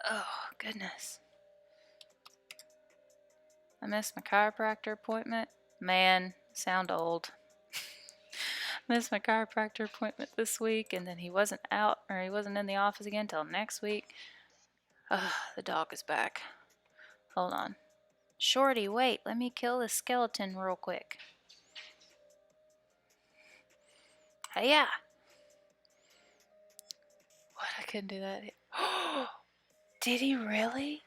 Oh, goodness. I missed my chiropractor appointment. Man, sound old. Missed my chiropractor appointment this week, and then he wasn't out, or he wasn't in the office again until next week. The dog is back. Hold on. Shorty, wait, let me kill this skeleton real quick. Hiya! What? I couldn't do that. Did he really?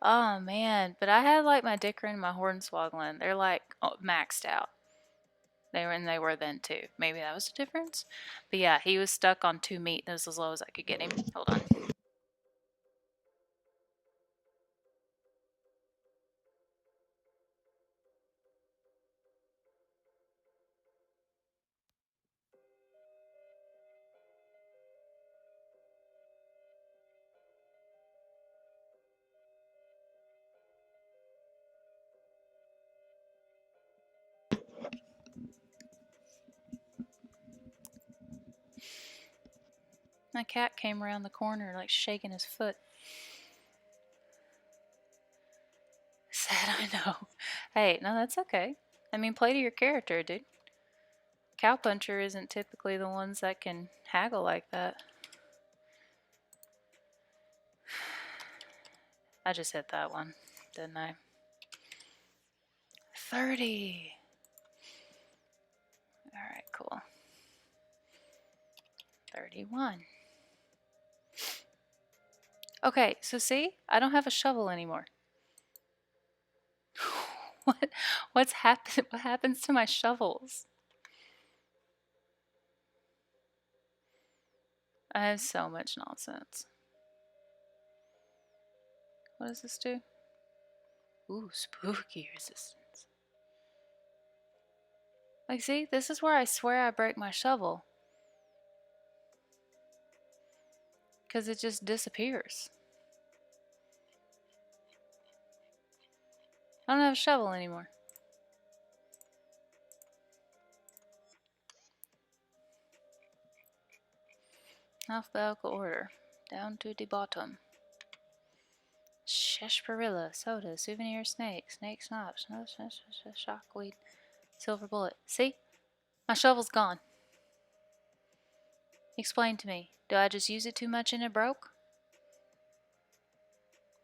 Oh man, but I had like my dicker and my hornswogglin. They're like maxed out. They were then too. Maybe that was the difference. But yeah, he was stuck on 2 meat. That was as low as I could get him. Hold on. My cat came around the corner like shaking his foot. Sad, I know. Hey, no, that's okay. I mean, play to your character, dude. Cowpuncher isn't typically the ones that can haggle like that. I just hit that one, didn't I? 30. Alright, cool. 31. Okay, so see? I don't have a shovel anymore. What happens to my shovels? I have so much nonsense. What does this do? Ooh, spooky resistance. Like, see? This is where I swear I break my shovel. Because it just disappears. I don't have a shovel anymore. Alphabetical order. Down to the bottom. Sheshparilla, soda, souvenir snake, snake snops, shockweed, silver bullet. See? My shovel's gone. Explain to me. Do I just use it too much and it broke?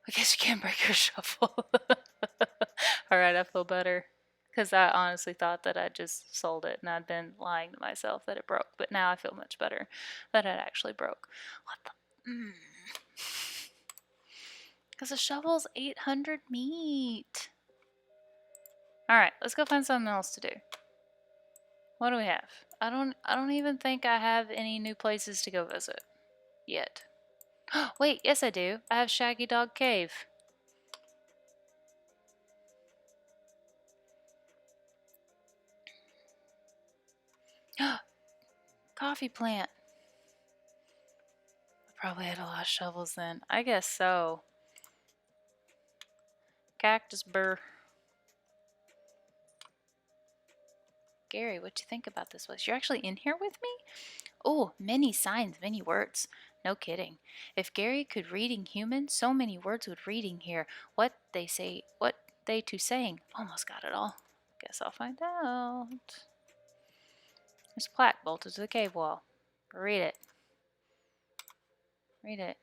I guess you can't break your shovel. Alright, I feel better. Because I honestly thought that I just sold it and I'd been lying to myself that it broke. But now I feel much better that it actually broke. What the? Because the shovel's 800 meat. Alright, let's go find something else to do. What do we have? I don't even think I have any new places to go visit. Yet. Wait, yes I do. I have Shaggy Dog Cave. Coffee plant. I probably had a lot of shovels then. I guess so. Cactus burr. Gary, what do you think about this place? You're actually in here with me? Oh, many signs, many words. No kidding. If Gary could reading human, so many words would reading here. What they say, what they to saying. Almost got it all. Guess I'll find out. There's a plaque bolted to the cave wall. Read it. Read it.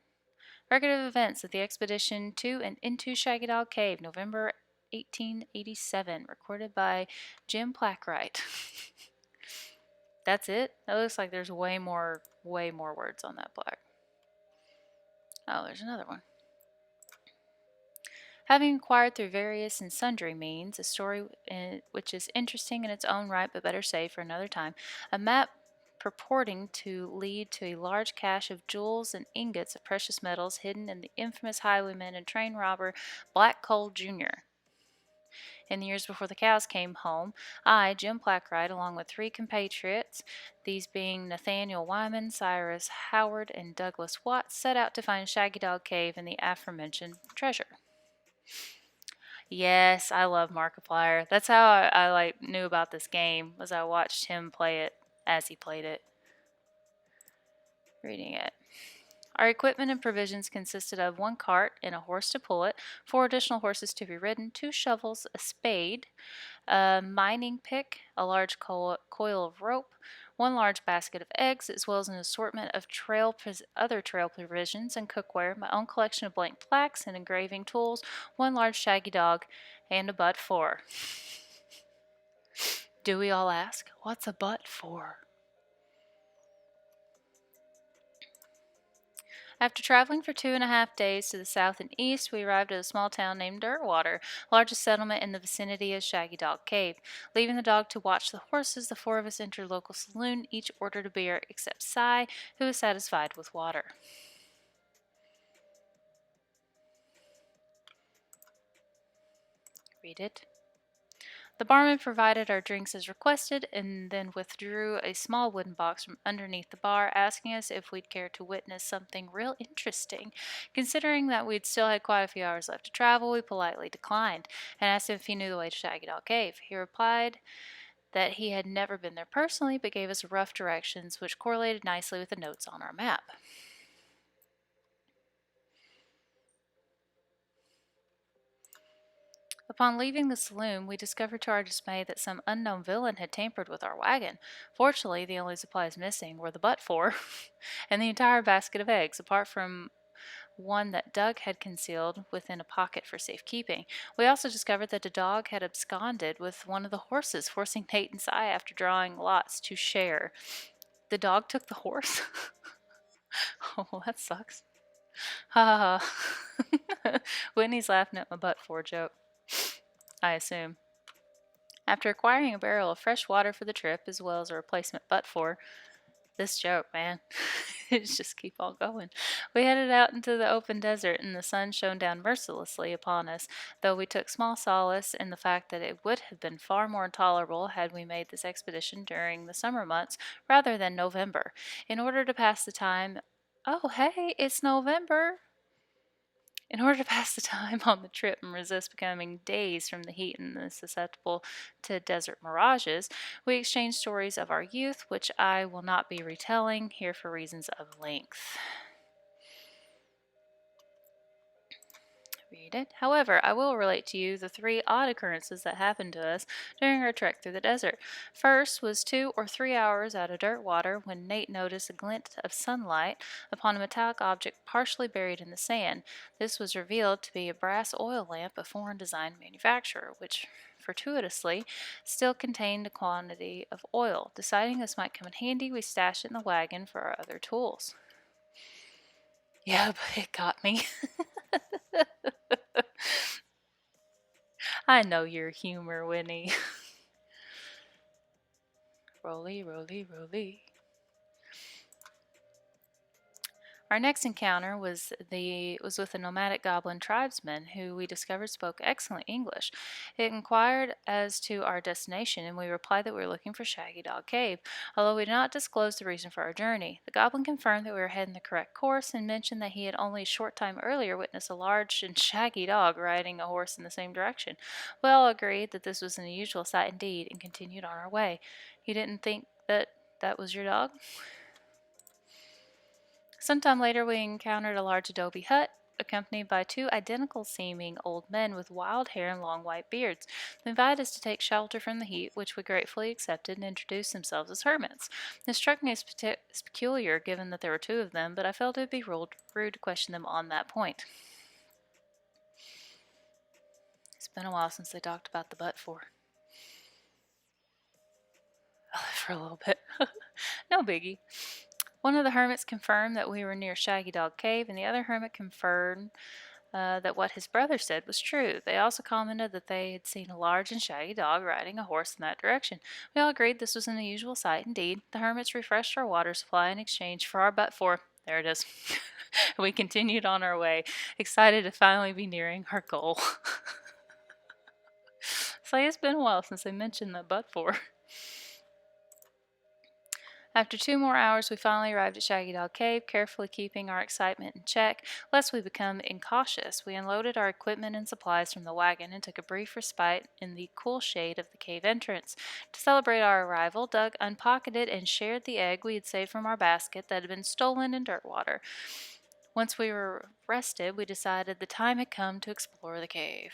Record of events of the expedition to and into Shaggy Dog Cave, November 1887, recorded by Jim Plackwright. That's it? That looks like there's way more words on that plaque. Oh, there's another one. Having acquired through various and sundry means a story which is interesting in its own right but better saved for another time, a map purporting to lead to a large cache of jewels and ingots of precious metals hidden in the infamous highwayman and train robber Black Coal Jr. In the years before the cows came home, I, Jim Plackwright, along with 3 compatriots, these being Nathaniel Wyman, Cyrus Howard, and Douglas Watts, set out to find Shaggy Dog Cave and the aforementioned treasure. Yes, I love Markiplier. That's how I like knew about this game, was I watched him play it as he played it. Reading it. Our equipment and provisions consisted of 1 cart and a horse to pull it, 4 additional horses to be ridden, 2 shovels, a spade, a mining pick, a large coil of rope, 1 large basket of eggs, as well as an assortment of other trail provisions and cookware, my own collection of blank plaques and engraving tools, 1 large shaggy dog, and a butt for. Do we all ask, what's a butt for? After traveling for 2.5 days to the south and east, we arrived at a small town named Dirtwater, largest settlement in the vicinity of Shaggy Dog Cave. Leaving the dog to watch the horses, the 4 of us entered a local saloon, each ordered a beer except Cy, who was satisfied with water. Read it. The barman provided our drinks as requested and then withdrew a small wooden box from underneath the bar, asking us if we'd care to witness something real interesting. Considering that we'd still had quite a few hours left to travel, we politely declined and asked him if he knew the way to Shaggy Dog Cave. He replied that he had never been there personally, but gave us rough directions, which correlated nicely with the notes on our map. Upon leaving the saloon, we discovered to our dismay that some unknown villain had tampered with our wagon. Fortunately, the only supplies missing were the butt for and the entire basket of eggs, apart from one that Doug had concealed within a pocket for safekeeping. We also discovered that the dog had absconded with one of the horses, forcing Nate and Cy, after drawing lots, to share. The dog took the horse? Oh, that sucks. Ha ha ha. Whitney's laughing at my butt for joke, I assume. After acquiring a barrel of fresh water for the trip, as well as a replacement butt for, this joke, man, it's just keep on going. We headed out into the open desert, and the sun shone down mercilessly upon us, though we took small solace in the fact that it would have been far more intolerable had we made this expedition during the summer months rather than November. In order to pass the time, oh, hey, it's November! In order to pass the time on the trip and resist becoming dazed from the heat and susceptible to desert mirages, we exchanged stories of our youth, which I will not be retelling here for reasons of length. Read it. However, I will relate to you the 3 odd occurrences that happened to us during our trek through the desert. First was 2 or 3 hours out of Dirtwater when Nate noticed a glint of sunlight upon a metallic object partially buried in the sand. This was revealed to be a brass oil lamp of foreign design manufacturer, which fortuitously still contained a quantity of oil. Deciding this might come in handy, we stashed it in the wagon for our other tools. Yeah, but it got me. I know your humor, Winnie. Roly, roly, roly. Our next encounter was with a nomadic goblin tribesman who we discovered spoke excellent English. It inquired as to our destination, and we replied that we were looking for Shaggy Dog Cave, although we did not disclose the reason for our journey. The goblin confirmed that we were heading the correct course and mentioned that he had only a short time earlier witnessed a large and shaggy dog riding a horse in the same direction. We all agreed that this was an unusual sight indeed and continued on our way. You didn't think that was your dog? Sometime later, we encountered a large adobe hut accompanied by two identical-seeming old men with wild hair and long white beards. They invited us to take shelter from the heat, which we gratefully accepted, and introduced themselves as hermits. This struck me as peculiar, given that there were two of them, but I felt it would be rude to question them on that point. It's been a while since they talked about the butt for. I'll live for a little bit. No biggie. One of the hermits confirmed that we were near Shaggy Dog Cave, and the other hermit confirmed that what his brother said was true. They also commented that they had seen a large and shaggy dog riding a horse in that direction. We all agreed this was an unusual sight indeed. The hermits refreshed our water supply in exchange for our butt for. There it is. We continued on our way, excited to finally be nearing our goal. So it's been a while since they mentioned the butt for. After 2 more hours, we finally arrived at Shaggy Dog Cave, carefully keeping our excitement in check, lest we become incautious. We unloaded our equipment and supplies from the wagon and took a brief respite in the cool shade of the cave entrance. To celebrate our arrival, Doug unpocketed and shared the egg we had saved from our basket that had been stolen in Dirtwater. Once we were rested, we decided the time had come to explore the cave.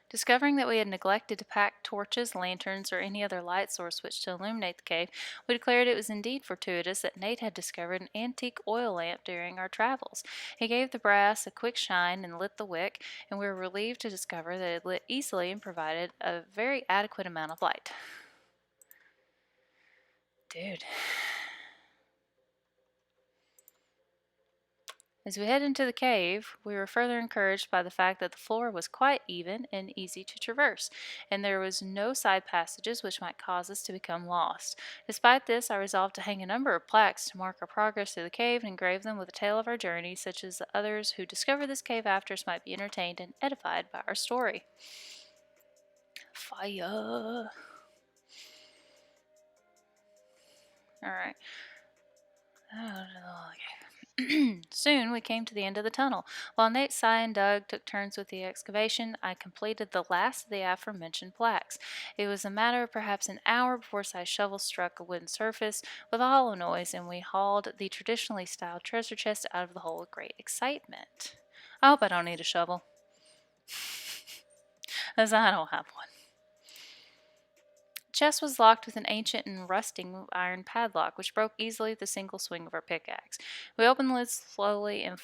Discovering that we had neglected to pack torches, lanterns, or any other light source which to illuminate the cave, we declared it was indeed fortuitous that Nate had discovered an antique oil lamp during our travels. He gave the brass a quick shine and lit the wick, and we were relieved to discover that it lit easily and provided a very adequate amount of light. Dude. As we head into the cave, we were further encouraged by the fact that the floor was quite even and easy to traverse, and there was no side passages which might cause us to become lost. Despite this, I resolved to hang a number of plaques to mark our progress through the cave and engrave them with a tale of our journey, such as the others who discover this cave after us might be entertained and edified by our story. Fire! Alright. Soon we came to the end of the tunnel. While Nate, Cy, and Doug took turns with the excavation, I completed the last of the aforementioned plaques. It was a matter of perhaps an hour before Cy's shovel struck a wooden surface with a hollow noise, and we hauled the traditionally styled treasure chest out of the hole with great excitement. I hope I don't need a shovel, as I don't have one. The chest was locked with an ancient and rusting iron padlock, which broke easily with a single swing of our pickaxe. We opened the lid slowly, and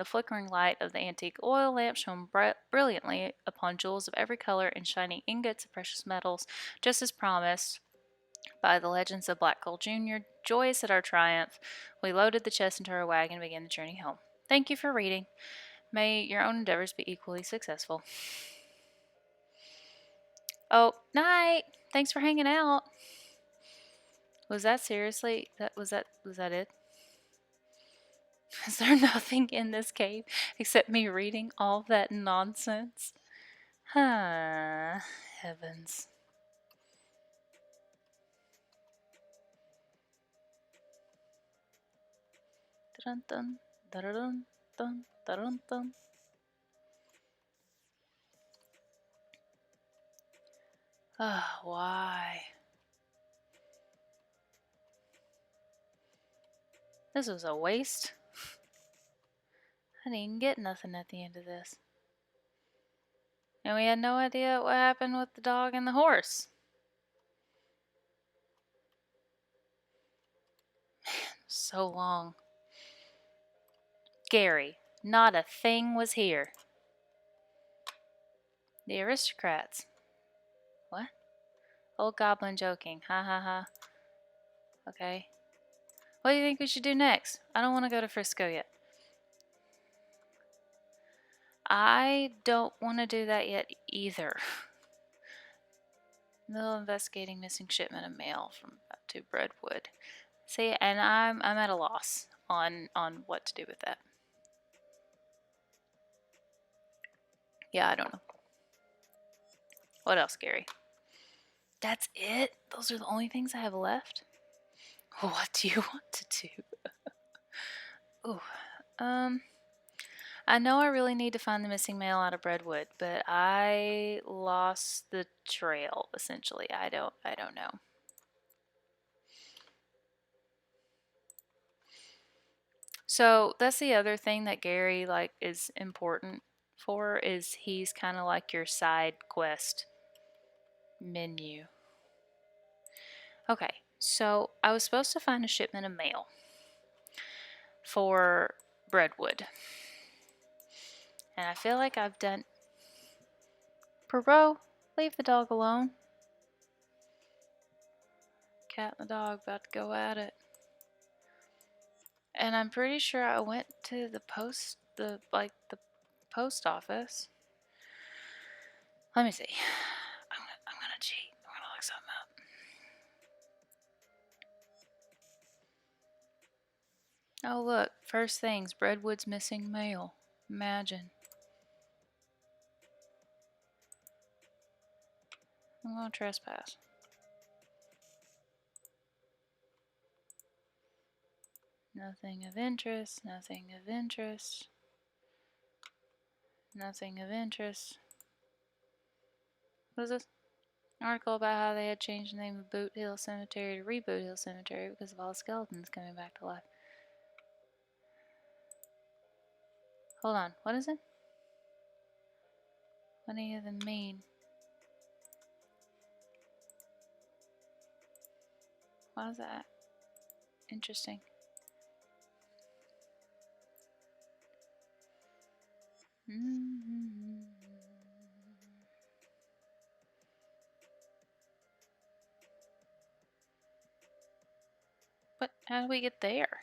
the flickering light of the antique oil lamp shone brilliantly upon jewels of every color and shining ingots of precious metals, just as promised by the legends of Black Gold Jr. Joyous at our triumph, we loaded the chest into our wagon and began the journey home. Thank you for reading. May your own endeavors be equally successful. Oh, night! Thanks for hanging out. Was that seriously? Was that it? Is there nothing in this cave except me reading all that nonsense? Huh. Heavens. Dun dun dun dun dun dun. Ah, why? This was a waste. I didn't even get nothing at the end of this. And we had no idea what happened with the dog and the horse. Man, so long. Gary, not a thing was here. The aristocrats. What? Old goblin joking. Ha ha ha. Okay. What do you think we should do next? I don't want to go to Frisco yet. I don't want to do that yet either. Middle investigating missing shipment of mail from to Breadwood. See, and I'm at a loss on what to do with that. Yeah, I don't know. What else, Gary? That's it? Those are the only things I have left? What do you want to do? Ooh. I know I really need to find the missing mail out of Breadwood, but I lost the trail, essentially. I don't know. So that's the other thing that Gary like is important for is he's kind of like your side quest menu. Okay, so I was supposed to find a shipment of mail for Breadwood. And I feel like I've done. Perot, leave the dog alone. Cat and the dog about to go at it. And I'm pretty sure I went to the post office. Let me see. I'm gonna cheat. I'm gonna look something up. Oh look, first things, Breadwood's missing mail. Imagine. I'm gonna trespass. Nothing of interest, nothing of interest, nothing of interest. What is this? An article about how they had changed the name of Boot Hill Cemetery to Reboot Hill Cemetery because of all the skeletons coming back to life. Hold on, what is it? What do any of them mean? Why is that interesting? But how do we get there?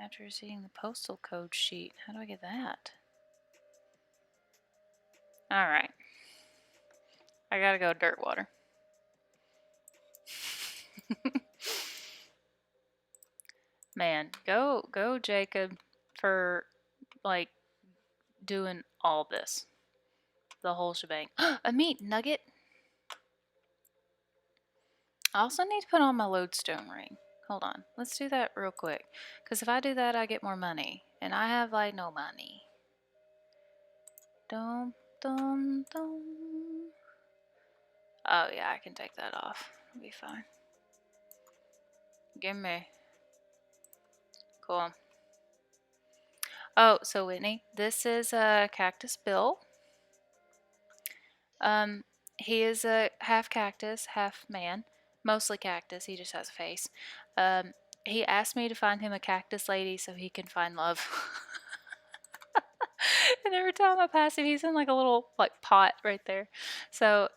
After receiving the postal code sheet, how do I get that? Alright. I gotta go Dirtwater. Man, go Jacob for like doing all this. The whole shebang. A meat nugget. I also need to put on my lodestone ring. Hold on. Let's do that real quick. Because if I do that, I get more money. And I have like no money. Dum, dum, dum. Oh yeah, I can take that off. It'll be fine. Give me. Cool. Oh, so Whitney, this is Cactus Bill. He is a half cactus, half man. Mostly cactus. He just has a face. He asked me to find him a cactus lady so he can find love. And every time I pass him, he's in like a little like pot right there. So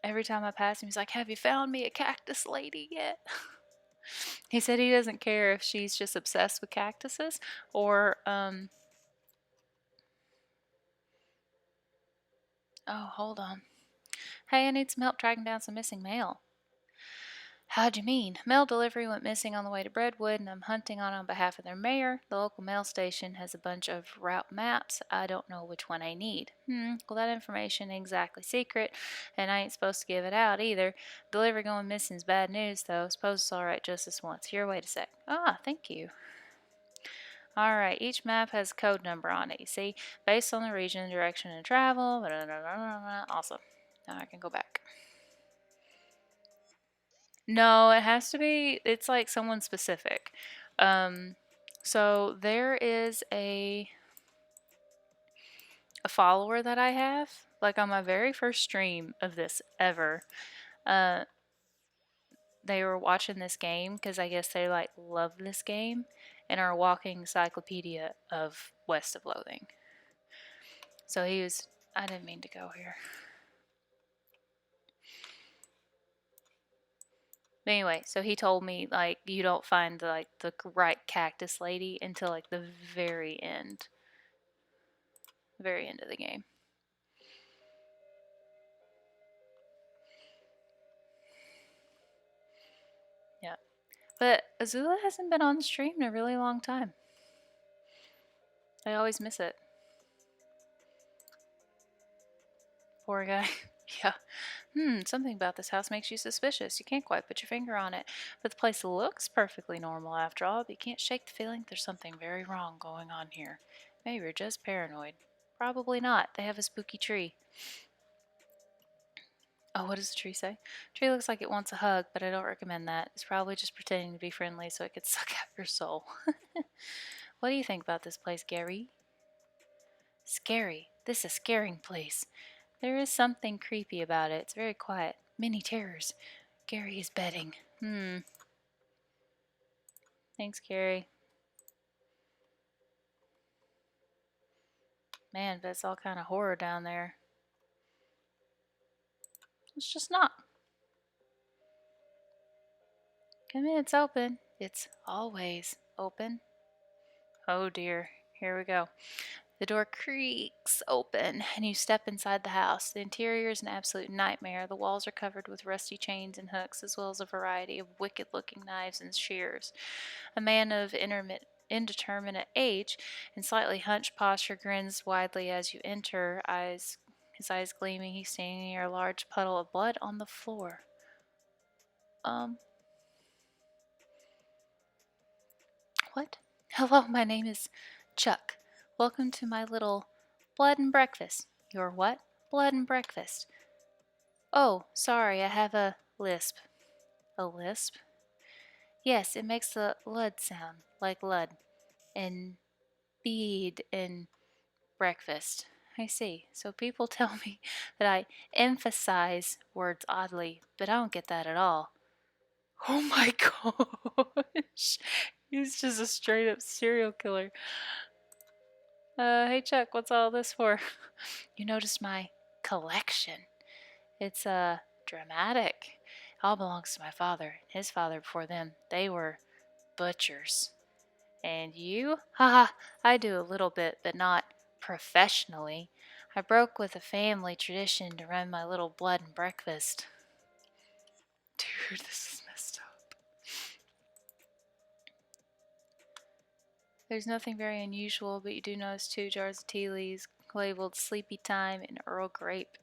every time I pass him, he's like, "Have you found me a cactus lady yet?" He said he doesn't care if she's just obsessed with cactuses or oh, hold on. Hey, I need some help tracking down some missing mail. How'd you mean? Mail delivery went missing on the way to Breadwood, and I'm hunting on behalf of their mayor. The local mail station has a bunch of route maps. I don't know which one I need. Well, that information ain't exactly secret, and I ain't supposed to give it out either. Delivery going missing is bad news, though. Suppose it's alright just this once. Here, wait a sec. Ah, thank you. Alright, each map has a code number on it, you see? Based on the region, direction, and travel. Blah, blah, blah, blah. Awesome. Now I can go back. No, it has to be, it's like someone specific. So there is a follower that I have, like on my very first stream of this ever. Uh, they were watching this game because I guess they like love this game and are a walking encyclopedia of West of Loathing. So he was, I didn't mean to go here. But anyway, so he told me like you don't find the right cactus lady until like the very end of the game. Yeah. But Azula hasn't been on stream in a really long time. I always miss it. Poor guy. Yeah. Something about this house makes you suspicious. You can't quite put your finger on it. But the place looks perfectly normal after all, but you can't shake the feeling there's something very wrong going on here. Maybe you're just paranoid. Probably not. They have a spooky tree. Oh, what does the tree say? Tree looks like it wants a hug, but I don't recommend that. It's probably just pretending to be friendly so it could suck out your soul. What do you think about this place, Gary? Scary. This is a scaring place. There is something creepy about it. It's very quiet. Many terrors. Gary is bedding. Thanks, Gary. Man, but it's all kind of horror down there. It's just not. Come in, it's open. It's always open. Oh dear. Here we go. The door creaks open, and you step inside the house. The interior is an absolute nightmare. The walls are covered with rusty chains and hooks, as well as a variety of wicked-looking knives and shears. A man of indeterminate age and slightly hunched posture grins widely as you enter, his eyes gleaming. He's standing near a large puddle of blood on the floor. What? Hello, my name is Chuck. Welcome to my little blood and breakfast. Your what? Blood and breakfast. Oh, sorry, I have a lisp. A lisp? Yes, it makes a lud sound, like lud, and bead, and breakfast. I see. So people tell me that I emphasize words oddly, but I don't get that at all. Oh my gosh. He's just a straight up serial killer. Hey Chuck, what's all this for? You noticed my collection. It's dramatic. It all belongs to my father and his father before them. They were butchers. And you? Haha, I do a little bit, but not professionally. I broke with a family tradition to run my little blood and breakfast. Dude, this is messed up. There's nothing very unusual, but you do notice 2 jars of tea leaves labeled Sleepy Time and Earl Grape.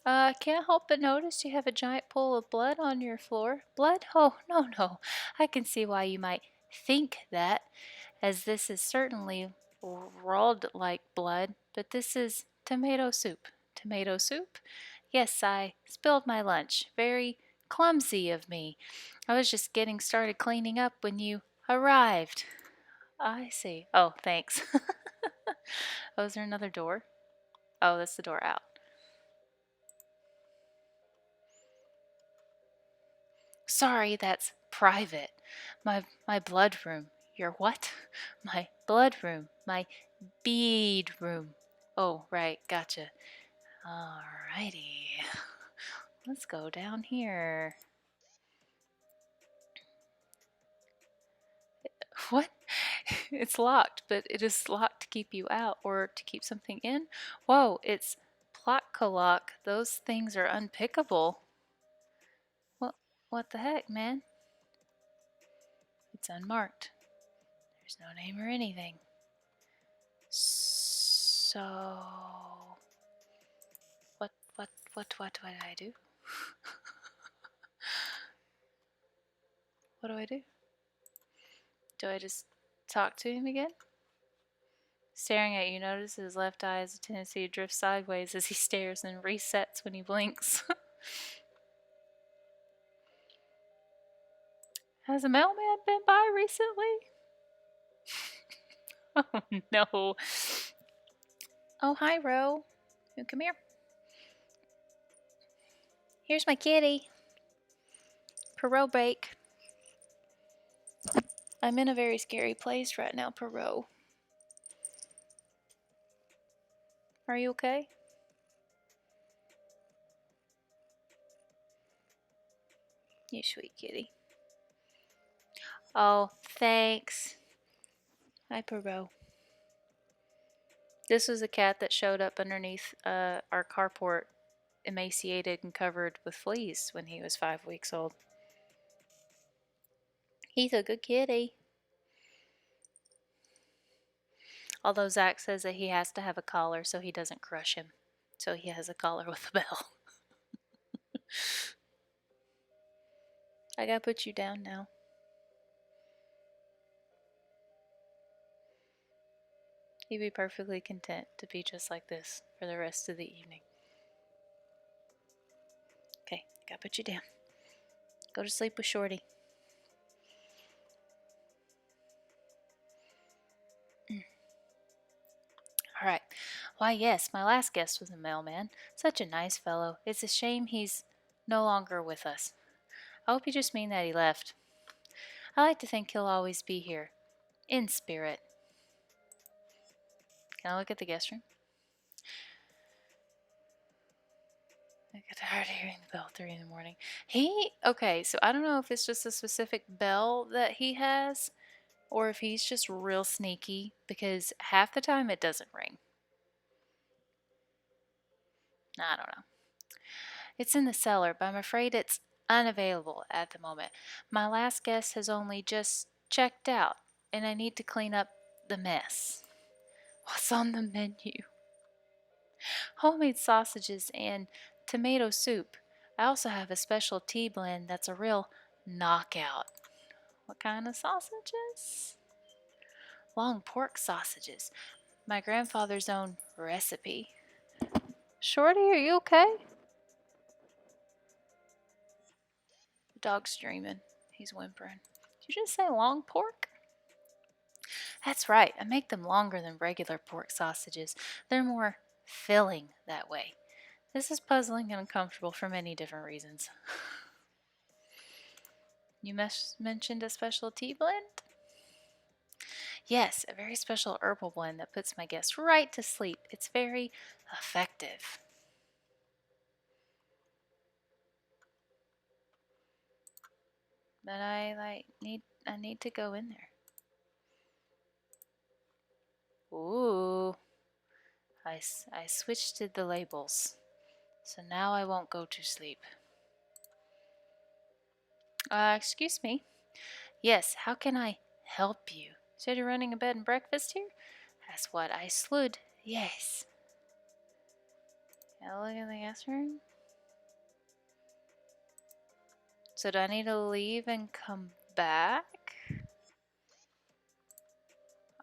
I can't help but notice you have a giant pool of blood on your floor. Blood? Oh, no, no. I can see why you might think that, as this is certainly raw like blood, but this is tomato soup. Tomato soup? Yes, I spilled my lunch. Very clumsy of me. I was just getting started cleaning up when you arrived. I see. Oh, thanks. Oh, is there another door? Oh, that's the door out. Sorry, that's private. My blood room. Your what? My blood room. My bead room. Oh, right, gotcha. Alrighty. Let's go down here. What? It's locked, but it is locked to keep you out or to keep something in? Whoa, it's lock. Those things are unpickable. What the heck, man? It's unmarked. There's no name or anything. So what do I do? What do I do? Do I just talk to him again? Staring at you, notice his left eye has a tendency to drift sideways as he stares and resets when he blinks. Has a mailman been by recently? Oh no. Oh, hi, Ro. Come here. Here's my kitty. Perot break. I'm in a very scary place right now, Perot. Are you okay? You sweet kitty. Oh, thanks. Hi, Perot. This was a cat that showed up underneath our carport, emaciated and covered with fleas when he was 5 weeks old. He's a good kitty. Although Zach says that he has to have a collar so he doesn't crush him. So he has a collar with a bell. I gotta put you down now. He'd be perfectly content to be just like this for the rest of the evening. Okay, gotta put you down. Go to sleep with Shorty. All right. Why, yes, my last guest was a mailman. Such a nice fellow. It's a shame he's no longer with us. I hope you just mean that he left. I like to think he'll always be here. In spirit. Can I look at the guest room? I get tired of hearing the bell 3 in the morning. Okay, so I don't know if it's just a specific bell that he has or if he's just real sneaky because half the time it doesn't ring. I don't know. It's in the cellar, but I'm afraid it's unavailable at the moment. My last guest has only just checked out, and I need to clean up the mess. What's on the menu? Homemade sausages and tomato soup. I also have a special tea blend that's a real knockout. What kind of sausages? Long pork sausages. My grandfather's own recipe. Shorty, are you okay? The dog's dreaming. He's whimpering. Did you just say long pork? That's right. I make them longer than regular pork sausages. They're more filling that way. This is puzzling and uncomfortable for many different reasons. You mentioned a special tea blend? Yes, a very special herbal blend that puts my guests right to sleep. It's very effective. But I need to go in there. Ooh. I switched to the labels. So now I won't go to sleep. Excuse me. Yes, how can I help you? Said you're running a bed and breakfast here? That's what I slid. Yes. Can I look in the guest room? So do I need to leave and come back?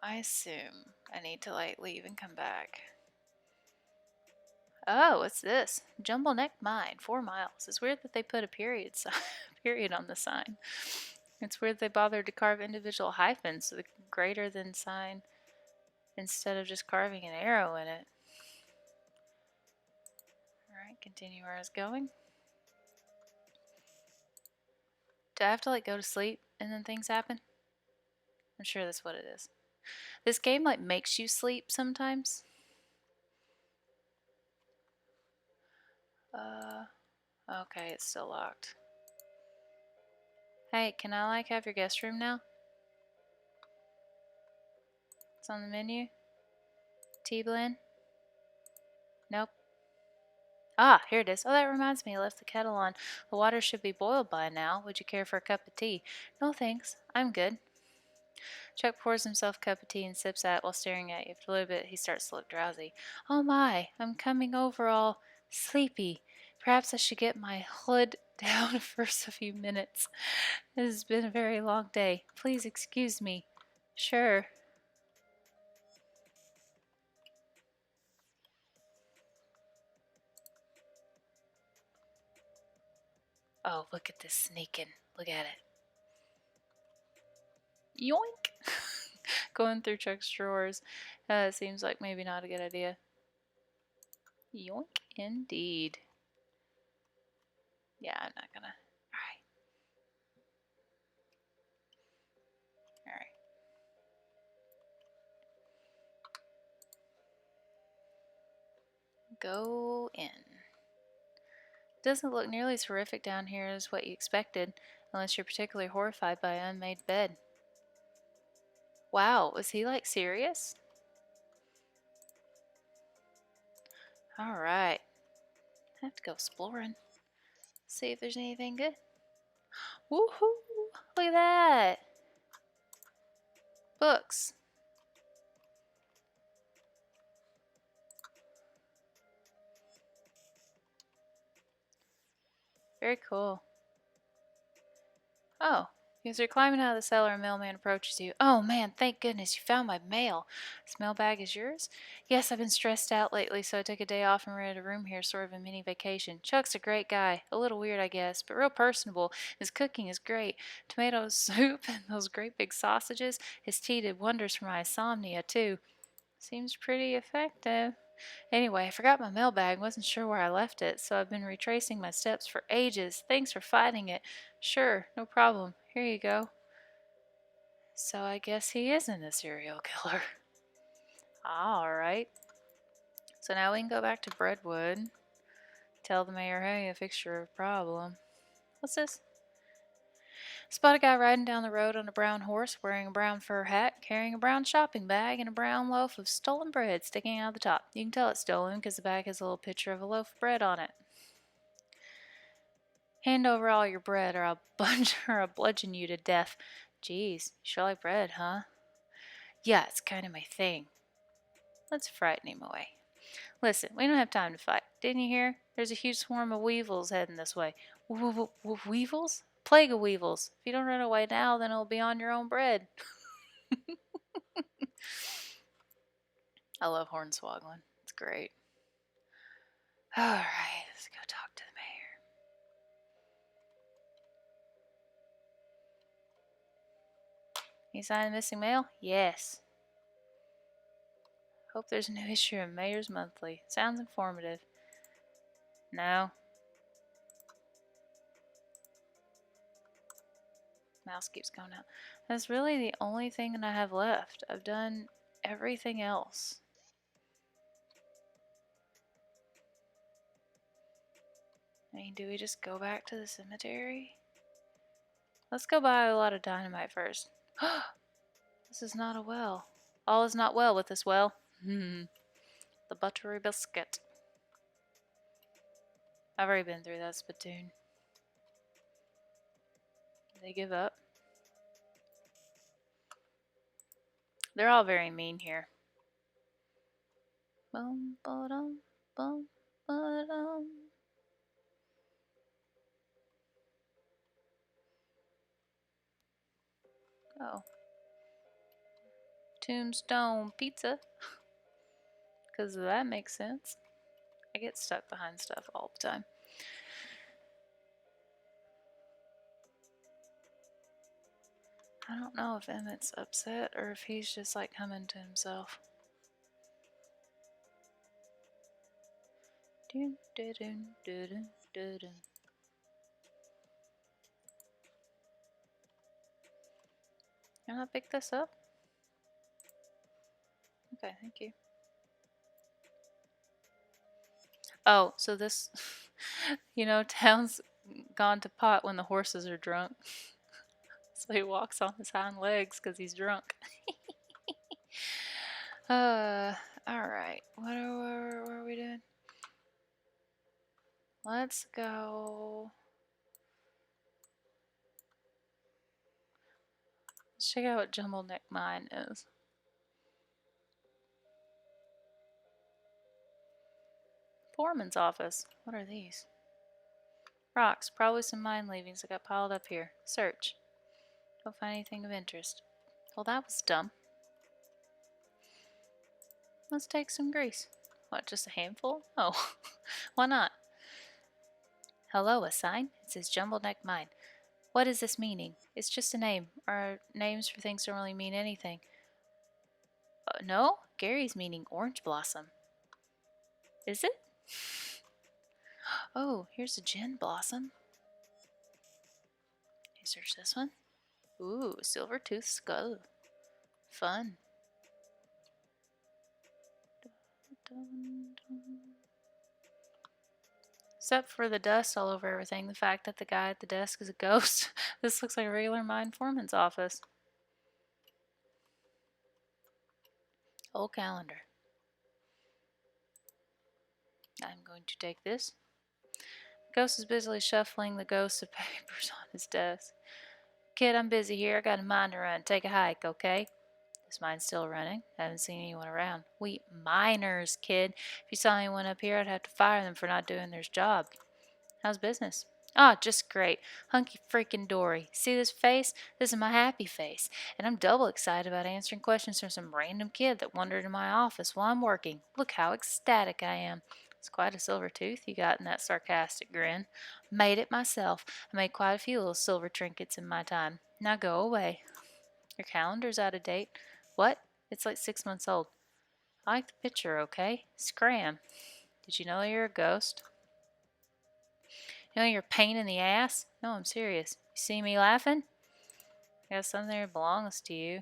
I assume I need to leave and come back. Oh, what's this? Jumble neck mine, 4 miles. It's weird that they put a period period on the sign. It's weird they bothered to carve individual hyphens with a greater than sign instead of just carving an arrow in it. Alright, continue where I was going. Do I have to go to sleep and then things happen? I'm sure that's what it is. This game makes you sleep sometimes. Okay, it's still locked. Hey, can I have your guest room now? It's on the menu. Tea blend? Nope. Ah, here it is. Oh, that reminds me, I left the kettle on. The water should be boiled by now. Would you care for a cup of tea? No thanks, I'm good. Chuck pours himself a cup of tea and sips at it while staring at you. After a little bit, he starts to look drowsy. Oh my, I'm coming over all sleepy. Perhaps I should get my hood down for a few minutes. It has been a very long day. Please excuse me. Sure. Oh, look at this sneaking. Look at it. Yoink! Going through Chuck's drawers. Seems like maybe not a good idea. Yoink indeed. Yeah, I'm not gonna. Alright. Alright. Go in. Doesn't look nearly as horrific down here as what you expected, unless you're particularly horrified by an unmade bed. Wow, was he serious? Alright. I have to go exploring. See if there's anything good. Woohoo! Look at that! Books. Very cool. Oh, As you're climbing out of the cellar, a mailman approaches you. Oh man, thank goodness you found my mail. This mailbag is yours? Yes, I've been stressed out lately, so I took a day off and rented a room here, sort of a mini vacation. Chuck's a great guy. A little weird, I guess, but real personable. His cooking is great. Tomato soup and those great big sausages. His tea did wonders for my insomnia, too. Seems pretty effective. Anyway, I forgot my mailbag, wasn't sure where I left it, so I've been retracing my steps for ages. Thanks for finding it. Sure, no problem. Here you go. So I guess he isn't a serial killer. Alright. So now we can go back to Breadwood. Tell the mayor, hey, I fixed your problem. What's this? Spot a guy riding down the road on a brown horse, wearing a brown fur hat, carrying a brown shopping bag, and a brown loaf of stolen bread sticking out of the top. You can tell it's stolen because the bag has a little picture of a loaf of bread on it. Hand over all your bread or I'll bludgeon you to death. Geez, you sure like bread, huh? Yeah, it's kind of my thing. Let's frighten him away. Listen, we don't have time to fight. Didn't you hear? There's a huge swarm of weevils heading this way. Weevils? Plague of weevils. If you don't run away now, then it'll be on your own bread. I love hornswoggling. It's great. Alright, let's go talk to the mayor. You signed the missing mail? Yes. Hope there's a new issue of Mayor's Monthly. Sounds informative. No. Mouse keeps going out. That's really the only thing that I have left. I've done everything else. I mean, do we just go back to the cemetery? Let's go buy a lot of dynamite first. This is not a well. All is not well with this well. The buttery biscuit. I've already been through that spittoon. They give up. They're all very mean here. Bum, ba-dum, bum, ba-dum. Oh. Tombstone pizza. Because that makes sense. I get stuck behind stuff all the time. I don't know if Emmett's upset or if he's just like coming to himself. Can I pick this up? Okay, thank you. Oh, so this, town's gone to pot when the horses are drunk. So he walks on his hind legs because he's drunk. Alright. Where are we doing? Let's go. Let's check out what Jumble Neck Mine is. Foreman's office. What are these? Rocks. Probably some mine leavings that got piled up here. Search. Don't find anything of interest. Well, that was dumb. Let's take some grease. What, just a handful? Oh, why not? Hello, a sign? It says Jumble Neck Mine. What is this meaning? It's just a name. Our names for things don't really mean anything. No? Gary's meaning orange blossom. Is it? Oh, here's a gin blossom. Can you search this one? Ooh, silver tooth skull. Fun. Except for the dust all over everything, the fact that the guy at the desk is a ghost. This looks like a regular mine foreman's office. Old calendar. I'm going to take this. The ghost is busily shuffling the ghosts of papers on his desk. Kid, I'm busy here. I got a mine to run. Take a hike, okay? This mine's still running. I haven't seen anyone around. We miners, kid. If you saw anyone up here, I'd have to fire them for not doing their job. How's business? Ah, just great. Hunky freaking dory. See this face? This is my happy face. And I'm double excited about answering questions from some random kid that wandered in my office while I'm working. Look how ecstatic I am. It's quite a silver tooth you got in that sarcastic grin. Made it myself. I made quite a few little silver trinkets in my time. Now go away. Your calendar's out of date. What? It's like 6 months old. I like the picture, okay? Scram. Did you know you're a ghost? You know you're a pain in the ass? No, I'm serious. You see me laughing? I got something that belongs to you.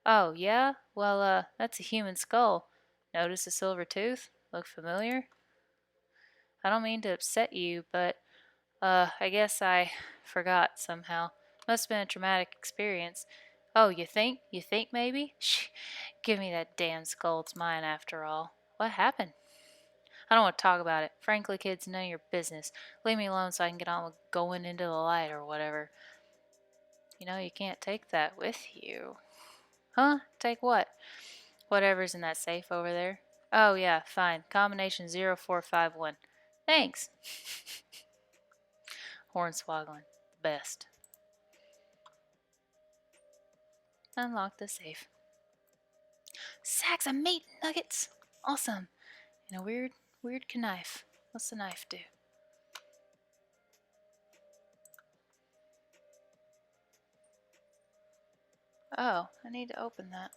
Oh, yeah? Well, that's a human skull. Notice the silver tooth? Look familiar? I don't mean to upset you, but, I guess I forgot somehow. Must have been a traumatic experience. Oh, you think? You think maybe? Shh. Give me that damn skull. It's mine after all. What happened? I don't want to talk about it. Frankly, kids, none of your business. Leave me alone so I can get on with going into the light or whatever. You know, you can't take that with you. Huh? Take what? Whatever's in that safe over there. Oh, yeah, fine. Combination 0451. Thanks. Hornswoggling. Best. Unlock the safe. Sacks of meat nuggets. Awesome. And a weird knife. What's the knife do? Oh, I need to open that.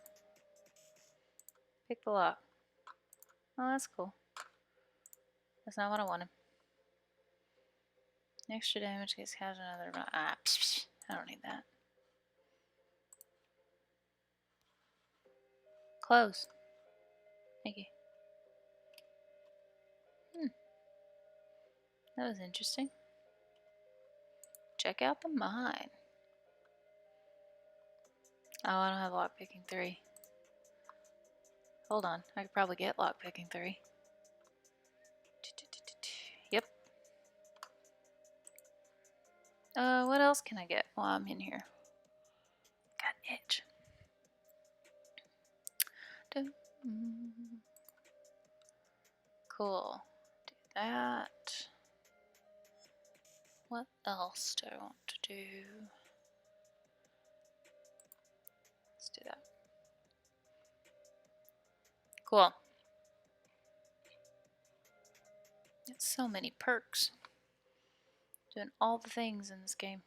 Pick the lock. Oh, that's cool. That's not what I wanted. Extra damage gets cast another. Ah, psh, psh. I don't need that. Close. Thank you. That was interesting. Check out the mine. Oh, I don't have lockpicking 3. Hold on. I could probably get lockpicking 3. Yep. What else can I get while I'm in here? Got an itch. Cool. Do that. What else do I want to do? Let's do that. Cool. It's so many perks. Doing all the things in this game.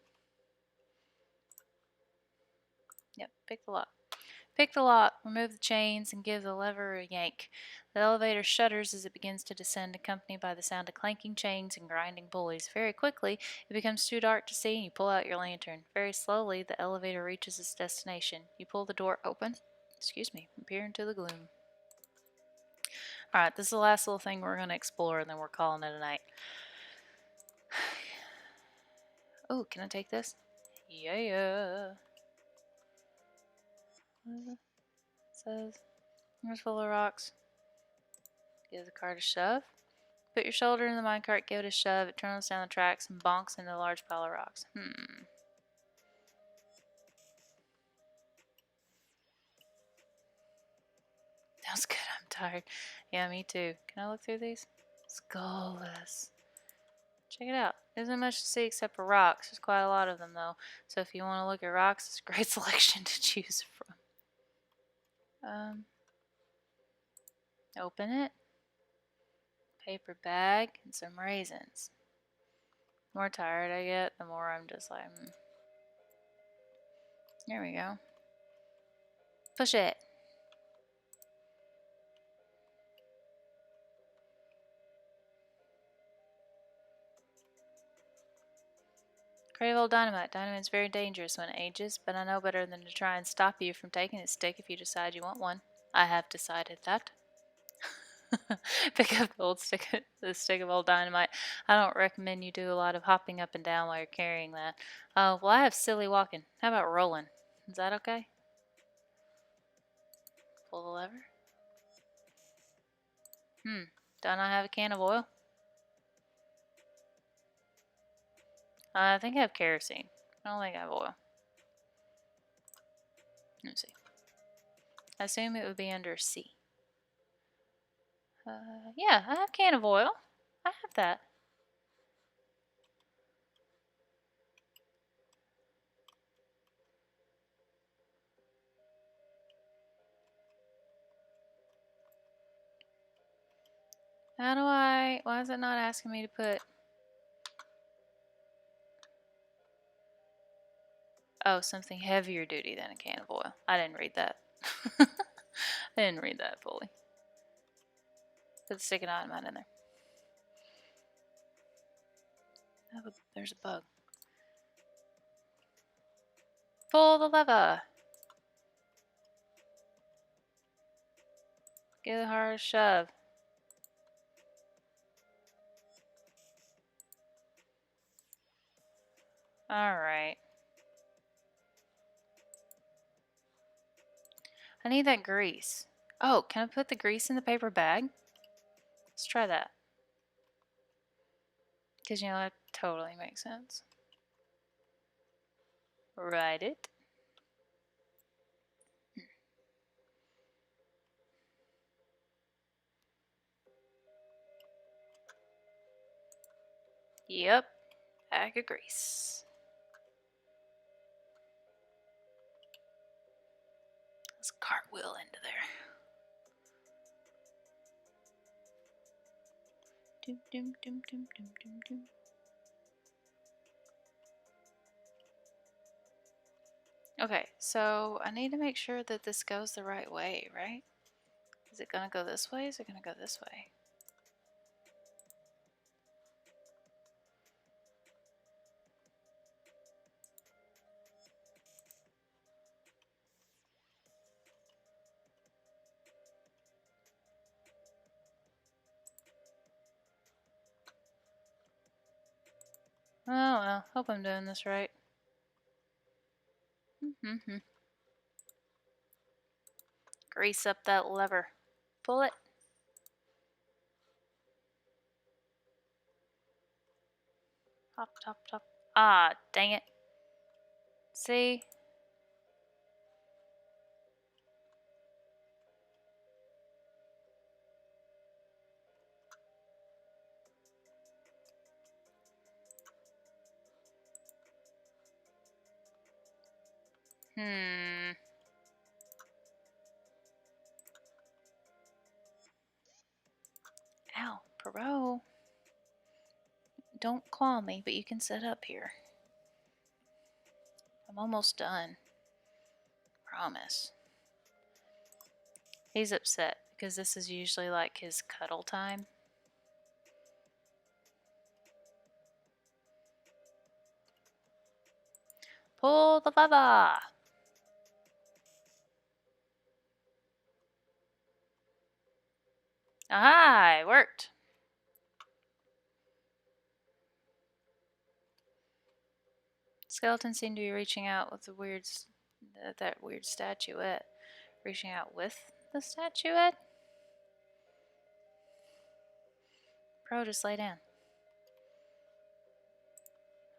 Yep, pick the lock. Pick the lock, remove the chains, and give the lever a yank. The elevator shudders as it begins to descend, accompanied by the sound of clanking chains and grinding pulleys. Very quickly, it becomes too dark to see, and you pull out your lantern. Very slowly, the elevator reaches its destination. You pull the door open, and peer into the gloom. Alright, this is the last little thing we're going to explore, and then we're calling it a night. Oh, can I take this? Yeah. It says, here's full of rocks. Give the cart a shove. Put your shoulder in the minecart, give it a shove, it turns down the tracks and bonks into a large pile of rocks. That was good, I'm tired. Yeah, me too. Can I look through these? Skullless. Check it out. There isn't much to see except for rocks. There's quite a lot of them though. So if you want to look at rocks, it's a great selection to choose from. Open it. Paper bag and some raisins. The more tired I get, the more I'm just like, There we go. Push it. Crate of old dynamite. Dynamite's very dangerous when it ages, but I know better than to try and stop you from taking its stick if you decide you want one. I have decided that. Pick up the stick of old dynamite. I don't recommend you do a lot of hopping up and down while you're carrying that. Oh, well, I have silly walking. How about rolling? Is that okay? Pull the lever. Don't I have a can of oil? I think I have kerosene. I don't think I have oil. Let's see. I assume it would be under C. Yeah, I have a can of oil. I have that. How do I... Why is it not asking me to put... Oh, something heavier duty than a can of oil. I didn't read that. I didn't read that fully. Put the sticky dynamite in there. Oh, there's a bug. Pull the lever. Give it a hard shove. Alright. I need that grease. Oh, can I put the grease in the paper bag? Let's try that. Because, you know, that totally makes sense. Write it. Yep. Bag of grease. Let's cartwheel into there. Doom, doom, doom, doom, doom, doom, doom. Okay, so I need to make sure that this goes the right way, right? Is it gonna go this way? Is it gonna go this way? Oh well, hope I'm doing this right. Grease up that lever. Pull it. Hop, top, top. Ah, dang it. See? Ow, Perot. Don't claw me, but you can sit up here. I'm almost done. Promise. He's upset because this is usually like his cuddle time. Pull the lever! Aha! It worked. Skeletons seem to be reaching out with the that weird statuette. Reaching out with the statuette? Pro, just lay down.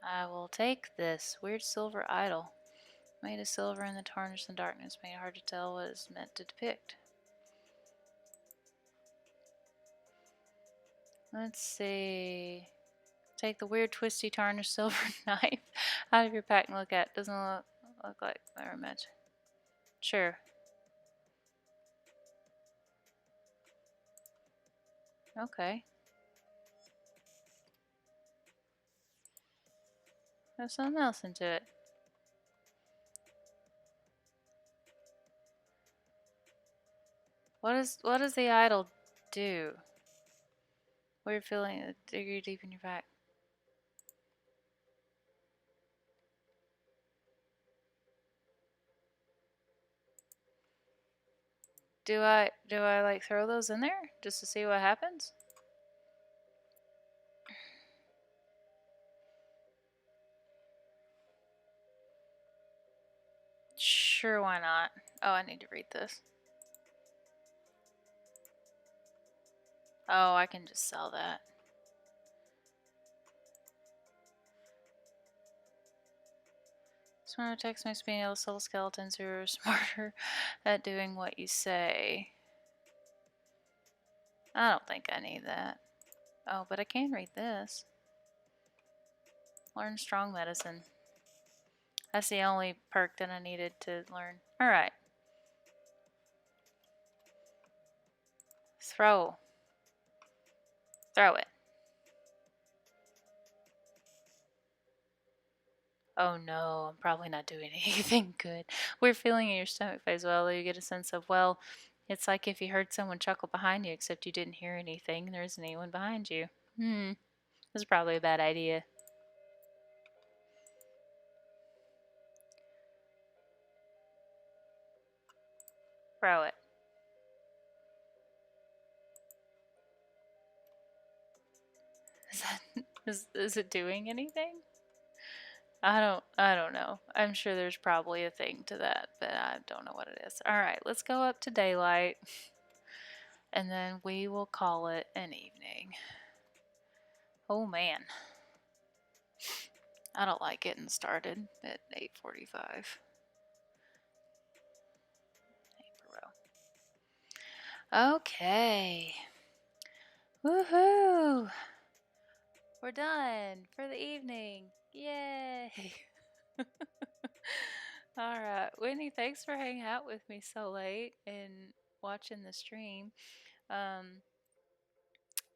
I will take this weird silver idol. Made of silver in the tarnished and darkness, made it hard to tell what it's meant to depict. Let's see. Take the weird twisty tarnished silver knife out of your pack and look at it. Doesn't look like very much. Sure. Okay. There's something else into it. What does the idol do? Weird feeling a degree deep in your back. Do I like throw those in there just to see what happens? Sure, why not? Oh, I need to read this. Oh, I can just sell that. Smarter text makes being able to sell skeletons who are smarter at doing what you say. I don't think I need that. Oh, but I can read this. Learn strong medicine. That's the only perk that I needed to learn. Alright. Throw. Throw it. Oh no, I'm probably not doing anything good. Weird feeling in your stomach phase. Well, you get a sense of, well, it's like if you heard someone chuckle behind you, except you didn't hear anything. There isn't anyone behind you. This is probably a bad idea. Throw it. Is that is it doing anything? I don't know. I'm sure there's probably a thing to that, but I don't know what it is. All right, let's go up to daylight and then we will call it an evening. Oh man. I don't like getting started at 8:45. Okay. Woohoo! We're done for the evening. Yay! All right, Whitney, thanks for hanging out with me so late and watching the stream. Um,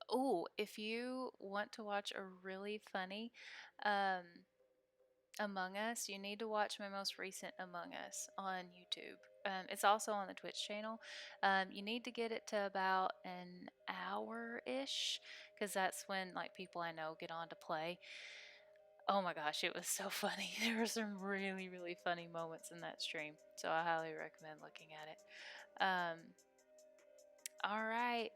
oh, if you want to watch a really funny um, Among Us, you need to watch my most recent Among Us on YouTube. It's also on the Twitch channel. You need to get it to about an hour ish, because that's when like people I know get on to play. Oh my gosh, it was so funny. There were some really, really funny moments in that stream. So I highly recommend looking at it. All right.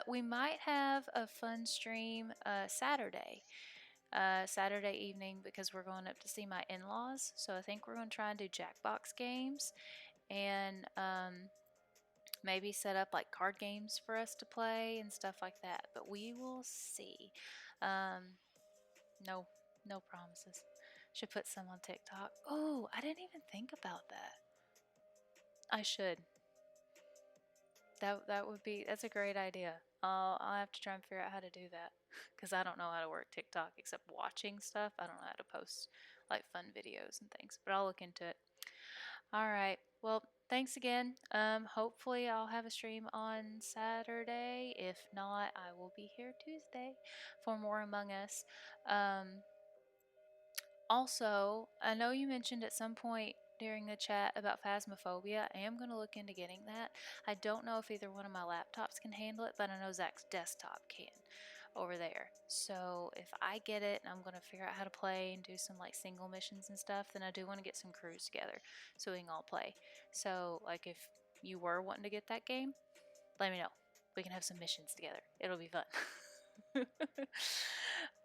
We might have a fun stream Saturday. Saturday evening because we're going up to see my in-laws. So I think we're going to try and do Jackbox games and maybe set up like card games for us to play and stuff like that. But we will see. No, no promises. Should put some on TikTok. Oh, I didn't even think about that. I should. That would be that's a great idea. I'll have to try and figure out how to do that because I don't know how to work TikTok except watching stuff. I don't know how to post like fun videos and things, but I'll look into it. All right. Well, thanks again. Hopefully I'll have a stream on Saturday. If not, I will be here Tuesday for more Among Us. Um, Also, I know you mentioned at some point during the chat about Phasmophobia. I am going to look into getting that. I don't know if either one of my laptops can handle it, but I know Zach's desktop can over there. So if I get it and I'm going to figure out how to play and do some like single missions and stuff, then I do want to get some crews together so we can all play. So, like, if you were wanting to get that game, let me know. We can have some missions together. It'll be fun.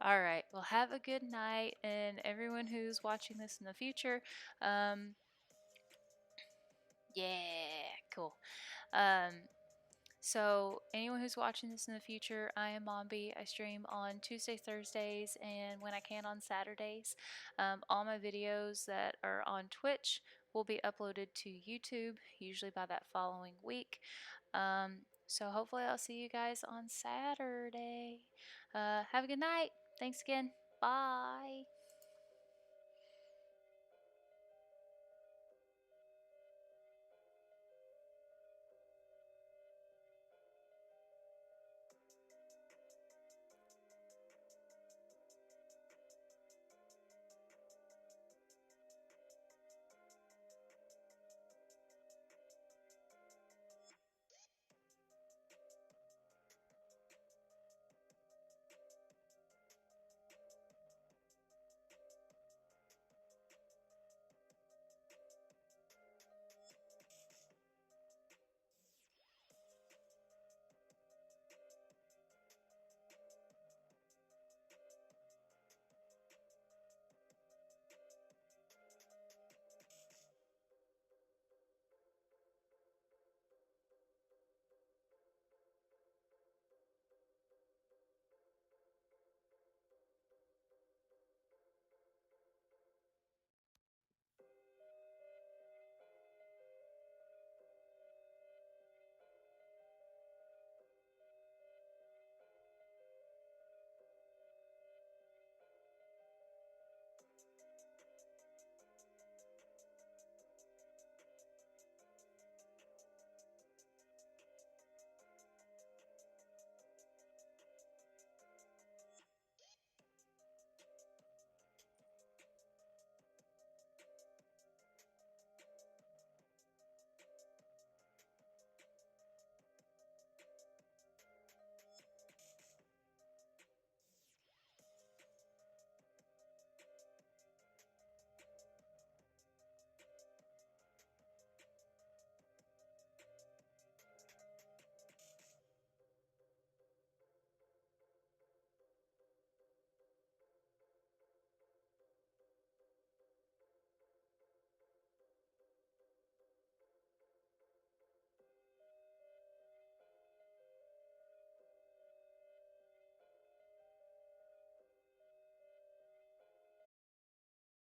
All right. Well, have a good night. And everyone who's watching this in the future, um, yeah, cool. Um, so, anyone who's watching this in the future, I am Mombi. I stream on Tuesday, Thursdays, and when I can on Saturdays. All my videos that are on Twitch will be uploaded to YouTube, usually by that following week. So, hopefully, I'll see you guys on Saturday. Have a good night. Thanks again. Bye.